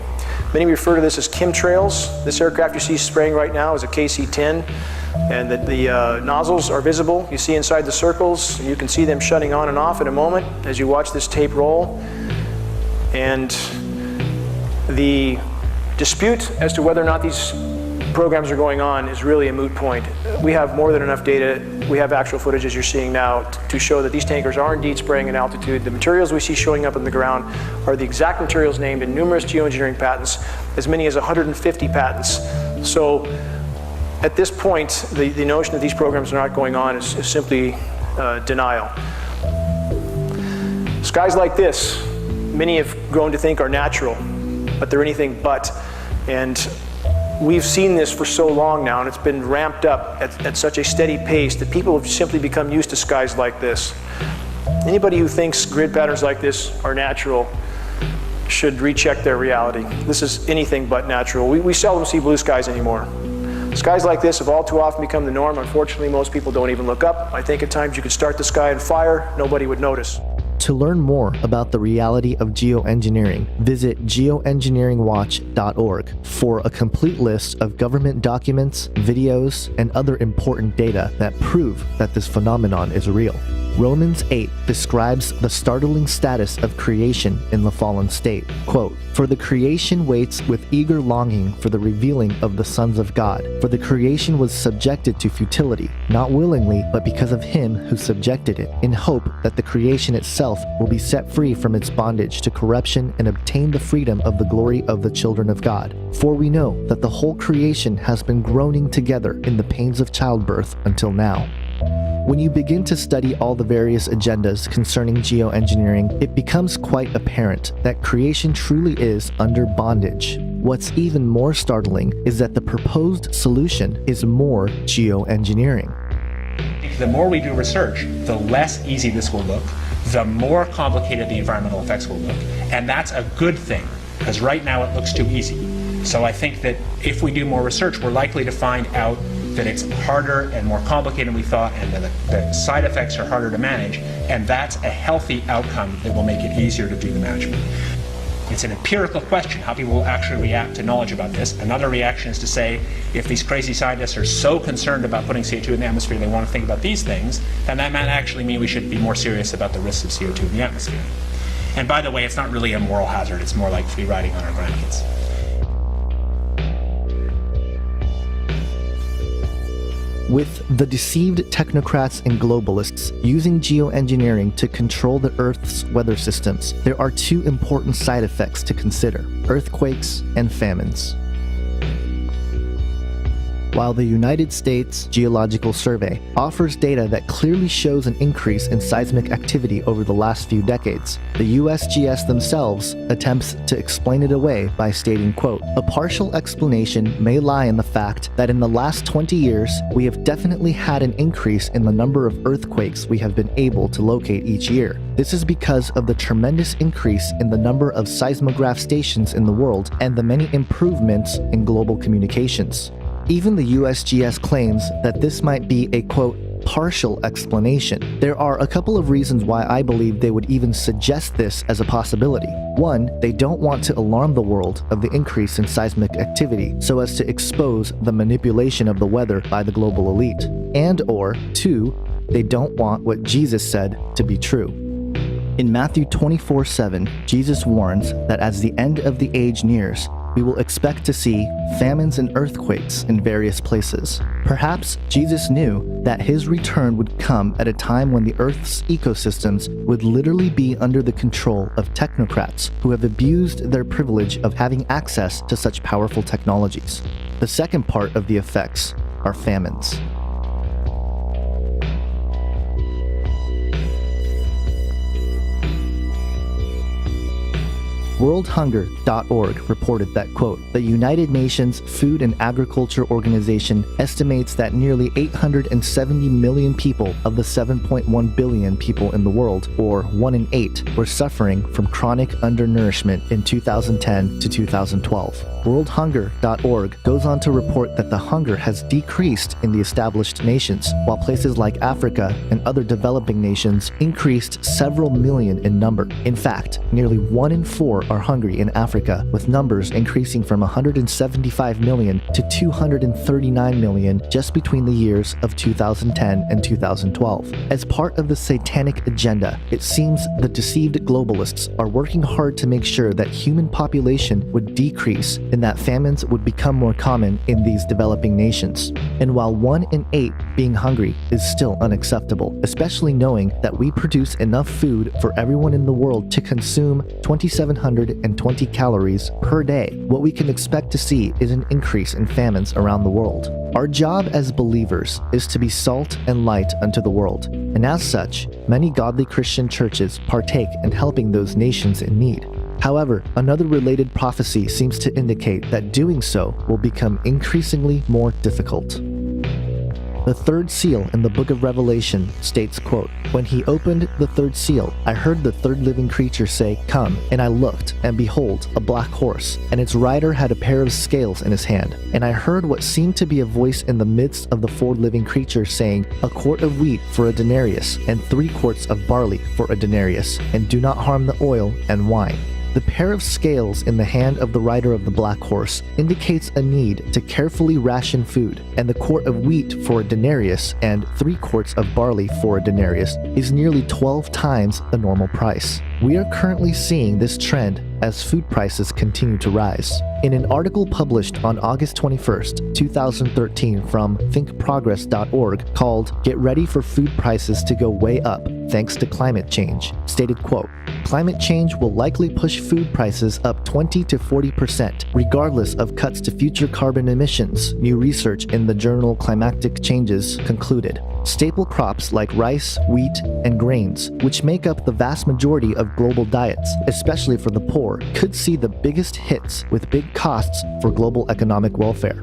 Many refer to this as chemtrails. This aircraft you see spraying right now is a KC-10, and the nozzles are visible. You see inside the circles. You can see them shutting on and off in a moment as you watch this tape roll. And the dispute as to whether or not these programs are going on is really a moot point. We have more than enough data. We have actual footage, as you're seeing now, to show that these tankers are indeed spraying at altitude. The materials we see showing up in the ground are the exact materials named in numerous geoengineering patents, as many as 150 patents. So at this point, the notion that these programs are not going on is simply denial. Skies like this, many have grown to think are natural, but they're anything but. And we've seen this for so long now, and it's been ramped up at such a steady pace that people have simply become used to skies like this. Anybody who thinks grid patterns like this are natural should recheck their reality. This is anything but natural. We seldom see blue skies anymore. Skies like this have all too often become the norm. Unfortunately, most people don't even look up. I think at times you could start the sky on fire, nobody would notice. To learn more about the reality of geoengineering, visit geoengineeringwatch.org for a complete list of government documents, videos, and other important data that prove that this phenomenon is real. Romans 8 describes the startling status of creation in the fallen state. Quote, "For the creation waits with eager longing for the revealing of the sons of God. For the creation was subjected to futility, not willingly, but because of him who subjected it, in hope that the creation itself will be set free from its bondage to corruption and obtain the freedom of the glory of the children of God. For we know that the whole creation has been groaning together in the pains of childbirth until now." When you begin to study all the various agendas concerning geoengineering, it becomes quite apparent that creation truly is under bondage. What's even more startling is that the proposed solution is more geoengineering. The more we do research, the less easy this will look, the more complicated the environmental effects will look, and that's a good thing, because right now it looks too easy. So I think that if we do more research, we're likely to find out that it's harder and more complicated than we thought, and that the side effects are harder to manage, and that's a healthy outcome that will make it easier to do the management. It's an empirical question, how people will actually react to knowledge about this. Another reaction is to say, if these crazy scientists are so concerned about putting CO2 in the atmosphere, they want to think about these things, then that might actually mean we should be more serious about the risks of CO2 in the atmosphere. And by the way, it's not really a moral hazard, it's more like free riding on our grandkids. With the deceived technocrats and globalists using geoengineering to control the Earth's weather systems, there are two important side effects to consider: earthquakes and famines. While the United States Geological Survey offers data that clearly shows an increase in seismic activity over the last few decades, the USGS themselves attempts to explain it away by stating, quote, "A partial explanation may lie in the fact that in the last 20 years, we have definitely had an increase in the number of earthquakes we have been able to locate each year. This is because of the tremendous increase in the number of seismograph stations in the world and the many improvements in global communications." Even the USGS claims that this might be a, quote, partial explanation. There are a couple of reasons why I believe they would even suggest this as a possibility. One, they don't want to alarm the world of the increase in seismic activity so as to expose the manipulation of the weather by the global elite. And or, two, they don't want what Jesus said to be true. In Matthew 24:7, Jesus warns that as the end of the age nears, we will expect to see famines and earthquakes in various places. Perhaps Jesus knew that his return would come at a time when the Earth's ecosystems would literally be under the control of technocrats who have abused their privilege of having access to such powerful technologies. The second part of the effects are famines. WorldHunger.org reported that, quote, "The United Nations Food and Agriculture Organization estimates that nearly 870 million people of the 7.1 billion people in the world, or 1 in 8, were suffering from chronic undernourishment in 2010 to 2012. WorldHunger.org goes on to report that the hunger has decreased in the established nations, while places like Africa and other developing nations increased several million in number. In fact, nearly 1 in 4 are hungry in Africa, with numbers increasing from 175 million to 239 million just between the years of 2010 and 2012. As part of the satanic agenda, it seems the deceived globalists are working hard to make sure that human population would decrease and that famines would become more common in these developing nations. And while 1 in 8 being hungry is still unacceptable, especially knowing that we produce enough food for everyone in the world to consume 2,720 calories per day, what we can expect to see is an increase in famines around the world. Our job as believers is to be salt and light unto the world, and as such, many godly Christian churches partake in helping those nations in need. However, another related prophecy seems to indicate that doing so will become increasingly more difficult. The third seal in the book of Revelation states, quote, "When he opened the third seal, I heard the third living creature say, 'Come,' and I looked, and behold, a black horse, and its rider had a pair of scales in his hand. And I heard what seemed to be a voice in the midst of the 4 living creatures saying, 'A quart of wheat for a denarius, and 3 quarts of barley for a denarius, and do not harm the oil and wine.'" The pair of scales in the hand of the rider of the black horse indicates a need to carefully ration food, and the quart of wheat for a denarius and 3 quarts of barley for a denarius is nearly 12 times the normal price. We are currently seeing this trend as food prices continue to rise. In an article published on August 21st, 2013 from thinkprogress.org called "Get Ready for Food Prices to Go Way Up Thanks to Climate Change," stated, quote, "Climate change will likely push food prices up 20 to 40%, regardless of cuts to future carbon emissions," new research in the journal Climatic Changes concluded. Staple crops like rice, wheat, and grains, which make up the vast majority of global diets, especially for the poor, could see the biggest hits with big costs for global economic welfare.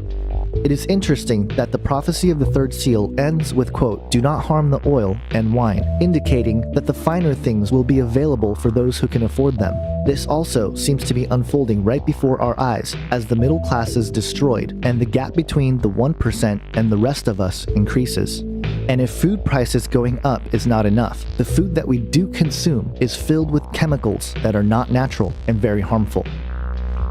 It is interesting that the prophecy of the third seal ends with, quote, "Do not harm the oil and wine," indicating that the finer things will be available for those who can afford them. This also seems to be unfolding right before our eyes as the middle class is destroyed and the gap between the 1% and the rest of us increases. And if food prices going up is not enough, the food that we do consume is filled with chemicals that are not natural and very harmful.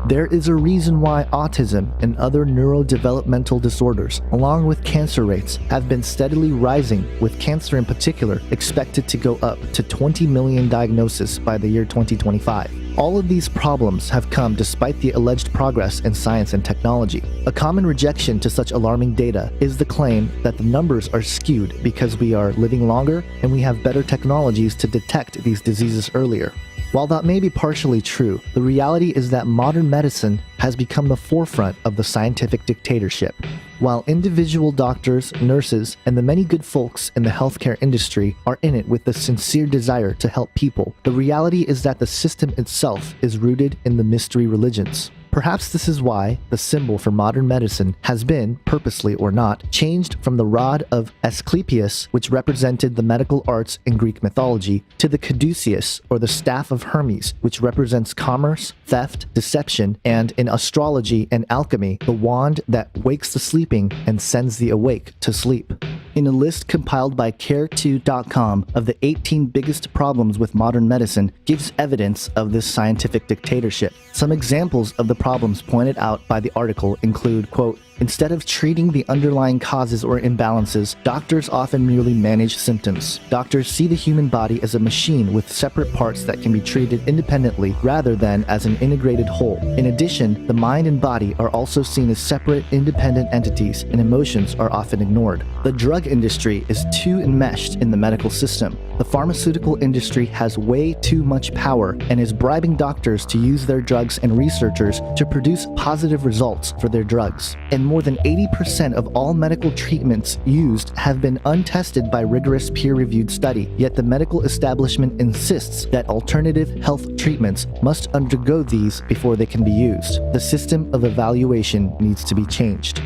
There is a reason why autism and other neurodevelopmental disorders, along with cancer rates, have been steadily rising, with cancer in particular expected to go up to 20 million diagnoses by the year 2025. All of these problems have come despite the alleged progress in science and technology. A common rejection to such alarming data is the claim that the numbers are skewed because we are living longer and we have better technologies to detect these diseases earlier. While that may be partially true, the reality is that modern medicine has become the forefront of the scientific dictatorship. While individual doctors, nurses, and the many good folks in the healthcare industry are in it with the sincere desire to help people, the reality is that the system itself is rooted in the mystery religions. Perhaps this is why the symbol for modern medicine has been, purposely or not, changed from the rod of Asclepius, which represented the medical arts in Greek mythology, to the caduceus, or the staff of Hermes, which represents commerce, theft, deception, and in astrology and alchemy, the wand that wakes the sleeping and sends the awake to sleep. In a list compiled by Care2.com of the 18 biggest problems with modern medicine gives evidence of this scientific dictatorship. Some examples of the problems pointed out by the article include, quote, instead of treating the underlying causes or imbalances, doctors often merely manage symptoms. Doctors see the human body as a machine with separate parts that can be treated independently rather than as an integrated whole. In addition, the mind and body are also seen as separate, independent entities, and emotions are often ignored. The drug industry is too enmeshed in the medical system. The pharmaceutical industry has way too much power and is bribing doctors to use their drugs and researchers to produce positive results for their drugs. And more than 80% of all medical treatments used have been untested by rigorous peer-reviewed study, yet the medical establishment insists that alternative health treatments must undergo these before they can be used. The system of evaluation needs to be changed.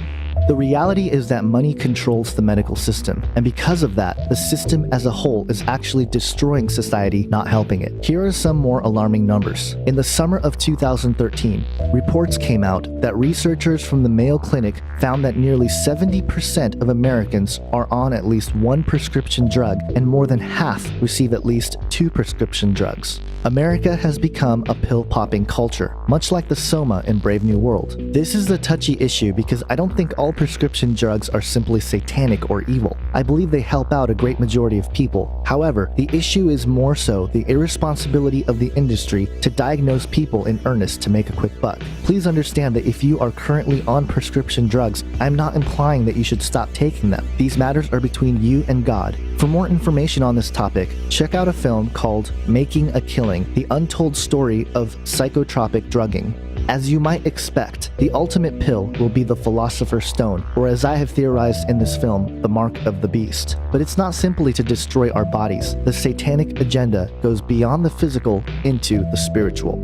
The reality is that money controls the medical system, and because of that, the system as a whole is actually destroying society, not helping it. Here are some more alarming numbers. In the summer of 2013, reports came out that researchers from the Mayo Clinic found that nearly 70% of Americans are on at least one prescription drug, and more than half receive at least 2 prescription drugs. America has become a pill-popping culture, much like the Soma in Brave New World. This is a touchy issue because I don't think all prescription drugs are simply satanic or evil. I believe they help out a great majority of people. However, the issue is more so the irresponsibility of the industry to diagnose people in earnest to make a quick buck. Please understand that if you are currently on prescription drugs, I'm not implying that you should stop taking them. These matters are between you and God. For more information on this topic, check out a film called Making a Killing: The Untold Story of Psychotropic Drugging. As you might expect, the ultimate pill will be the Philosopher's Stone, or as I have theorized in this film, the Mark of the Beast. But it's not simply to destroy our bodies. The satanic agenda goes beyond the physical into the spiritual.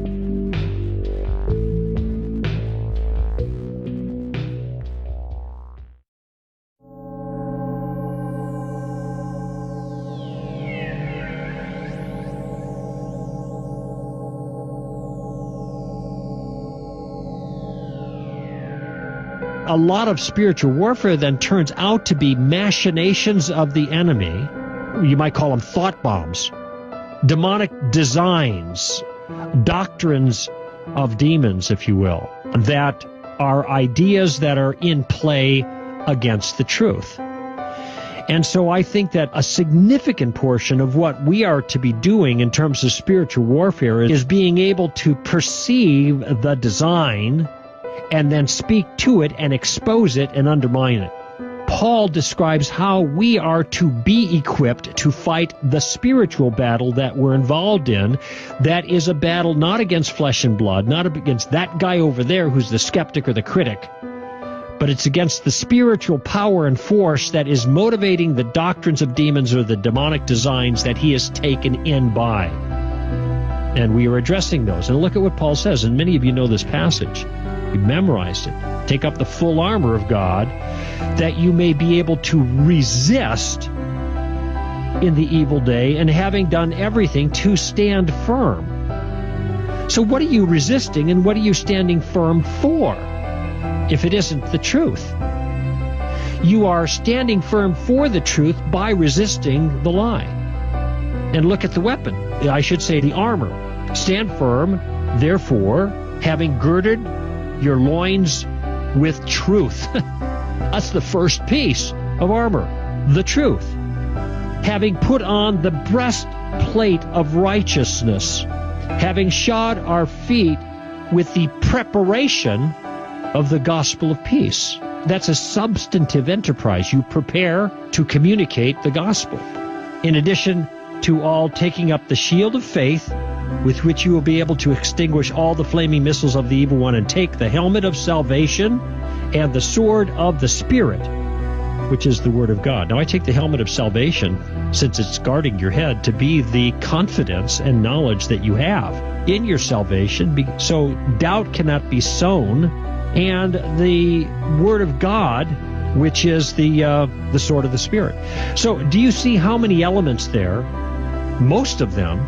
A lot of spiritual warfare then turns out to be machinations of the enemy. You might call them thought bombs, demonic designs, doctrines of demons, if you will, that are ideas that are in play against the truth. And so I think that a significant portion of what we are to be doing in terms of spiritual warfare is being able to perceive the design and then speak to it and expose it and undermine it. Paul describes how we are to be equipped to fight the spiritual battle that we're involved in. That is a battle not against flesh and blood, not against that guy over there who's the skeptic or the critic, but it's against the spiritual power and force that is motivating the doctrines of demons or the demonic designs that he is taken in by. And we are addressing those. And look at what Paul says, and many of you know this passage. You memorized it. Take up the full armor of God, that you may be able to resist in the evil day, and having done everything, to stand firm. So what are you resisting, and what are you standing firm for, if it isn't the truth? You are standing firm for the truth by resisting the lie. And look at the weapon. I should say the armor. Stand firm, therefore, having girded your loins with truth. That's the first piece of armor, the truth. Having put on the breastplate of righteousness, having shod our feet with the preparation of the gospel of peace. That's a substantive enterprise. You prepare to communicate the gospel. In addition to all, taking up the shield of faith, with which you will be able to extinguish all the flaming missiles of the evil one, and take the helmet of salvation and the sword of the Spirit, which is the Word of God. Now, I take the helmet of salvation, since it's guarding your head, to be the confidence and knowledge that you have in your salvation, so doubt cannot be sown, and the Word of God, which is the sword of the Spirit. So do you see how many elements there, most of them,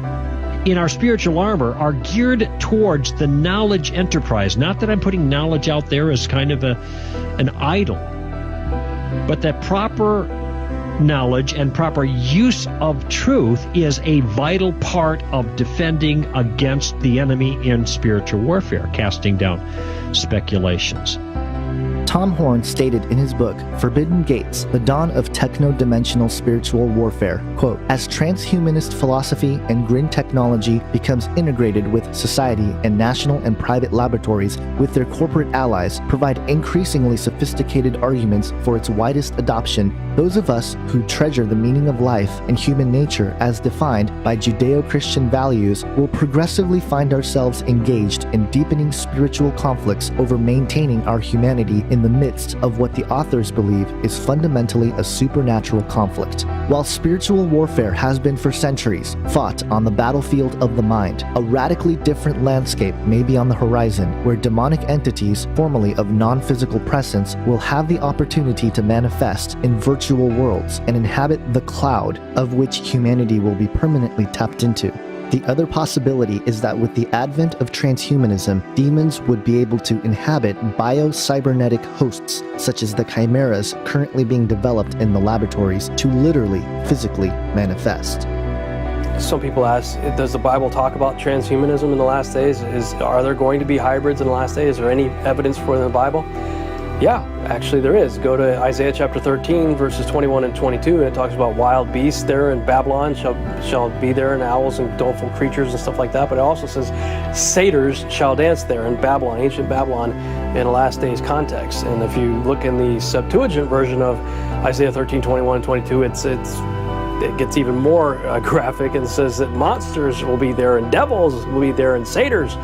in our spiritual armor are geared towards the knowledge enterprise? Not that I'm putting knowledge out there as kind of an idol, but that proper knowledge and proper use of truth is a vital part of defending against the enemy in spiritual warfare, casting down speculations. Tom Horn stated in his book, Forbidden Gates, The Dawn of Techno-Dimensional Spiritual Warfare, quote, "As transhumanist philosophy and grid technology becomes integrated with society and national and private laboratories with their corporate allies provide increasingly sophisticated arguments for its widest adoption, those of us who treasure the meaning of life and human nature as defined by Judeo-Christian values will progressively find ourselves engaged in deepening spiritual conflicts over maintaining our humanity in the midst of what the authors believe is fundamentally a supernatural conflict. While spiritual warfare has been for centuries fought on the battlefield of the mind, a radically different landscape may be on the horizon where demonic entities, formerly of non-physical presence, will have the opportunity to manifest in virtual worlds and inhabit the cloud of which humanity will be permanently tapped into. The other possibility is that with the advent of transhumanism, demons would be able to inhabit bio-cybernetic hosts, such as the chimeras currently being developed in the laboratories, to literally, physically manifest. Some people ask, does the Bible talk about transhumanism in the last days? Are there going to be hybrids in the last days? Is there any evidence for it in the Bible? Yeah, actually there is. Go to Isaiah chapter 13, verses 21 and 22, and it talks about wild beasts there in Babylon shall be there, and owls and doleful creatures and stuff like that. But it also says satyrs shall dance there in Babylon, ancient Babylon, in a last days context. And if you look in the Septuagint version of Isaiah 13, 21 and 22, it gets even more graphic and says that monsters will be there and devils will be there and satyrs.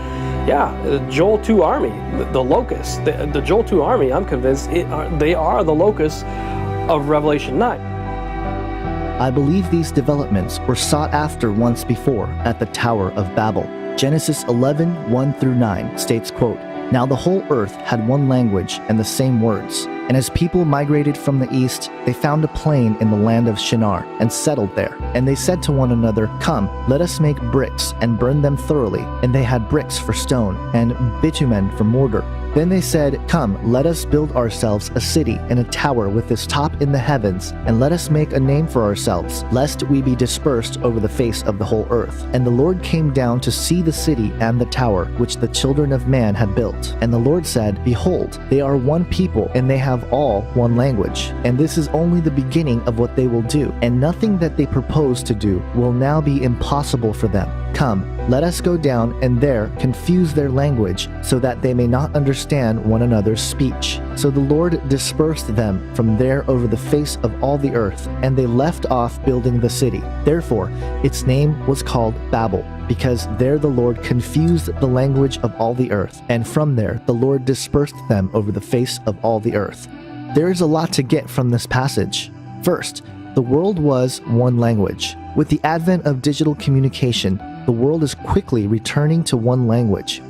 Yeah, the Joel 2 army, the locusts, the Joel 2 army, I'm convinced they are the locusts of Revelation 9. I believe these developments were sought after once before at the Tower of Babel. Genesis 11, 1 through 9 states, quote, "Now the whole earth had one language and the same words. And as people migrated from the east, they found a plain in the land of Shinar and settled there. And they said to one another, 'Come, let us make bricks and burn them thoroughly.' And they had bricks for stone and bitumen for mortar. Then they said, 'Come, let us build ourselves a city and a tower with its top in the heavens, and let us make a name for ourselves, lest we be dispersed over the face of the whole earth.' And the Lord came down to see the city and the tower which the children of man had built. And the Lord said, 'Behold, they are one people, and they have all one language. And this is only the beginning of what they will do, and nothing that they propose to do will now be impossible for them. Come, let us go down and there confuse their language, so that they may not understand one another's speech.' So the Lord dispersed them from there over the face of all the earth, and they left off building the city. Therefore, its name was called Babel, because there the Lord confused the language of all the earth, and from there the Lord dispersed them over the face of all the earth." There is a lot to get from this passage. First, the world was one language. With the advent of digital communication, the world is quickly returning to one language.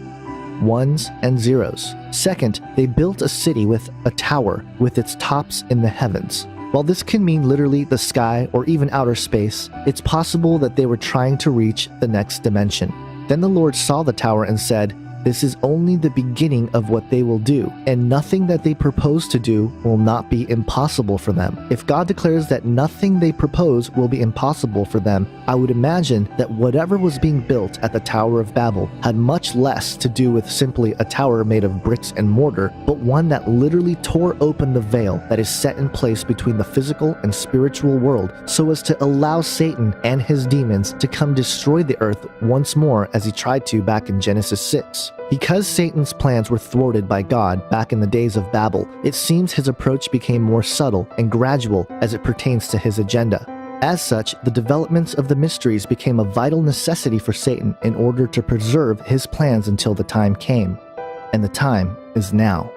Ones and zeros. Second, they built a city with a tower with its tops in the heavens. While this can mean literally the sky or even outer space, it's possible that they were trying to reach the next dimension. Then the Lord saw the tower and said, "This is only the beginning of what they will do, and nothing that they propose to do will not be impossible for them." If God declares that nothing they propose will be impossible for them, I would imagine that whatever was being built at the Tower of Babel had much less to do with simply a tower made of bricks and mortar, but one that literally tore open the veil that is set in place between the physical and spiritual world, so as to allow Satan and his demons to come destroy the earth once more, as he tried to back in Genesis 6. Because Satan's plans were thwarted by God back in the days of Babel, it seems his approach became more subtle and gradual as it pertains to his agenda. As such, the developments of the mysteries became a vital necessity for Satan in order to preserve his plans until the time came. And the time is now.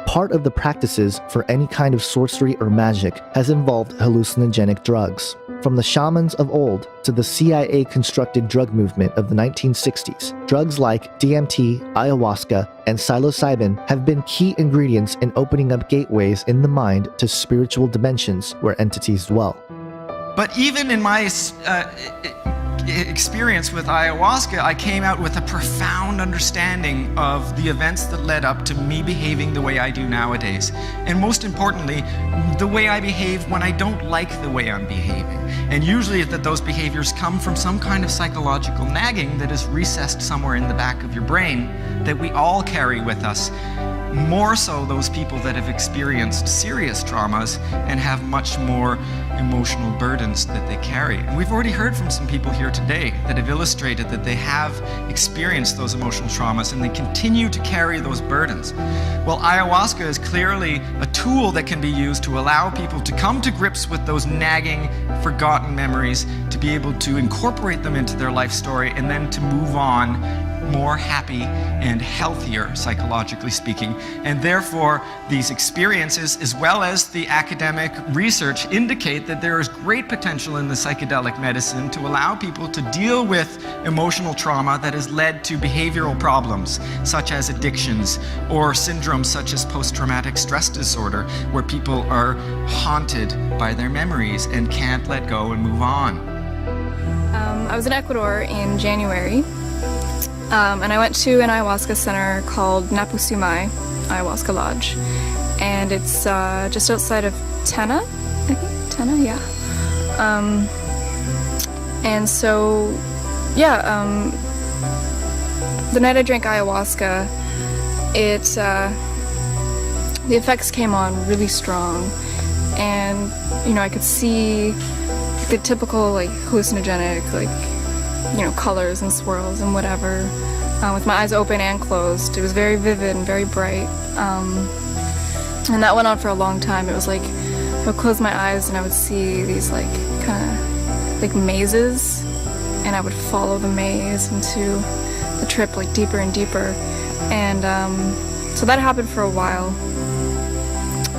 Part of the practices for any kind of sorcery or magic has involved hallucinogenic drugs. From the shamans of old to the CIA-constructed drug movement of the 1960s, drugs like DMT, ayahuasca, and psilocybin have been key ingredients in opening up gateways in the mind to spiritual dimensions where entities dwell. But even in my experience with ayahuasca, I came out with a profound understanding of the events that led up to me behaving the way I do nowadays. And most importantly, the way I behave when I don't like the way I'm behaving. And usually those behaviors come from some kind of psychological nagging that is recessed somewhere in the back of your brain that we all carry with us. More so those people that have experienced serious traumas and have much more emotional burdens that they carry. And we've already heard from some people here today that have illustrated that they have experienced those emotional traumas and they continue to carry those burdens. Well, ayahuasca is clearly a tool that can be used to allow people to come to grips with those nagging, forgotten memories, to be able to incorporate them into their life story and then to move on more happy and healthier, psychologically speaking. And therefore, these experiences, as well as the academic research, indicate that there is great potential in the psychedelic medicine to allow people to deal with emotional trauma that has led to behavioral problems, such as addictions, or syndromes such as post-traumatic stress disorder, where people are haunted by their memories and can't let go and move on. I was in Ecuador in January. And I went to an ayahuasca center called Napusumai Ayahuasca Lodge, and it's just outside of Tena, I think, Tena, yeah. And so, yeah, the night I drank ayahuasca, the effects came on really strong, and, you know, I could see the typical, like, hallucinogenic, like, you know, colors and swirls and whatever, with my eyes open and closed. It was very vivid and very bright, and that went on for a long time. It was like I would close my eyes and I would see these like kind of like mazes, and I would follow the maze into the trip like deeper and deeper, and so that happened for a while,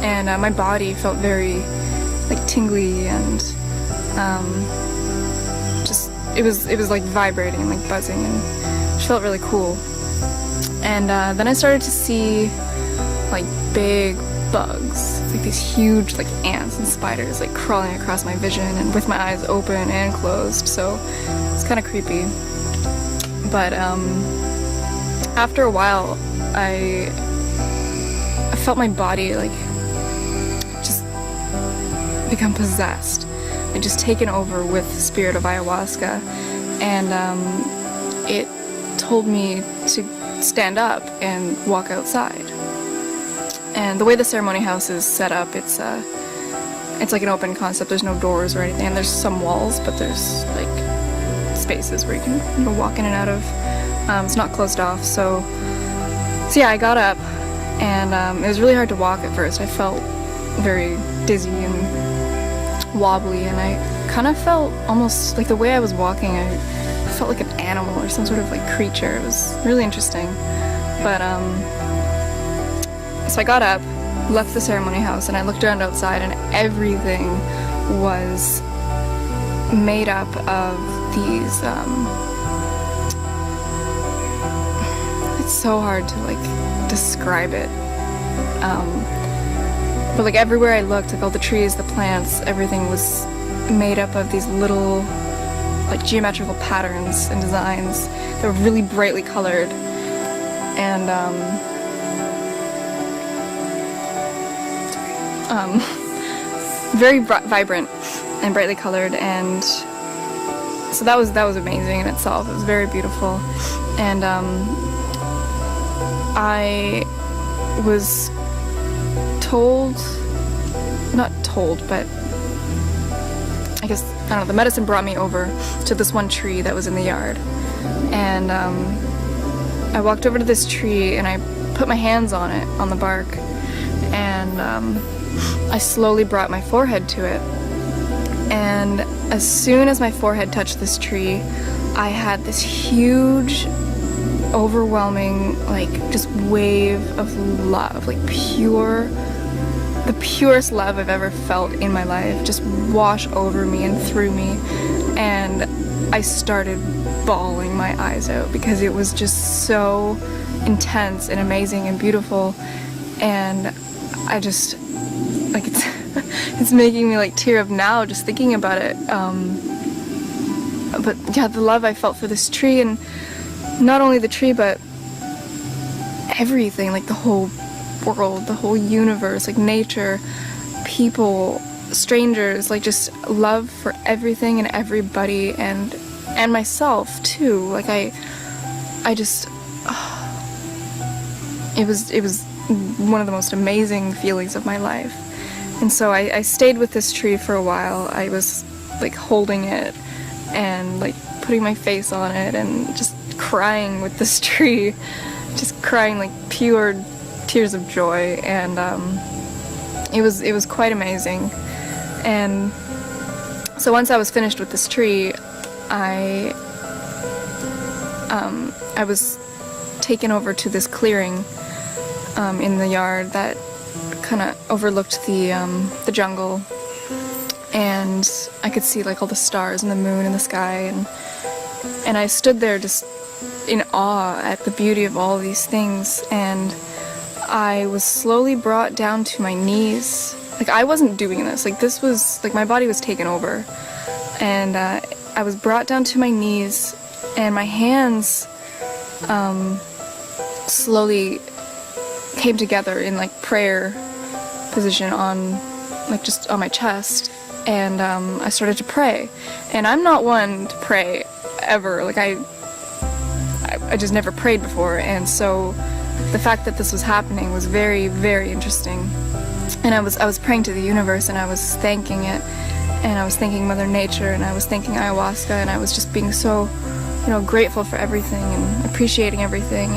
and my body felt very like tingly and it was like vibrating and like buzzing, and it felt really cool. And then I started to see like big bugs, like these huge like ants and spiders like crawling across my vision, and with my eyes open and closed, so it's kind of creepy. But after a while, I felt my body like just become possessed. I'd just taken over with the spirit of ayahuasca, and it told me to stand up and walk outside. And the way the ceremony house is set up, it's like an open concept. There's no doors or anything, and there's some walls, but there's like spaces where you can walk in and out of. It's not closed off, so yeah, I got up, and it was really hard to walk at first. I felt very dizzy and wobbly, and I kind of felt almost like the way I was walking, I felt like an animal or some sort of like creature. It was really interesting. But so I got up, left the ceremony house, and I looked around outside, and everything was made up of these it's so hard to like describe it, but like everywhere I looked, like all the trees, the plants, everything was made up of these little like geometrical patterns and designs that were really brightly colored, and very vibrant and brightly colored, and so that was amazing in itself. It was very beautiful, and I was not told, but I guess, I don't know, the medicine brought me over to this one tree that was in the yard, and I walked over to this tree and I put my hands on it, on the bark, and I slowly brought my forehead to it, And as soon as my forehead touched this tree, I had this huge, overwhelming, like, just wave of love, like the purest love I've ever felt in my life just wash over me and through me. And I started bawling my eyes out because it was just so intense and amazing and beautiful. And I just, like, it's making me like tear up now just thinking about it. But yeah, the love I felt for this tree, and not only the tree, but everything, like the whole world, the whole universe, like nature, people, strangers, like just love for everything and everybody, and myself too. Like I just, it was one of the most amazing feelings of my life. And so I stayed with this tree for a while. I was like holding it and like putting my face on it and just crying with this tree, just crying like pure tears of joy. And it was quite amazing. And so once I was finished with this tree, I was taken over to this clearing in the yard that kind of overlooked the jungle, and I could see like all the stars and the moon in the sky, and I stood there just in awe at the beauty of all these things. And I was slowly brought down to my knees. Like, I wasn't doing this, like this was like my body was taken over, and I was brought down to my knees, and my hands slowly came together in like prayer position on like just on my chest, and I started to pray. And I'm not one to pray ever, like I just never prayed before, and so the fact that this was happening was very, very interesting. And I was praying to the universe, and I was thanking it, and I was thanking Mother Nature, and I was thanking ayahuasca, and I was just being so, grateful for everything and appreciating everything,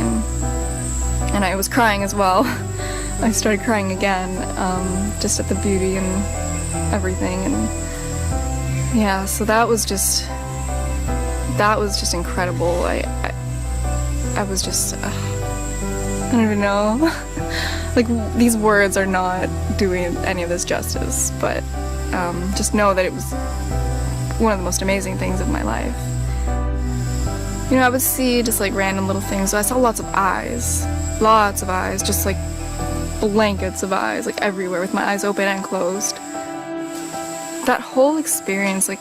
and I was crying as well. I started crying again, just at the beauty and everything. And yeah, so that was just incredible. I was just, I don't even know. Like, these words are not doing any of this justice, but just know that it was one of the most amazing things of my life. I would see just like random little things. So I saw lots of eyes, just like blankets of eyes, like everywhere, with my eyes open and closed. That whole experience, like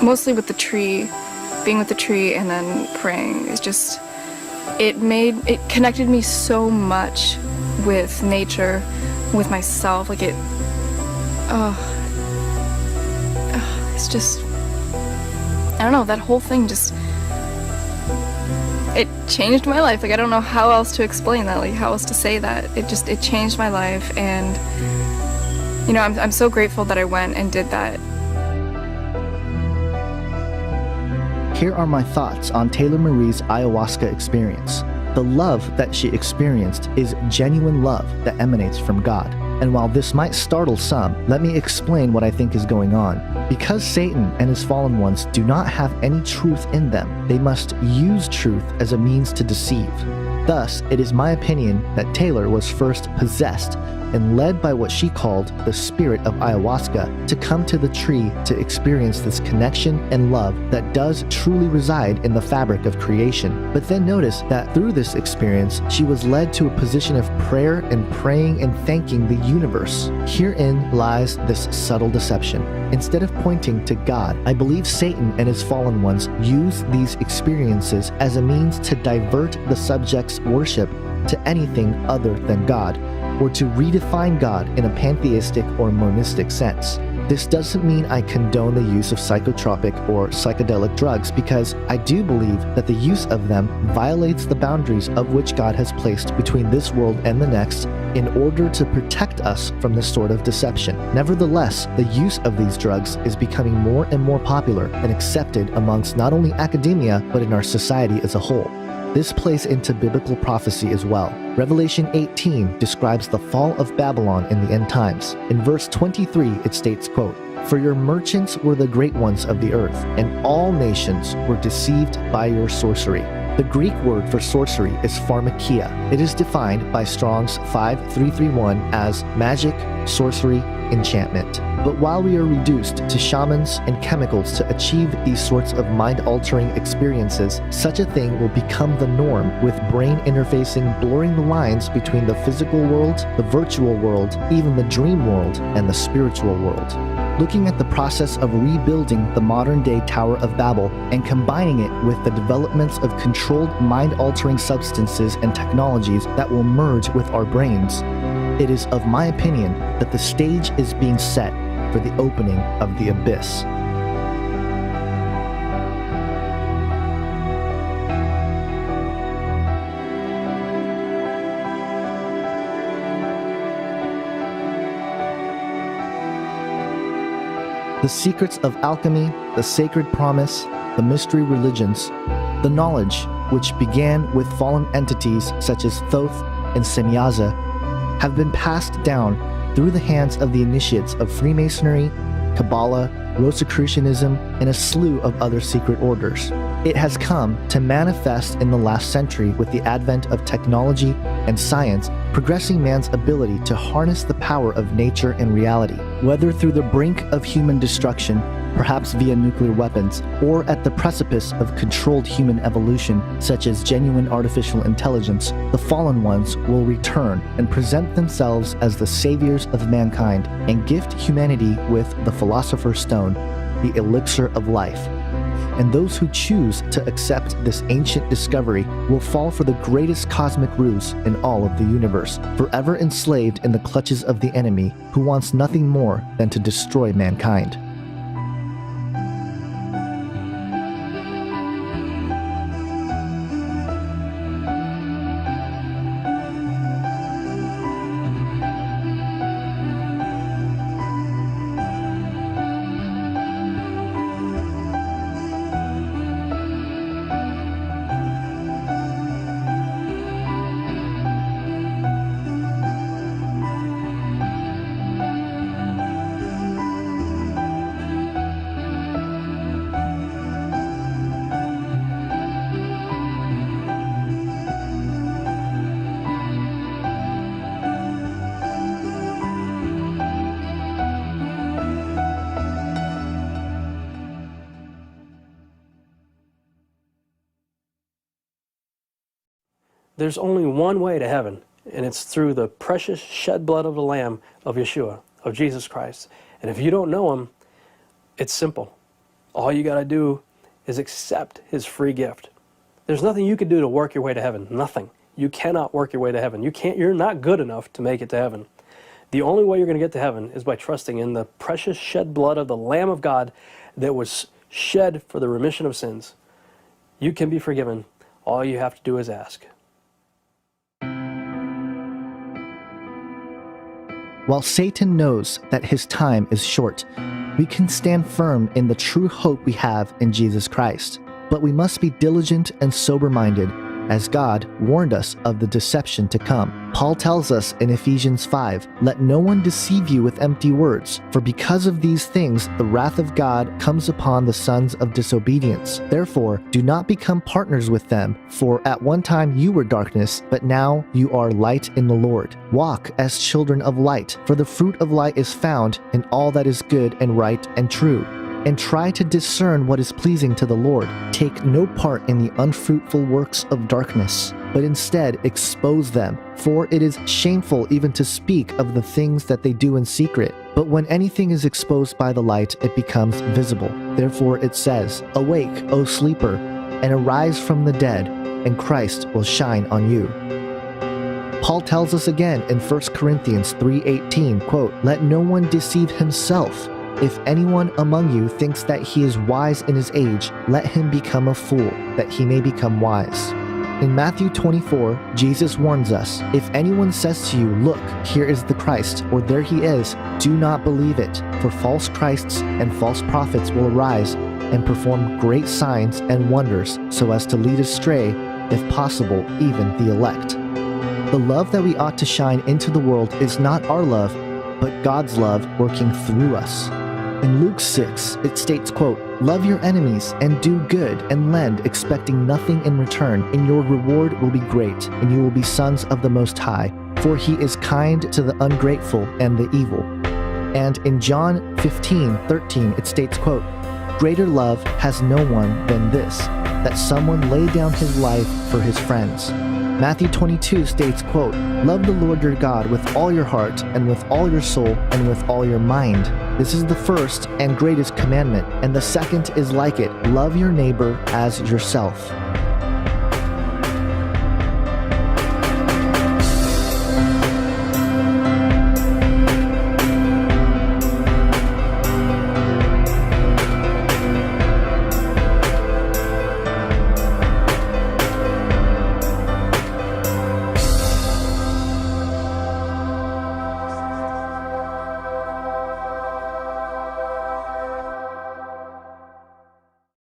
mostly with the tree, being with the tree and then praying, is just, it connected me so much with nature, with myself. Like it's just, I don't know, that whole thing just, it changed my life. Like, I don't know how else to explain that, like how else to say that. It changed my life, and I'm so grateful that I went and did that. Here are my thoughts on Taylor Marie's ayahuasca experience. The love that she experienced is genuine love that emanates from God. And while this might startle some, let me explain what I think is going on. Because Satan and his fallen ones do not have any truth in them, they must use truth as a means to deceive. Thus, it is my opinion that Taylor was first possessed and led by what she called the spirit of ayahuasca to come to the tree to experience this connection and love that does truly reside in the fabric of creation. But then notice that through this experience, she was led to a position of prayer and praying and thanking the universe. Herein lies this subtle deception. Instead of pointing to God, I believe Satan and his fallen ones use these experiences as a means to divert the subject's worship to anything other than God, or to redefine God in a pantheistic or monistic sense. This doesn't mean I condone the use of psychotropic or psychedelic drugs, because I do believe that the use of them violates the boundaries of which God has placed between this world and the next in order to protect us from this sort of deception. Nevertheless, the use of these drugs is becoming more and more popular and accepted amongst not only academia, but in our society as a whole. This plays into biblical prophecy as well. Revelation 18 describes the fall of Babylon in the end times. In verse 23, it states, quote, For your merchants were the great ones of the earth, and all nations were deceived by your sorcery. The Greek word for sorcery is pharmakia. It is defined by Strong's 5331 as magic, sorcery, enchantment. But while we are reduced to shamans and chemicals to achieve these sorts of mind-altering experiences, such a thing will become the norm, with brain interfacing blurring the lines between the physical world, the virtual world, even the dream world, and the spiritual world. Looking at the process of rebuilding the modern-day Tower of Babel and combining it with the developments of controlled mind-altering substances and technologies that will merge with our brains, it is of my opinion that the stage is being set for the opening of the abyss. The secrets of alchemy, the sacred promise, the mystery religions, the knowledge which began with fallen entities such as Thoth and Semyaza have been passed down through the hands of the initiates of Freemasonry, Kabbalah, Rosicrucianism, and a slew of other secret orders. It has come to manifest in the last century with the advent of technology and science, progressing man's ability to harness the power of nature and reality, whether through the brink of human destruction, perhaps via nuclear weapons, or at the precipice of controlled human evolution, such as genuine artificial intelligence. The fallen ones will return and present themselves as the saviors of mankind and gift humanity with the Philosopher's Stone, the elixir of life. And those who choose to accept this ancient discovery will fall for the greatest cosmic ruse in all of the universe, forever enslaved in the clutches of the enemy, who wants nothing more than to destroy mankind. There's only one way to heaven, and it's through the precious shed blood of the Lamb of Yeshua, of Jesus Christ. And if you don't know him, it's simple. All you got to do is accept his free gift. There's nothing you can do to work your way to heaven. Nothing. You cannot work your way to heaven. You're not good enough to make it to heaven. The only way you're going to get to heaven is by trusting in the precious shed blood of the Lamb of God that was shed for the remission of sins. You can be forgiven. All you have to do is ask. While Satan knows that his time is short, we can stand firm in the true hope we have in Jesus Christ. But we must be diligent and sober-minded, as God warned us of the deception to come. Paul tells us in Ephesians 5, "Let no one deceive you with empty words, for because of these things the wrath of God comes upon the sons of disobedience. Therefore, do not become partners with them, for at one time you were darkness, but now you are light in the Lord. Walk as children of light, for the fruit of light is found in all that is good and right and true. And try to discern what is pleasing to the Lord. Take no part in the unfruitful works of darkness, but instead expose them. For it is shameful even to speak of the things that they do in secret. But when anything is exposed by the light, it becomes visible. Therefore it says, 'Awake, O sleeper, and arise from the dead, and Christ will shine on you.'" Paul tells us again in 1 Corinthians 3:18, quote, "Let no one deceive himself. If anyone among you thinks that he is wise in his age, let him become a fool, that he may become wise." In Matthew 24, Jesus warns us, "If anyone says to you, 'Look, here is the Christ,' or 'There he is,' do not believe it, for false Christs and false prophets will arise and perform great signs and wonders so as to lead astray, if possible, even the elect." The love that we ought to shine into the world is not our love, but God's love working through us. In Luke 6, it states, quote, "Love your enemies and do good and lend, expecting nothing in return, and your reward will be great, and you will be sons of the Most High, for he is kind to the ungrateful and the evil." And in John 15:13, it states, quote, "Greater love has no one than this, that someone lay down his life for his friends." Matthew 22 states, quote, "Love the Lord your God with all your heart and with all your soul and with all your mind. This is the first and greatest commandment, and the second is like it, love your neighbor as yourself."